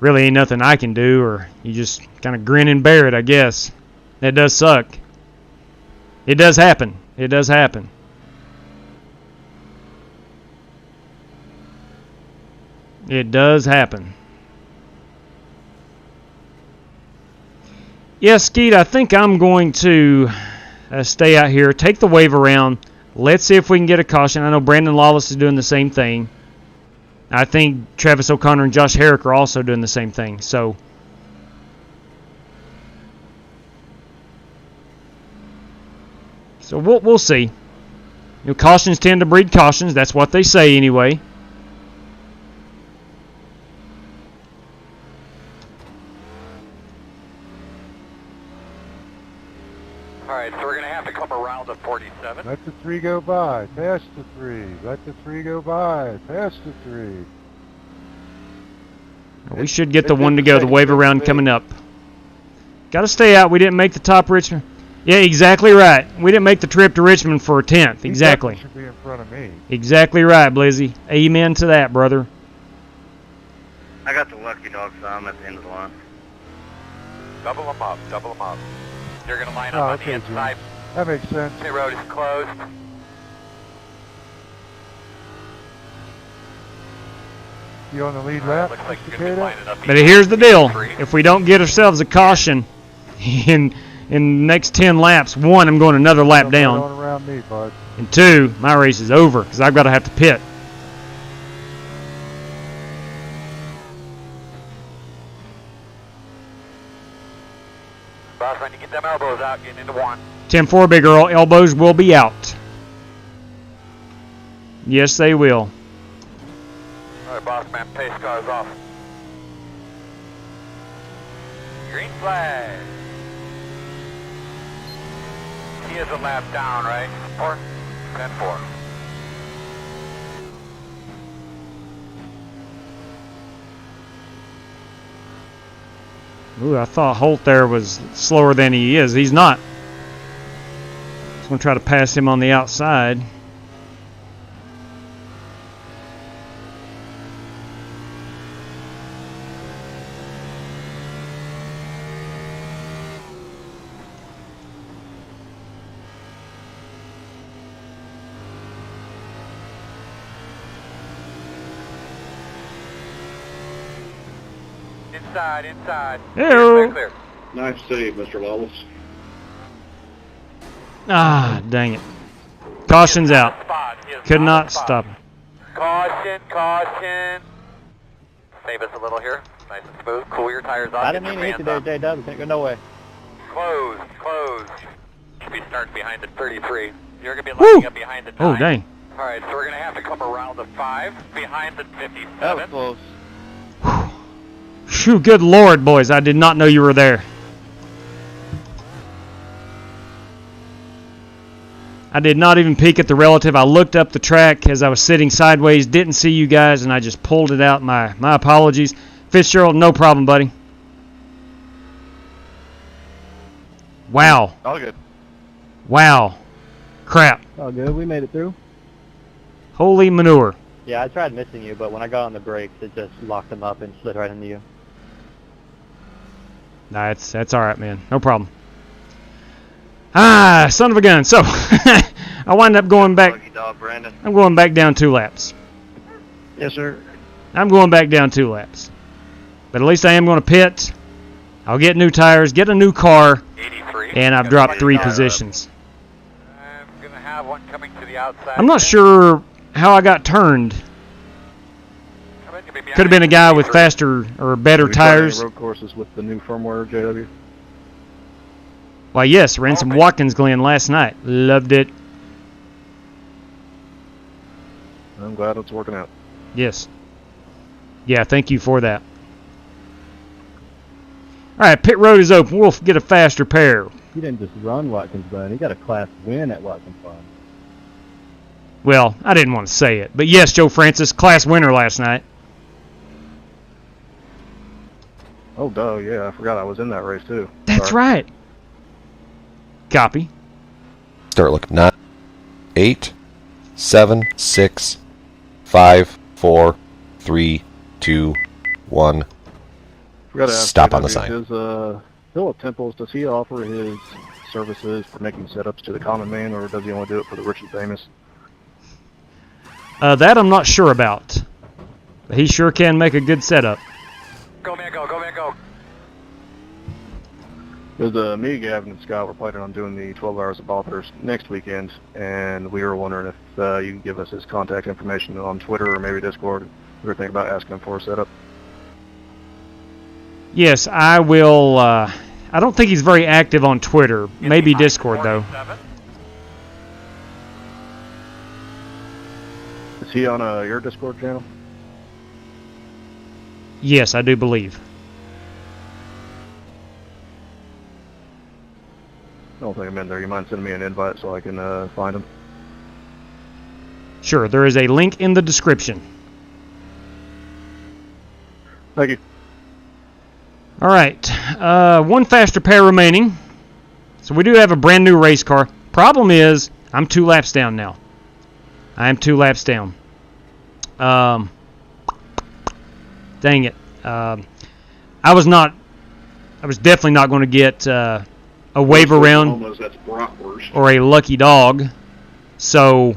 Really ain't nothing I can do, or you just kind of grin and bear it, I guess. That does suck. It does happen. It does happen. It does happen. Yeah, Skeet, I think I'm going to stay out here, take the wave around. Let's see if we can get a caution. I know Brandon Lawless is doing the same thing. I think Travis O'Connor and Josh Herrick are also doing the same thing. So we'll see. You know, cautions tend to breed cautions. That's what they say anyway. All right, so we're going to have to come around the 47. Let the 3 go by. Pass the 3. Let the 3 go by. Pass the 3. We should get the one to go. The wave around coming up. Got to stay out. We didn't make the top Richmond. Yeah, exactly right. We didn't make the trip to Richmond for a 10th. Exactly. He should be in front of me. Exactly right, Blizzy. Amen to that, brother. I got the lucky dog, so I'm at the end of the line. Double them up, double them up. You're going to line Oh, up on okay, the Jim. inside. That makes sense. The road is closed. You on the lead lap, Looks like Mr. you're going to be Kato? lining up. But here's the deal. If we don't get ourselves a caution in the next 10 laps, 1, I'm going another lap Come down. right on around me, bud. And 2, my race is over because I've got to have to pit. Boss, when you get them elbows out, getting into 1. 10-4, Big Earl. Elbows will be out. Yes, they will. All right, boss man, pace cars off. Green flag. He is a lap down, right? 4? 10-4. Ooh, I thought Holt there was slower than he is. He's not. I'm going to try to pass him on the outside. Inside, inside. Ew. Clear. Nice save, Mr. Lawless. Ah, dang it. Caution's out. Could not stop. Caution, caution. Save us a little here. Nice and smooth. Cool your tires off. I didn't mean to hit you there, J-Dub. Can't go no way. Close. Should be starting behind the 33. You're going to be lining up behind the 9. Oh, dang. All right, so we're going to have to come around the 5, behind the 57. That was close. Phew, good Lord, boys. I did not know you were there. I did not even peek at the relative. I looked up the track as I was sitting sideways, didn't see you guys, and I just pulled it out. My apologies. Fitzgerald, no problem, buddy. Wow. All good. Wow. Crap. All good. We made it through. Holy manure. Yeah, I tried missing you, but when I got on the brakes, it just locked them up and slid right into you. Nah, that's all right, man. No problem. Ah, son of a gun. So, I wind up going back. I'm going back down 2 laps. Yes, sir. I'm going back down 2 laps. But at least I am going to pit. I'll get new tires, get a new car, and I've dropped 3 positions. I'm going to have one coming to the outside. I'm not sure how I got turned. Could have been a guy with faster or better tires. Road courses with the new firmware, JW. Why, yes, ran some Watkins Glen last night. Loved it. I'm glad it's working out. Yes. Yeah, thank you for that. All right, pit road is open. We'll get a faster pair. He didn't just run Watkins Glen. He got a class win at Watkins Glen. Well, I didn't want to say it. But yes, Joe Francis, class winner last night. Oh, duh, yeah, I forgot I was in that race, too. That's right. Copy. Start looking. 9, 8, 7, 6, 5, 4, 3, 2, 1. Forgot to ask Stop JW, on the sign. Does Philip Temples, does he offer his services for making setups to the common man, or does he only do it for the rich and famous? That I'm not sure about. But he sure can make a good setup. Go, man, go, man, go. Because me, Gavin, and Scott were planning on doing the 12 Hours of Authors next weekend, and we were wondering if you can give us his contact information on Twitter or maybe Discord. We were thinking about asking him for a setup. Yes, I will. I don't think he's very active on Twitter. Maybe Discord, though. Is he on your Discord channel? Yes, I do believe. I don't think I'm in there. You mind sending me an invite so I can find him? Sure, there is a link in the description. Thank you. All right, 1 faster pair remaining. So we do have a brand new race car. Problem is, I'm 2 laps down now. I am 2 laps down. Dang it. I was definitely not going to get a wave around or a lucky dog. So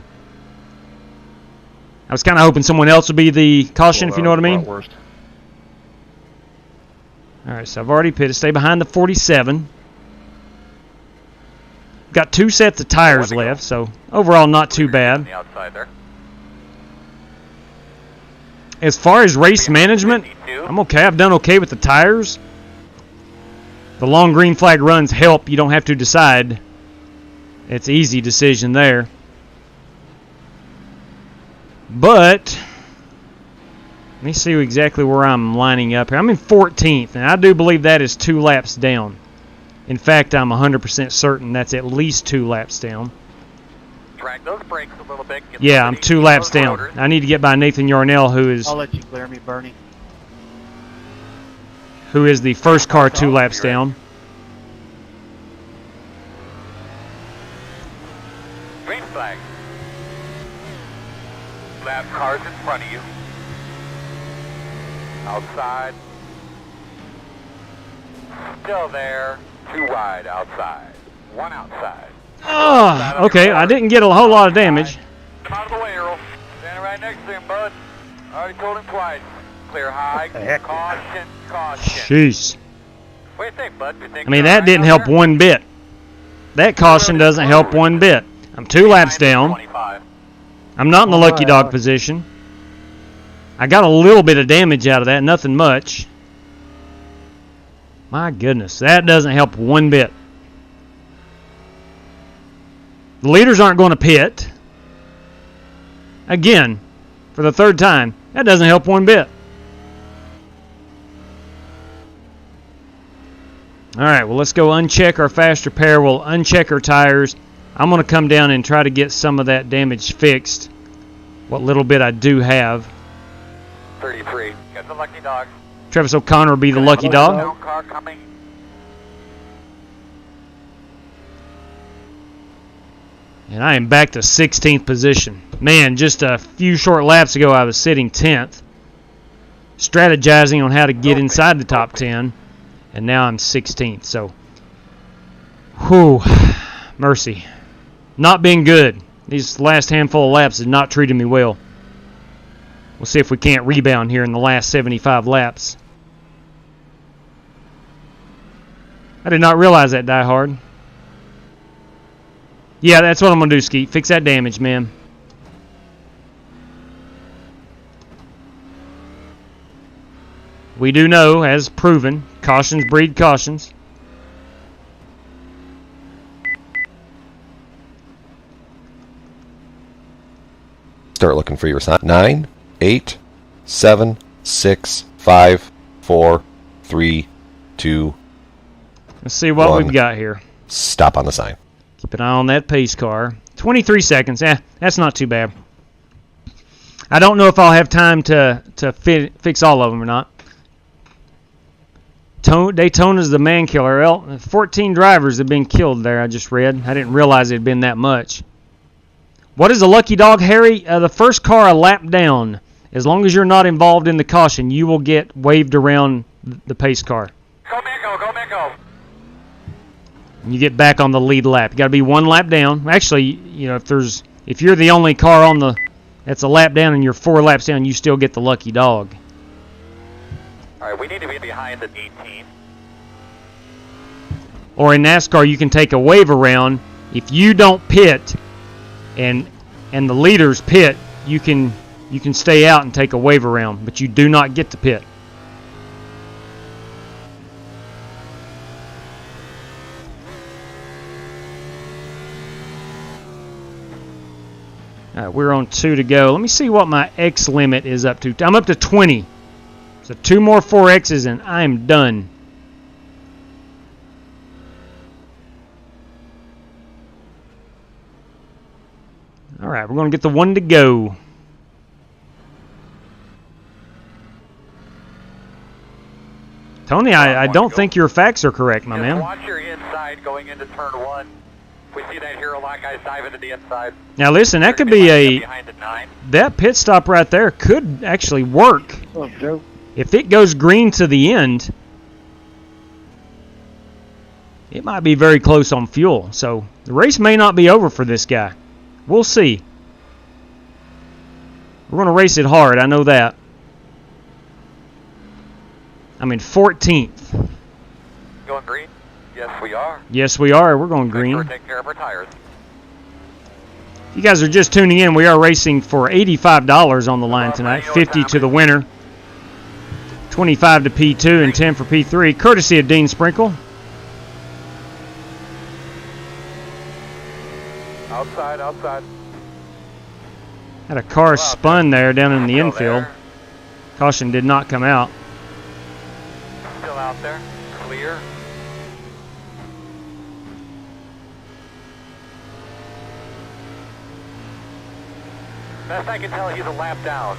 I was kind of hoping someone else would be the caution, if you know what I mean. All right, so I've already pitted. Stay behind the 47. Got 2 sets of tires left, so overall not too bad. As far as race management, I'm okay. I've done okay with the tires. The long green flag runs help. You don't have to decide. It's easy decision there. But let me see exactly where I'm lining up here. I'm in 14th, and I do believe that is 2 laps down. In fact, I'm 100% certain that's at least 2 laps down. Drag those brakes a little bit. Yeah, I'm 2 laps down. I need to get by Nathan Yarnell, who is... I'll let you clear me, Bernie. Who is the first car 2 laps down. Green flag. Lap cars in front of you. Outside. Still there. 2 wide outside. 1 outside. Oh, okay. I didn't get a whole lot of damage. Come out of the way, Earl. Standing right next to him, bud. Already told him twice. Clear high. Caution, caution. Jeez. What do you think, bud? You think I mean, that didn't help one bit. That caution doesn't help one bit. I'm 2 laps down. I'm not in the lucky dog position. I got a little bit of damage out of that, nothing much. My goodness, that doesn't help one bit. The leaders aren't going to pit. Again, for the third time, that doesn't help one bit. All right, well, let's go uncheck our fast repair. We'll uncheck our tires. I'm going to come down and try to get some of that damage fixed, what little bit I do have. 33. Got the lucky dog. Travis O'Connor will be the lucky dog. Car coming. And I am back to 16th position. Man, just a few short laps ago I was sitting 10th, strategizing on how to get inside the top 10, and now I'm 16th. So, whew, mercy. Not being good. These last handful of laps has not treated me well. We'll see if we can't rebound here in the last 75 laps. I did not realize that, Die Hard. Yeah, that's what I'm going to do, Skeet. Fix that damage, man. We do know, as proven, cautions breed cautions. Start looking for your sign. 9, 8, 7, 6, 5, 4, 3, 2. Let's see what 1. we've got here. Stop on the sign. Keep an eye on that pace car. 23 seconds. That's not too bad. I don't know if I'll have time to fix all of them or not. Daytona's the man killer. 14 drivers have been killed there, I just read. I didn't realize it had been that much. What is a lucky dog, Harry? The first car a lap down. As long as you're not involved in the caution, you will get waved around the pace car. Go Miko, go Miko. And you get back on the lead lap. You got to be one lap down. Actually, you know, if you're the only car on that's a lap down and you're 4 laps down, you still get the lucky dog. All right, we need to be behind at 18. Or in NASCAR, you can take a wave around. If you don't pit and the leaders pit, you can stay out and take a wave around, but you do not get to pit. All right, we're on 2 to go. Let me see what my X limit is up to. I'm up to 20. So 2 more 4Xs and I'm done. All right, we're going to get the 1 to go. Tony, I don't think your facts are correct, my man. Watch your inside going into turn 1. We see that hero lock guys dive into the inside. Now listen, that could be that pit stop right there could actually work. Oh, Joe. If it goes green to the end, it might be very close on fuel. So the race may not be over for this guy. We'll see. We're going to race it hard, I know that. I'm in 14th. Going green? Yes, we are. Yes, we are. We're going green. Take care of our tires. If you guys are just tuning in, we are racing for $85 on the line tonight. 50 to the winner, 25 to P2, and 10 for P3, courtesy of Dean Sprinkle. Outside, outside. Had a car spun there down in the infield. Caution did not come out. Still out there. Clear. Best I can tell, he's a lap down.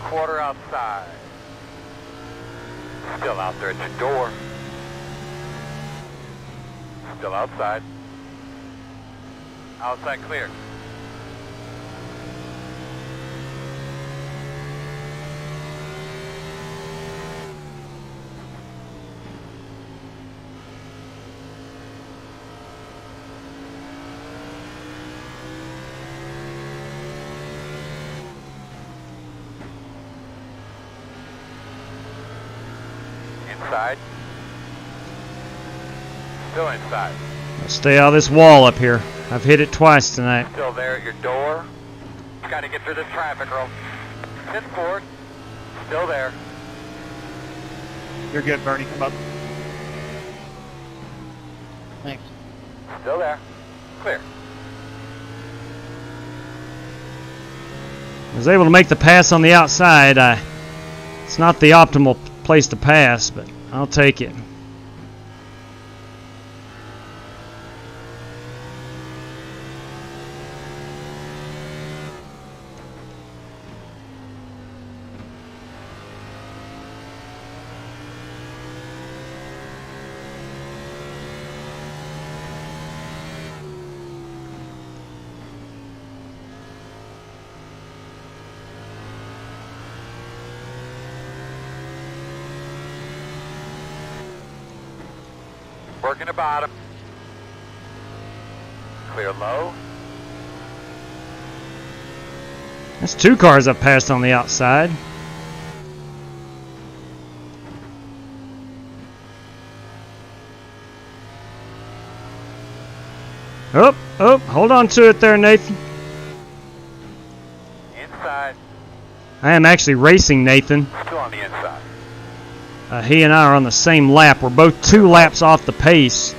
Quarter outside. Still out there at your door. Still outside. Outside clear. Inside. Still inside. Stay out of this wall up here. I've hit it twice tonight. Still there at your door. Got to get through this traffic, Earl. 10-4. Still there. You're good, Bernie. Come up. Thanks. Still there. Clear. I was able to make the pass on the outside. It's not the optimal place to pass, but I'll take it. Working the bottom. Clear low. That's 2 cars I've passed on the outside. Oh, hold on to it there, Nathan. Inside. I am actually racing Nathan. Still on the inside. He and I are on the same lap. We're both 2 laps off the pace.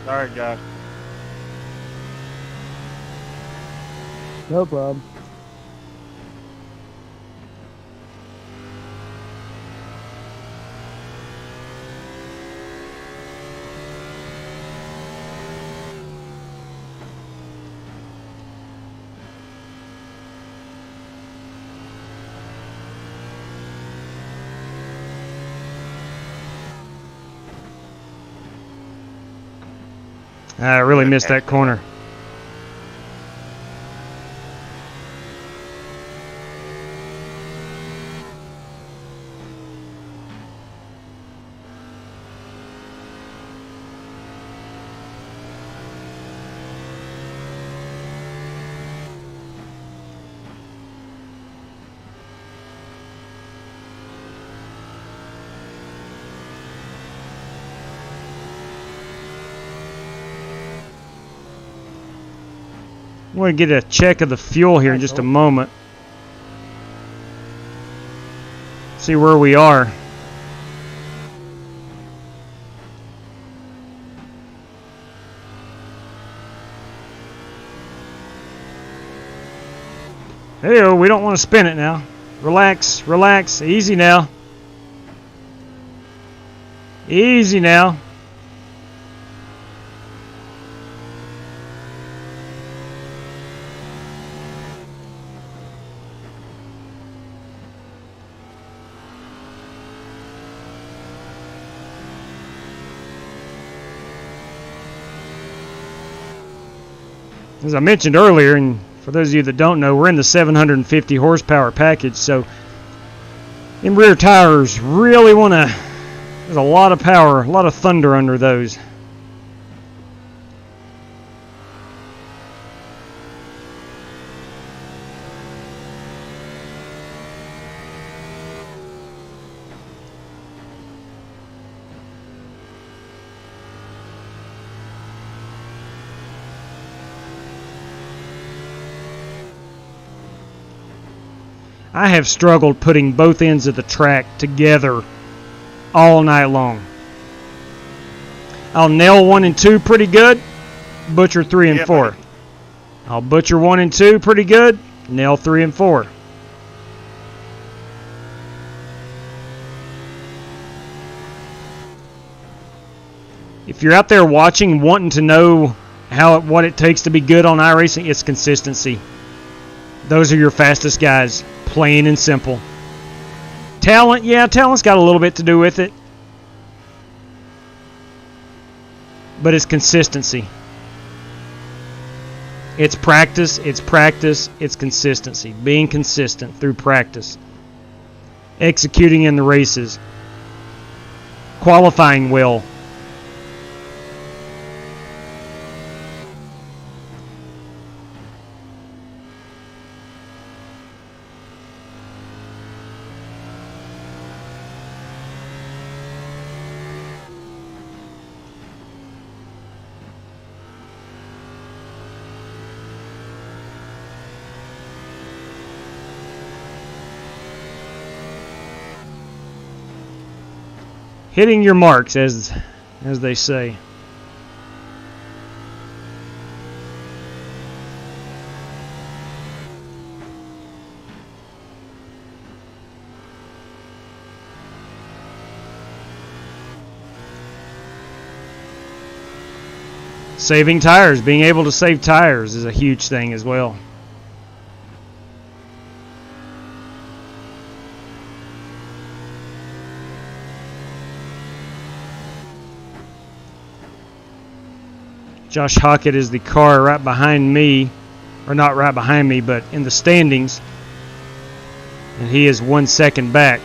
All right, guys. No problem. I really missed that corner. I want to get a check of the fuel here in just a moment. See where we are. Hey, we don't want to spin it now. Relax, relax, easy now. Easy now. As I mentioned earlier, and for those of you that don't know, we're in the 750 horsepower package, so them rear tires really want to, there's a lot of power, a lot of thunder under those. I have struggled putting both ends of the track together all night long. I'll nail 1 and 2 pretty good, butcher 3 and 4. Buddy. I'll butcher 1 and 2 pretty good, nail 3 and 4. If you're out there watching, wanting to know what it takes to be good on iRacing, it's consistency. Those are your fastest guys, plain and simple. Talent, yeah, talent's got a little bit to do with it. But it's consistency. It's practice, it's consistency. Being consistent through practice. Executing in the races. Qualifying well. Hitting your marks, as they say. Saving tires, being able to save tires is a huge thing as well. Josh Hockett is the car right behind me, or not right behind me, but in the standings, and he is 1 second back.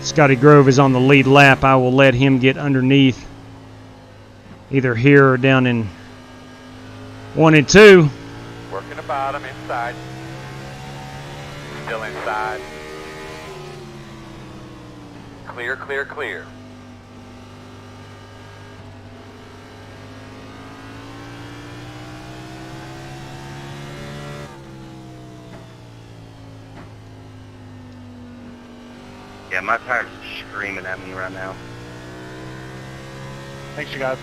Scotty Grove is on the lead lap. I will let him get underneath, either here or down in 1 and 2. Working the bottom inside. Still inside. Clear, clear, clear. Yeah, my tires are screaming at me right now. Thanks, you guys.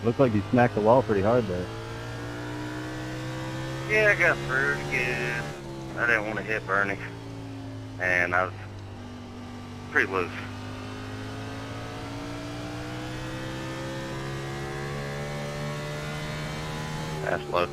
Looks like you smacked the wall pretty hard there. Yeah, I got pretty good. I didn't want to hit Bernie, and I was pretty loose. That's low.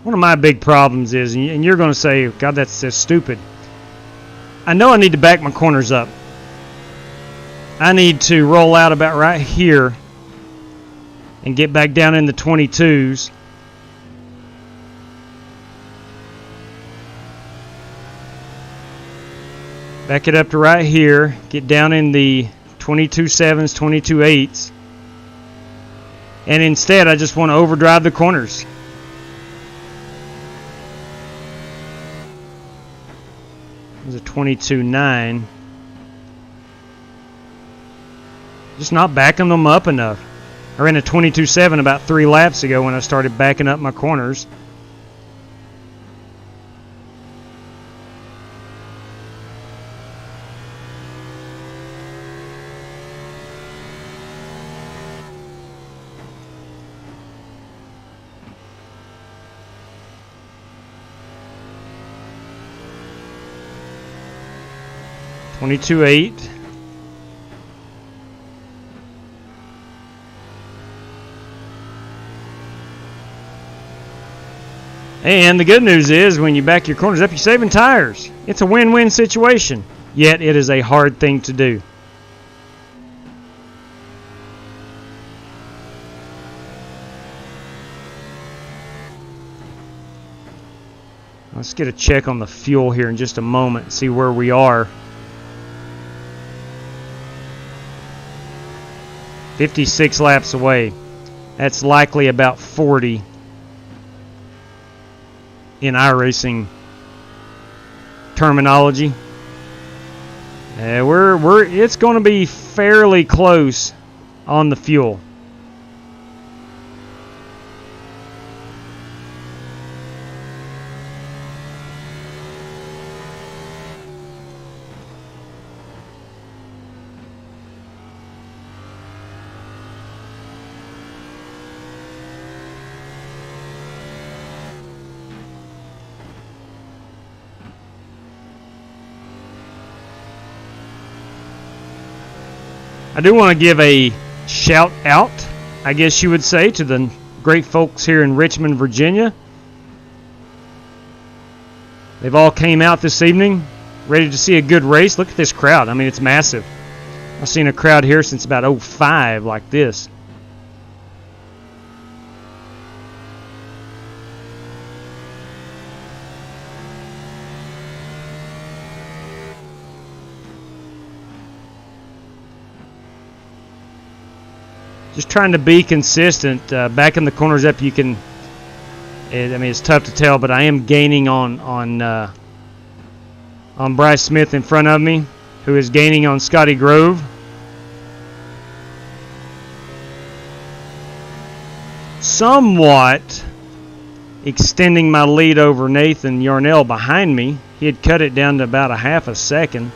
One of my big problems is, and you're going to say, God, that's stupid. I know I need to back my corners up. I need to roll out about right here and get back down in the 22s. Back it up to right here, get down in the 22.7s, 22.8s. And instead, I just want to overdrive the corners. There's a 22.9. Just not backing them up enough. I ran a 22.7 about 3 laps ago when I started backing up my corners. .22.8. And the good news is when you back your corners up, you're saving tires. It's a win-win situation, yet it is a hard thing to do. Let's get a check on the fuel here in just a moment and see where we are. 56 laps away. That's likely about 40 in iRacing terminology. It's going to be fairly close on the fuel. I do want to give a shout out, I guess you would say, to the great folks here in Richmond, Virginia. They've all came out this evening, ready to see a good race. Look at this crowd. I mean, it's massive. I've seen a crowd here since about 05 like this. Just trying to be consistent. Back in the corners up, you can. I mean, it's tough to tell, but I am gaining on Bryce Smith in front of me, who is gaining on Scotty Grove. Somewhat extending my lead over Nathan Yarnell behind me. He had cut it down to about a half a second.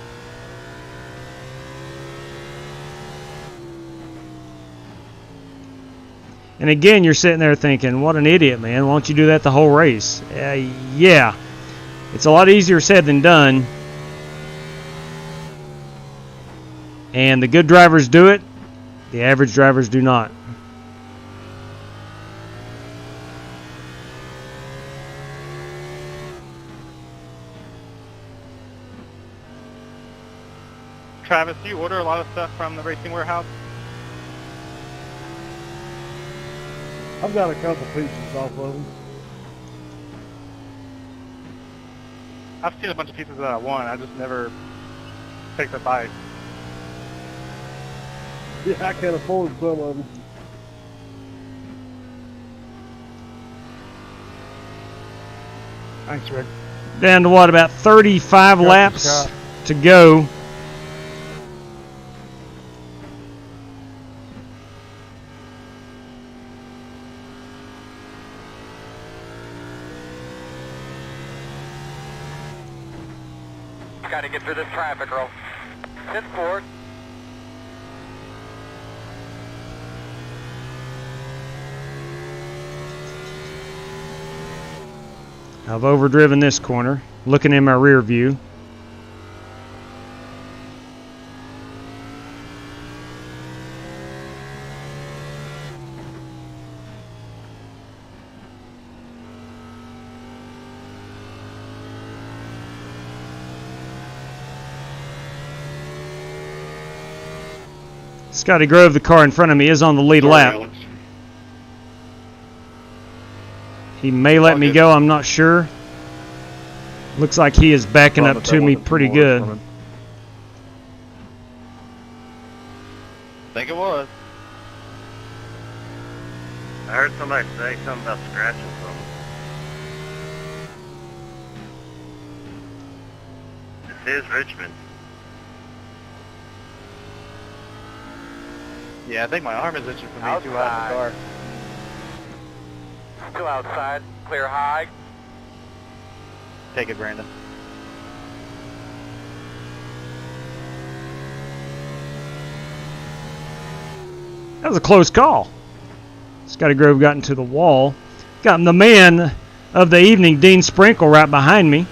And again, you're sitting there thinking, what an idiot, man. Why don't you do that the whole race? Yeah. It's a lot easier said than done. And the good drivers do it. The average drivers do not. Travis, do you order a lot of stuff from the racing warehouse? I've got a couple pieces off of them. I've seen a bunch of pieces that I want. I just never take the bite. Yeah, I can't afford some of them. Thanks, Rick. Down to what, about 35 laps to go. Got to get through this traffic, girl. Sit forward. I've overdriven this corner, looking in my rear view. Scotty Grove, the car in front of me, is on the lead lap. He may let me go, I'm not sure. Looks like he is backing up to me pretty good. I think it was. I heard somebody say something about scratching something. This is Richmond. Yeah, I think my arm is itching for me too loud in the car. Still outside. Clear high. Take it, Brandon. That was a close call. Scotty Grove got into the wall. Got the man of the evening, Dean Sprinkle, right behind me.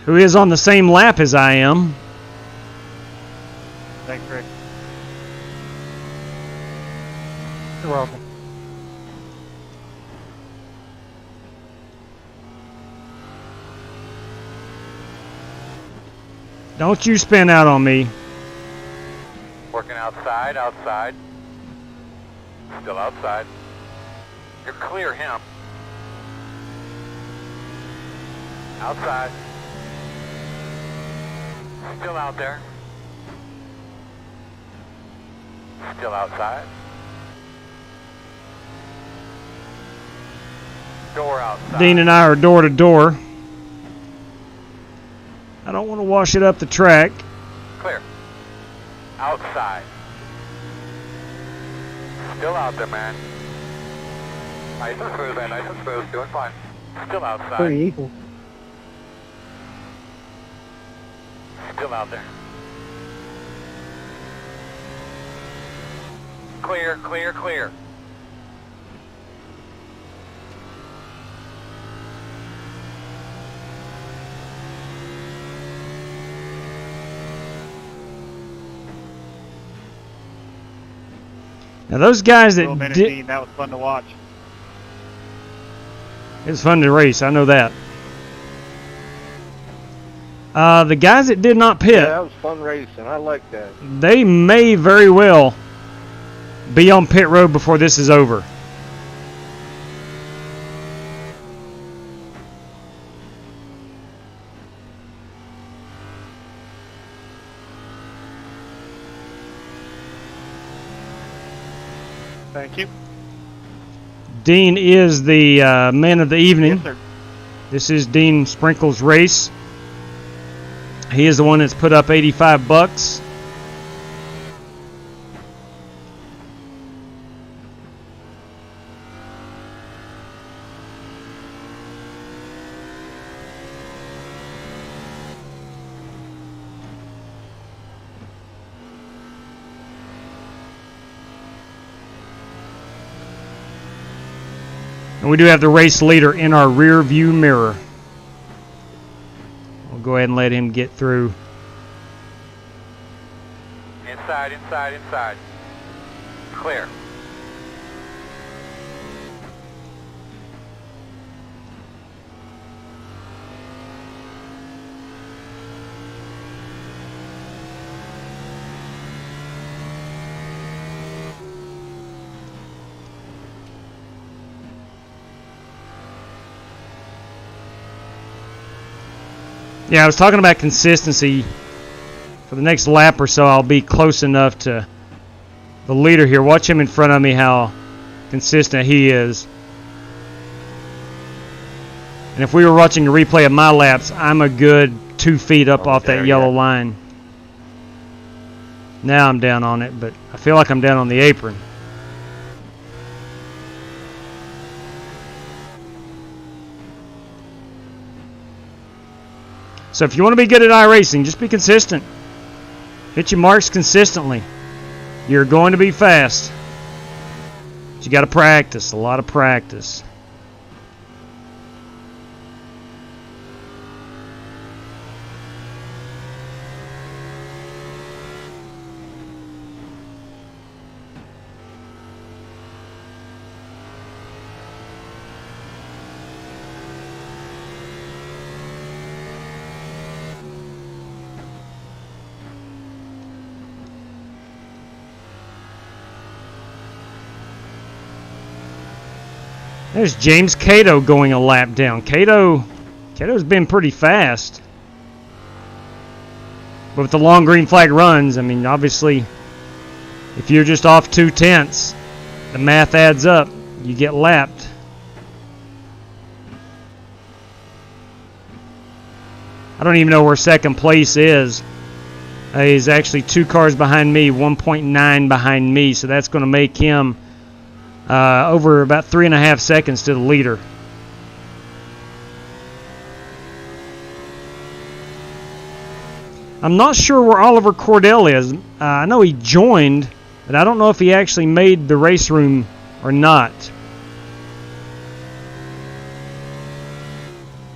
Who is on the same lap as I am. Thanks, Rick. You're welcome. Don't you spin out on me. Working outside, outside. Still outside. You're clear him. Outside. Still out there. Still outside. Door outside. Dean and I are door to door. I don't want to wash it up the track. Clear. Outside. Still out there, man. Nice and smooth, man. Nice and smooth. Doing fine. Still outside. Pretty equal. Still out there. Clear, clear, clear. Now those guys that did, that was fun to watch. It was fun to race. I know that. The guys that did not pit. Yeah, that was fun racing. I like that. They may very well be on pit road before this is over. Thank you. Dean is the man of the evening. Yes, sir. This is Dean Sprinkle's race. He is the one that's put up $85. And we do have the race leader in our rear view mirror. We'll go ahead and let him get through. Inside, inside, inside. Clear. Yeah, I was talking about consistency. For the next lap or so, I'll be close enough to the leader here. Watch him in front of me, how consistent he is. And if we were watching a replay of my laps, I'm a good 2 feet up off that yellow line. Now I'm down on it, but I feel like I'm down on the apron. So if you want to be good at iRacing, just be consistent. Hit your marks consistently. You're going to be fast. But you got to practice, a lot of practice. There's James Cato going a lap down. Cato's been pretty fast. But with the long green flag runs, I mean, obviously, if you're just off 2/10, the math adds up. You get lapped. I don't even know where second place is. He's actually 2 cars behind me, 1.9 behind me, so that's going to make him over about 3.5 seconds to the leader. I'm not sure where Oliver Cordell is. I know he joined, but I don't know if he actually made the race room or not.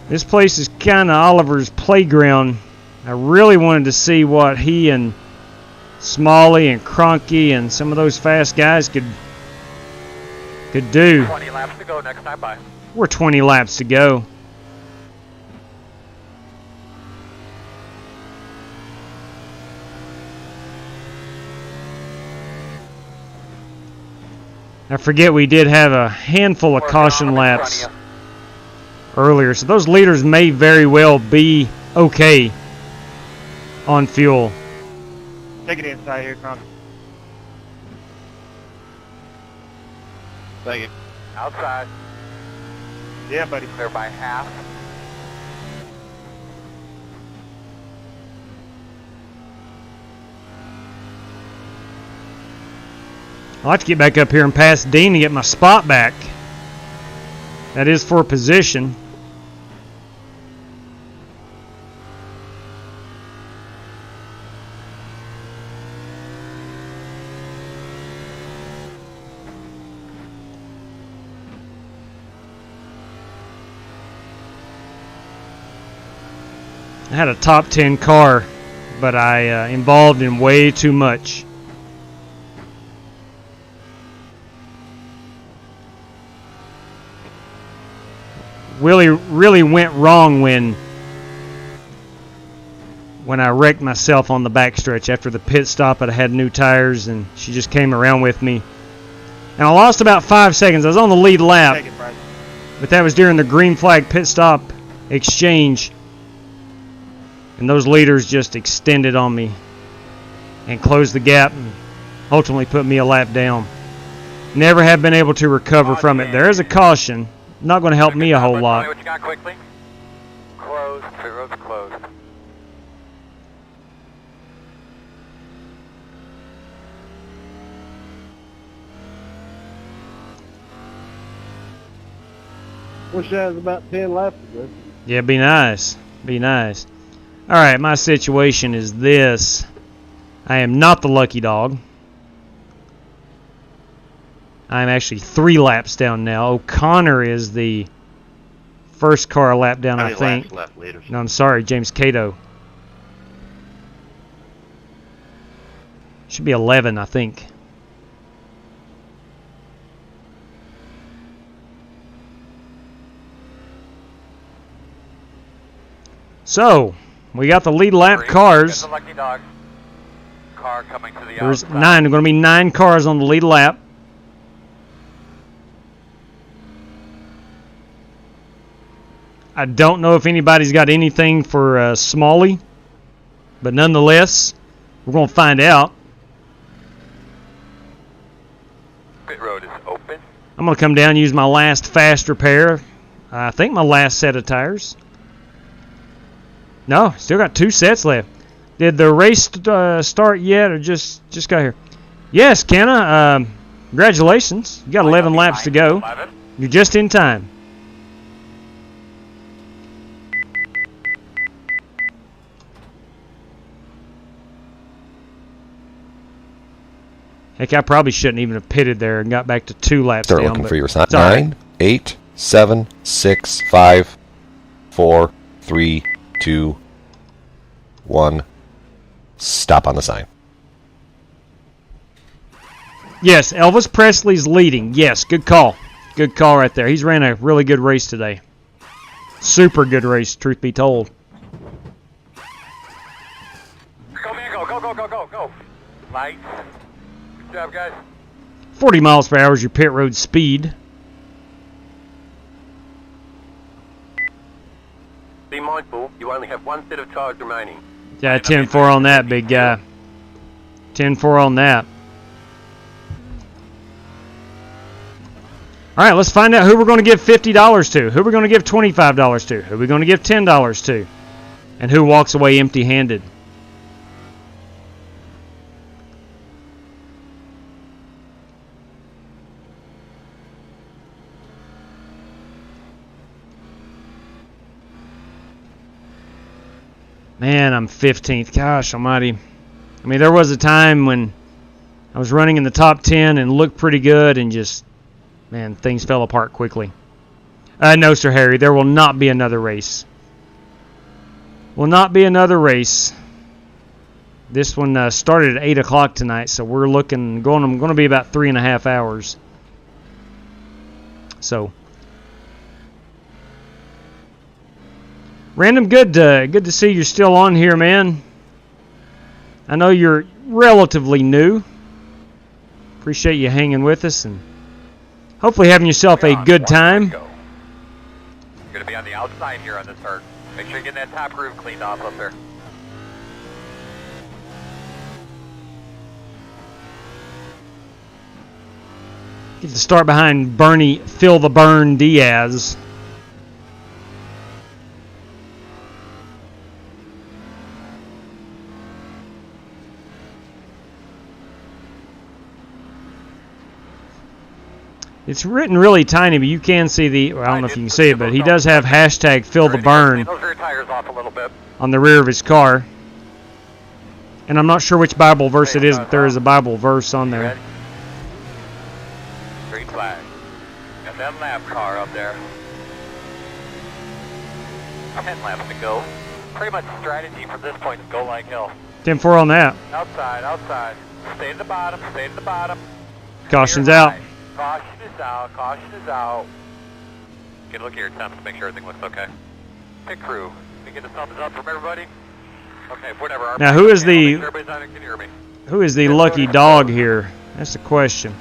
This place is kind of Oliver's playground. I really wanted to see what he and Smalley and Cronky and some of those fast guys could do. 20 laps to go, next time by. We're 20 laps to go. I forget we did have a handful of caution laps earlier, so those leaders may very well be okay on fuel. Take it inside here, Cronk. Thank you. Outside. Yeah, buddy. Clear by half. I'd like to get back up here and pass Dean and get my spot back. That is for position. I had a top 10 car, but I involved in way too much. really went wrong when I wrecked myself on the backstretch after the pit stop. I had new tires, and she just came around with me. And I lost about 5 seconds. I was on the lead lap, but that was during the green flag pit stop exchange. And those leaders just extended on me and closed the gap and ultimately put me a lap down. Never have been able to recover from it. There is a caution. Not going to help me a whole lot. What you got quickly? Closed. Pit road's closed. Wish I was about 10 laps ago. Yeah, be nice. Be nice. Alright, my situation is this. I am not the lucky dog. I'm actually 3 laps down now. O'Connor is the first car lap down, I think. Left, leaders? No, I'm sorry, James Cato. Should be 11, I think. So, we got the lead lap cars. The lucky dog. Car coming to the There's outside. 9. There's going to be 9 cars on the lead lap. I don't know if anybody's got anything for Smalley, but nonetheless, we're going to find out. Pit road is open. I'm going to come down and use my last fast repair. I think my last set of tires. No, still got 2 sets left. Did the race start yet, or just got here? Yes, Kenna. Congratulations. You got 11 laps to go. 11. You're just in time. Heck, I probably shouldn't even have pitted there and got back to 2 laps Start down. looking for your sign. It's all right. 9, 8, 7, 6, 5, 4, 3, 2, 1. Stop on the sign. Yes, Elvis Presley's leading. Yes, good call. Good call right there. He's ran a really good race today. Super good race, truth be told. Go, man, go, go, go, go, go, go. Lights. Good job, guys. 40 miles per hour is your pit road speed. Be mindful, you only have 1 set of tires remaining. Yeah, 10-4 on that, big guy. 10-4 on that. All right, let's find out who we're going to give $50 to, who we're going to give $25 to, who we're going to give $10 to, and who walks away empty-handed. Man, I'm 15th. Gosh almighty. I mean, there was a time when I was running in the top 10 and looked pretty good, and just, man, things fell apart quickly. No, Sir Harry, there will not be another race. Will not be another race. This one started at 8 o'clock tonight, so we're going to be about 3.5 hours. So, Random, good to see you're still on here, man. I know you're relatively new. Appreciate you hanging with us and hopefully having yourself a good time. You're going to be on the outside here on this turn. Make sure you get that top groove cleaned off up there. Get to start behind Bernie Phil the Burn Diaz. It's written really tiny, but you can see the, well, I don't know if you can see it, but he does have hashtag Phil the Burn on the rear of his car. And I'm not sure which Bible verse it is, but there is a Bible verse on there. Green flag. Got that lap car up there. 10 laps to go. Pretty much strategy from this point is go like hell. 10-4 on that. Outside, outside. Stay to the bottom, stay to the bottom. Caution's out. Caution is out, caution is out. Get a look at your temps to make sure everything looks okay. Pit crew, can you get a thumbs up from everybody? Okay, whatever. Now, who is the the lucky dog here? That's the question.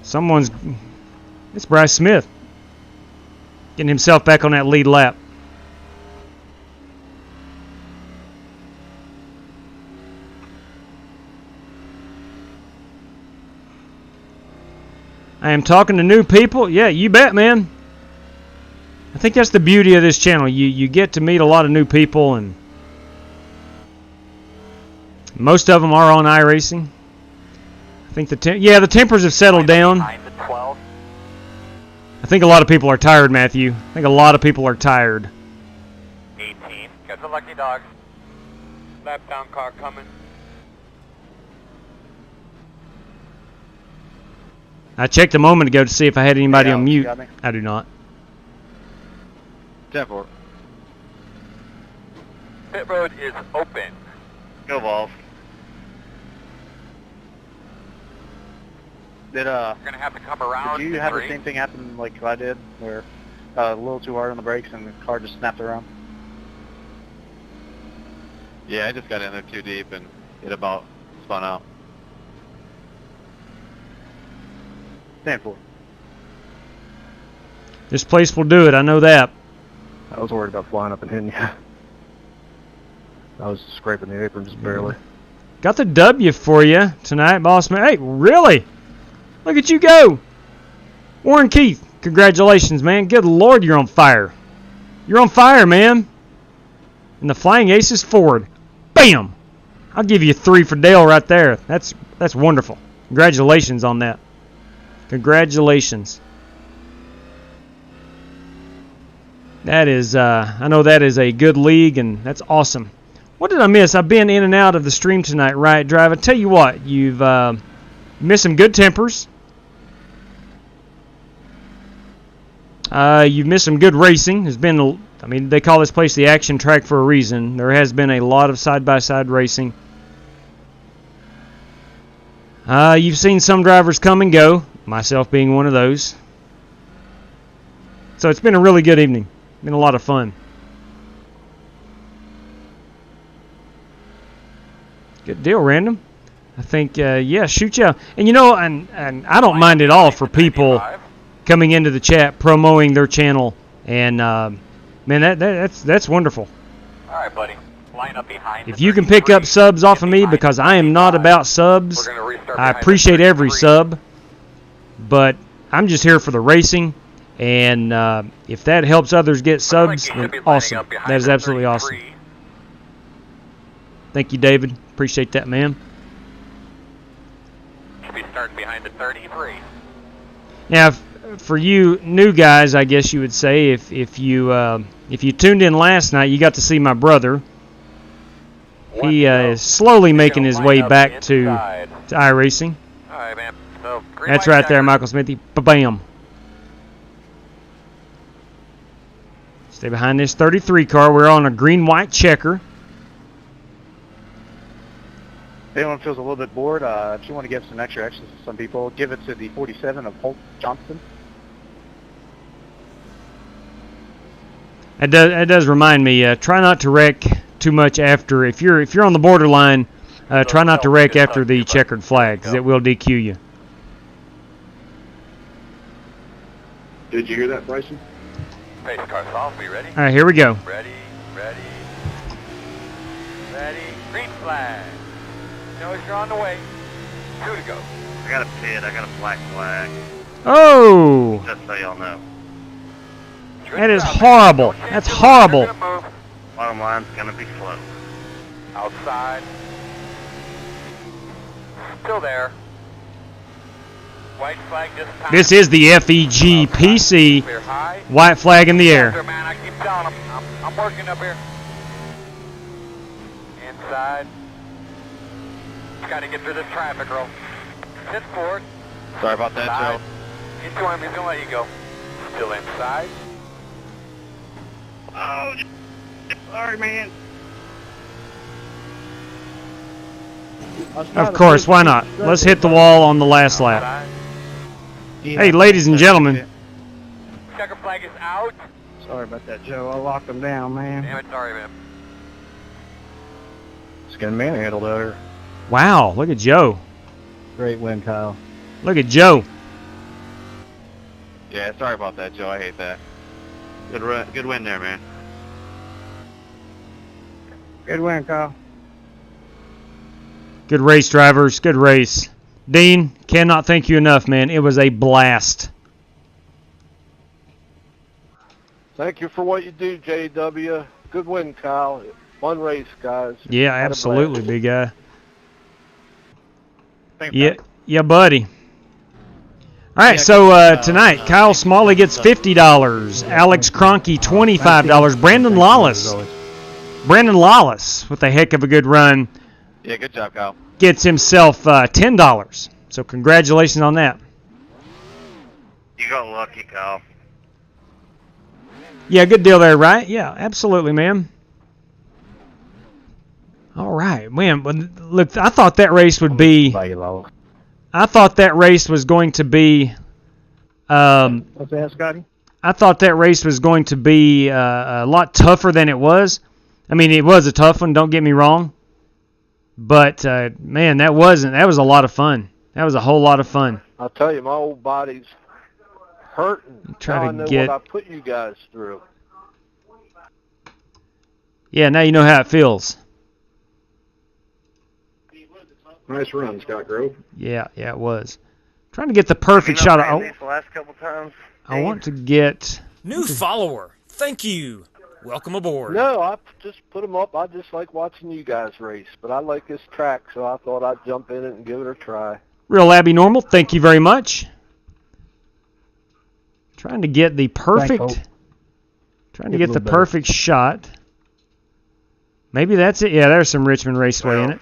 It's Bryce Smith getting himself back on that lead lap. I am talking to new people. Yeah, you bet, man. I think that's the beauty of this channel. You get to meet a lot of new people, and most of them are on iRacing. I think the tempers have settled down. I think a lot of people are tired, Matthew. I think a lot of people are tired. 18. Got the lucky dog. Lap down car coming. I checked a moment ago to see if I had anybody on mute. I do not. 10-4. Pit road is open. Go Wolf. Did We're gonna have to come around. Did you have the same thing happen like I did, where a little too hard on the brakes and the car just snapped around? Yeah, I just got in there too deep and it about spun out. 10-4. This place will do it. I know that. I was worried about flying up and hitting you. I was scraping the apron just barely. Got the W for you tonight, boss man. Hey, really? Look at you go. Warren Keith, congratulations, man. Good Lord, you're on fire. You're on fire, man. And the Flying Aces forward. Bam! I'll give you 3 for Dale right there. That's wonderful. Congratulations on that. Congratulations. That is, I know that is a good league, and that's awesome. What did I miss? I've been in and out of the stream tonight, right, Drive? I tell you what, you've missed some good tempers. You've missed some good racing. There's been, I mean, they call this place the action track for a reason. There has been a lot of side-by-side racing. You've seen some drivers come and go, myself being one of those. So it's been a really good evening. Been a lot of fun. Good deal, Random. I think, yeah, shoot you out. And you know, and I don't mind at all for people coming into the chat, promoting their channel, and man, that's wonderful. All right, buddy. Line up behind. If you can pick up subs off of me, because I am not about subs, I appreciate every sub, but I'm just here for the racing. And if that helps others get subs, then awesome. That is absolutely awesome. Thank you, David. Appreciate that, man. Should be starting behind the 33. Now, for you new guys, I guess you would say, if you tuned in last night, you got to see my brother. He is slowly making his way back to iRacing. All right, man. So, that's right there, Michael Smithy. Ba-bam. Stay behind this 33 car. We're on a green-white checker. If anyone feels a little bit bored, if you want to give some extra extras to some people, give it to the 47 of Holt Johnson. It does remind me. Try not to wreck too much after. If you're on the borderline, try not to wreck after the checkered flag, because it will DQ you. Did you hear that, Bryson? Pace car's off. Be ready? All right, here we go. Ready. Green flag. Knows you're on the way. 2 to go. I got a pit. I got a black flag. Oh! Just so y'all know. That is horrible. That's horrible. Bottom line's gonna be slow. Outside. Still there. White flag this time. This is the FEG PC. White flag in the air. Man, I keep telling them. I'm working up here. Inside. Got to get through this traffic, girl. Hit forward. Sorry about that, Joe. Into him, he's gonna let you go. Still inside. Oh, sorry, man. Of course, why not? Let's hit the wall on the last lap. Hey, ladies and gentlemen, flag is out. Sorry about that, Joe. I locked him down, man. Damn it, sorry, man. It's getting manhandled out here. Wow, look at Joe. Great win, Kyle. Look at Joe. Yeah, sorry about that, Joe. I hate that. Good win there, man. Good win, Kyle. Good race, drivers. Good race. Dean, cannot thank you enough, man. It was a blast. Thank you for what you do, JW. Good win, Kyle. Fun race, guys. Yeah, Had a absolutely, blast. big guy. Thanks, Yeah, man. yeah, buddy. All right, so tonight, Kyle Smalley gets $50. Alex Cronky, $25. Brandon Lawless, with a heck of a good run, Yeah, good job, Kyle. gets himself $10. So congratulations on that. You got lucky, Kyle. Yeah, good deal there, right? Yeah, absolutely, man. All right, man. But look, I thought that race would be. I thought that race was going to be. What's that, Scotty? I thought that race was going to be a lot tougher than it was. I mean, it was a tough one. Don't get me wrong. But man, that wasn't. That was a lot of fun. That was a whole lot of fun. I'll tell you, my old body's hurting. Try now to I know get- what I put you guys through. Yeah, now you know how it feels. Nice run, Scott Grove. Yeah, it was. Trying to get the perfect Have you not shot. ran these the last couple times? I want to get. New follower. Thank you. Welcome aboard. No, I just put them up. I just like watching you guys race. But I like this track, so I thought I'd jump in it and give it a try. Real Abby Normal, thank you very much. Trying to get the perfect. Hope. Trying to get the perfect shot. Maybe that's it. Yeah, there's some Richmond Raceway in it.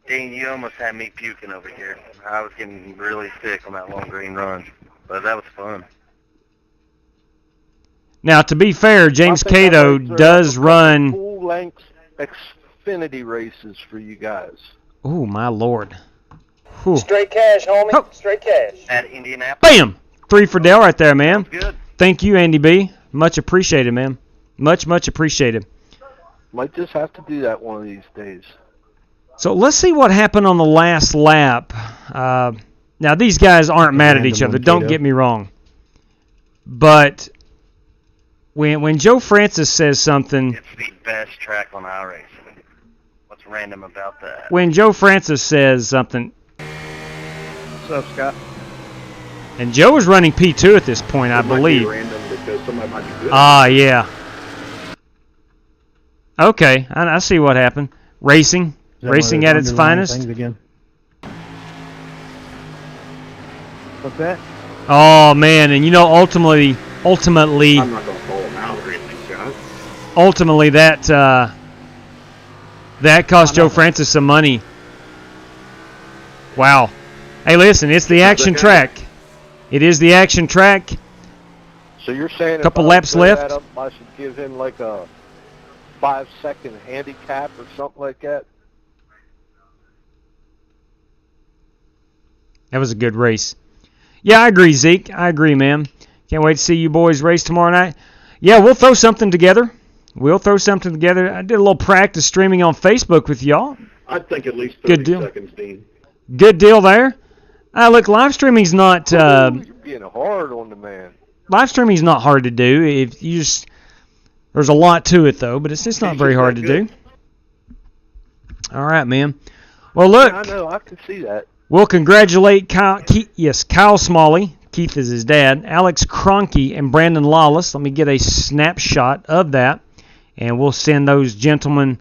Dean, you almost had me puking over here. I was getting really sick on that long green run. But that was fun. Now, to be fair, James I think I'd Cato like to does have a run. full-length Xfinity races for you guys. Oh my lord! Whew. Straight cash, homie. Oh. Straight cash. At Indianapolis. Bam! 3 for Dale right there, man. Good. Thank you, Andy B. Much appreciated, man. Much appreciated. Might just have to do that one of these days. So let's see what happened on the last lap. Now, these guys aren't mad at each other. Don't get me wrong. But when Joe Francis says something, It's the best track on iRacing. What's random about that? when Joe Francis says something, What's up, Scott? and Joe is running P2 at this point, I believe. Random because somebody might be good. Ah, yeah. Okay, I see what happened. Racing at its finest. Again? What's that? Oh man, and you know, ultimately, I'm not going to call him out or anything, Scott. ultimately that cost Joe Francis some money. Wow. Hey, listen, it's the action track. It is the action track. So you're saying Couple if I laps clear left. that up, I should give him like a 5-second handicap or something like that? That was a good race. Yeah, I agree, Zeke. I agree, man. Can't wait to see you boys race tomorrow night. Yeah, we'll throw something together. I did a little practice streaming on Facebook with y'all. I'd think at least Good 30 deal. seconds, Dean. Good deal there. Look, live streaming's not You're being hard on the man. live streaming's not hard to do. If you just there's a lot to it though, but it's not very hard to do. All right, man. Well, look. Yeah, I know. I can see that. We'll congratulate Kyle Smalley. Keith is his dad. Alex Cronky and Brandon Lawless. Let me get a snapshot of that, and we'll send those gentlemen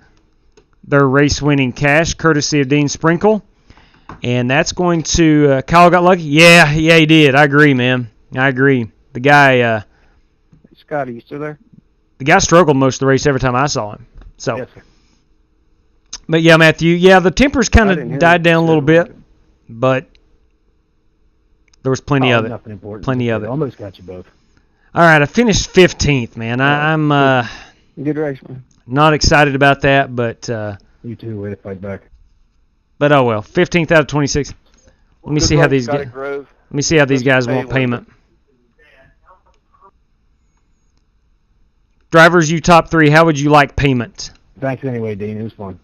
their race-winning cash, courtesy of Dean Sprinkle. And that's going to Kyle got lucky. Yeah, he did. I agree, man. I agree. The guy. Scotty, you still there? The guy struggled most of the race every time I saw him. So. Yes, sir. But yeah, Matthew. Yeah, the tempers kind of died down a little bit, but there was plenty of it. Nothing important. Plenty of it. Almost got you both. All right, I finished 15th, man. I'm Good race, man. not excited about that, but You too. Way to fight back. but oh well. 15th out of 26. Let me Good see how luck, these Scotty guys. Grove. Let me see how these guys Pay want with payment. Drivers, you top 3, how would you like payment? Thanks anyway, Dean. It was fun.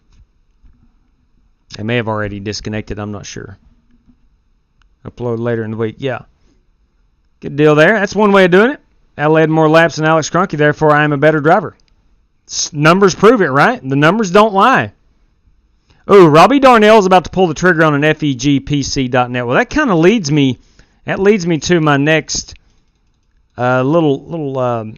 I may have already disconnected. I'm not sure. Upload later in the week. Yeah. Good deal there. That's one way of doing it. I led more laps than Alex Cronky, therefore I am a better driver. Numbers prove it, right? The numbers don't lie. Oh, Robbie Darnell's about to pull the trigger on an FEGPC.net. Well, that kind of leads me to my next little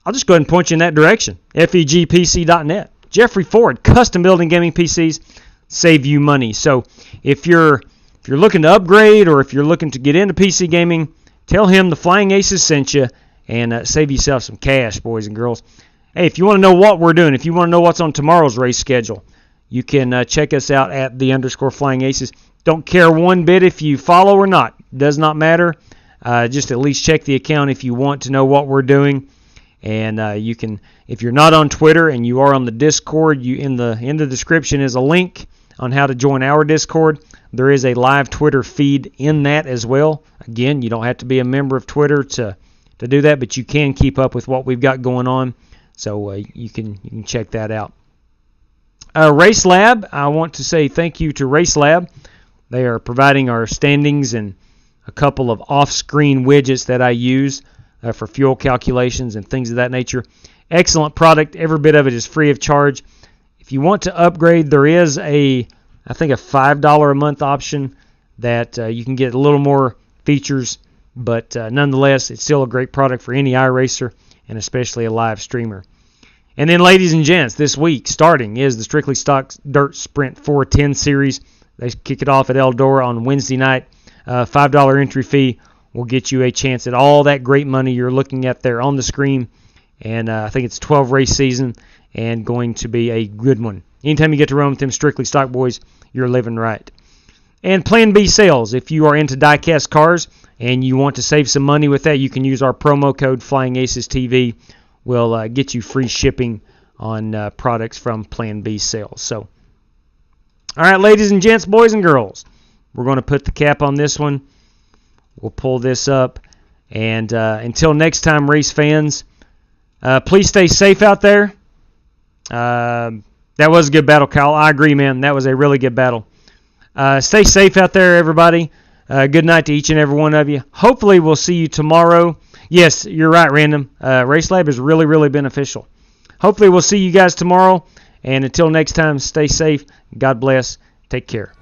I'll just go ahead and point you in that direction. FEGPC.net. Jeffrey Ford, custom building gaming PCs, save you money. So if you're looking to upgrade or if you're looking to get into PC gaming, tell him the Flying Aces sent you and save yourself some cash, boys and girls. Hey, if you want to know what we're doing, if you want to know what's on tomorrow's race schedule, you can check us out at _Flying Aces. Don't care one bit if you follow or not. Does not matter. Just at least check the account if you want to know what we're doing. And you can, if you're not on Twitter and you are on the Discord, in the description is a link on how to join our Discord. There is a live Twitter feed in that as well. Again, you don't have to be a member of Twitter to do that, but you can keep up with what we've got going on. So you can check that out. RaceLab, I want to say thank you to RaceLab. They are providing our standings and a couple of off-screen widgets that I use for fuel calculations and things of that nature. Excellent product. Every bit of it is free of charge. If you want to upgrade, there is I think a $5 a month option that you can get a little more features, but nonetheless, it's still a great product for any iRacer and especially a live streamer. And then, ladies and gents, this week starting is the Strictly Stock Dirt Sprint 410 series. They kick it off at Eldora on Wednesday night. $5 entry fee will get you a chance at all that great money you're looking at there on the screen. And I think it's a 12-race season and going to be a good one. Anytime you get to run with them Strictly Stock boys, you're living right. And Plan B sales. If you are into Diecast cars and you want to save some money with that, you can use our promo code FlyingAcesTV. We'll get you free shipping on products from Plan B sales. So, all right, ladies and gents, boys and girls, we're going to put the cap on this one. We'll pull this up. And until next time, race fans, please stay safe out there. That was a good battle, Kyle. I agree, man. That was a really good battle. Stay safe out there, everybody. Good night to each and every one of you. Hopefully, we'll see you tomorrow. Yes, you're right, Random. RaceLab is really, really beneficial. Hopefully, we'll see you guys tomorrow. And until next time, stay safe. God bless. Take care.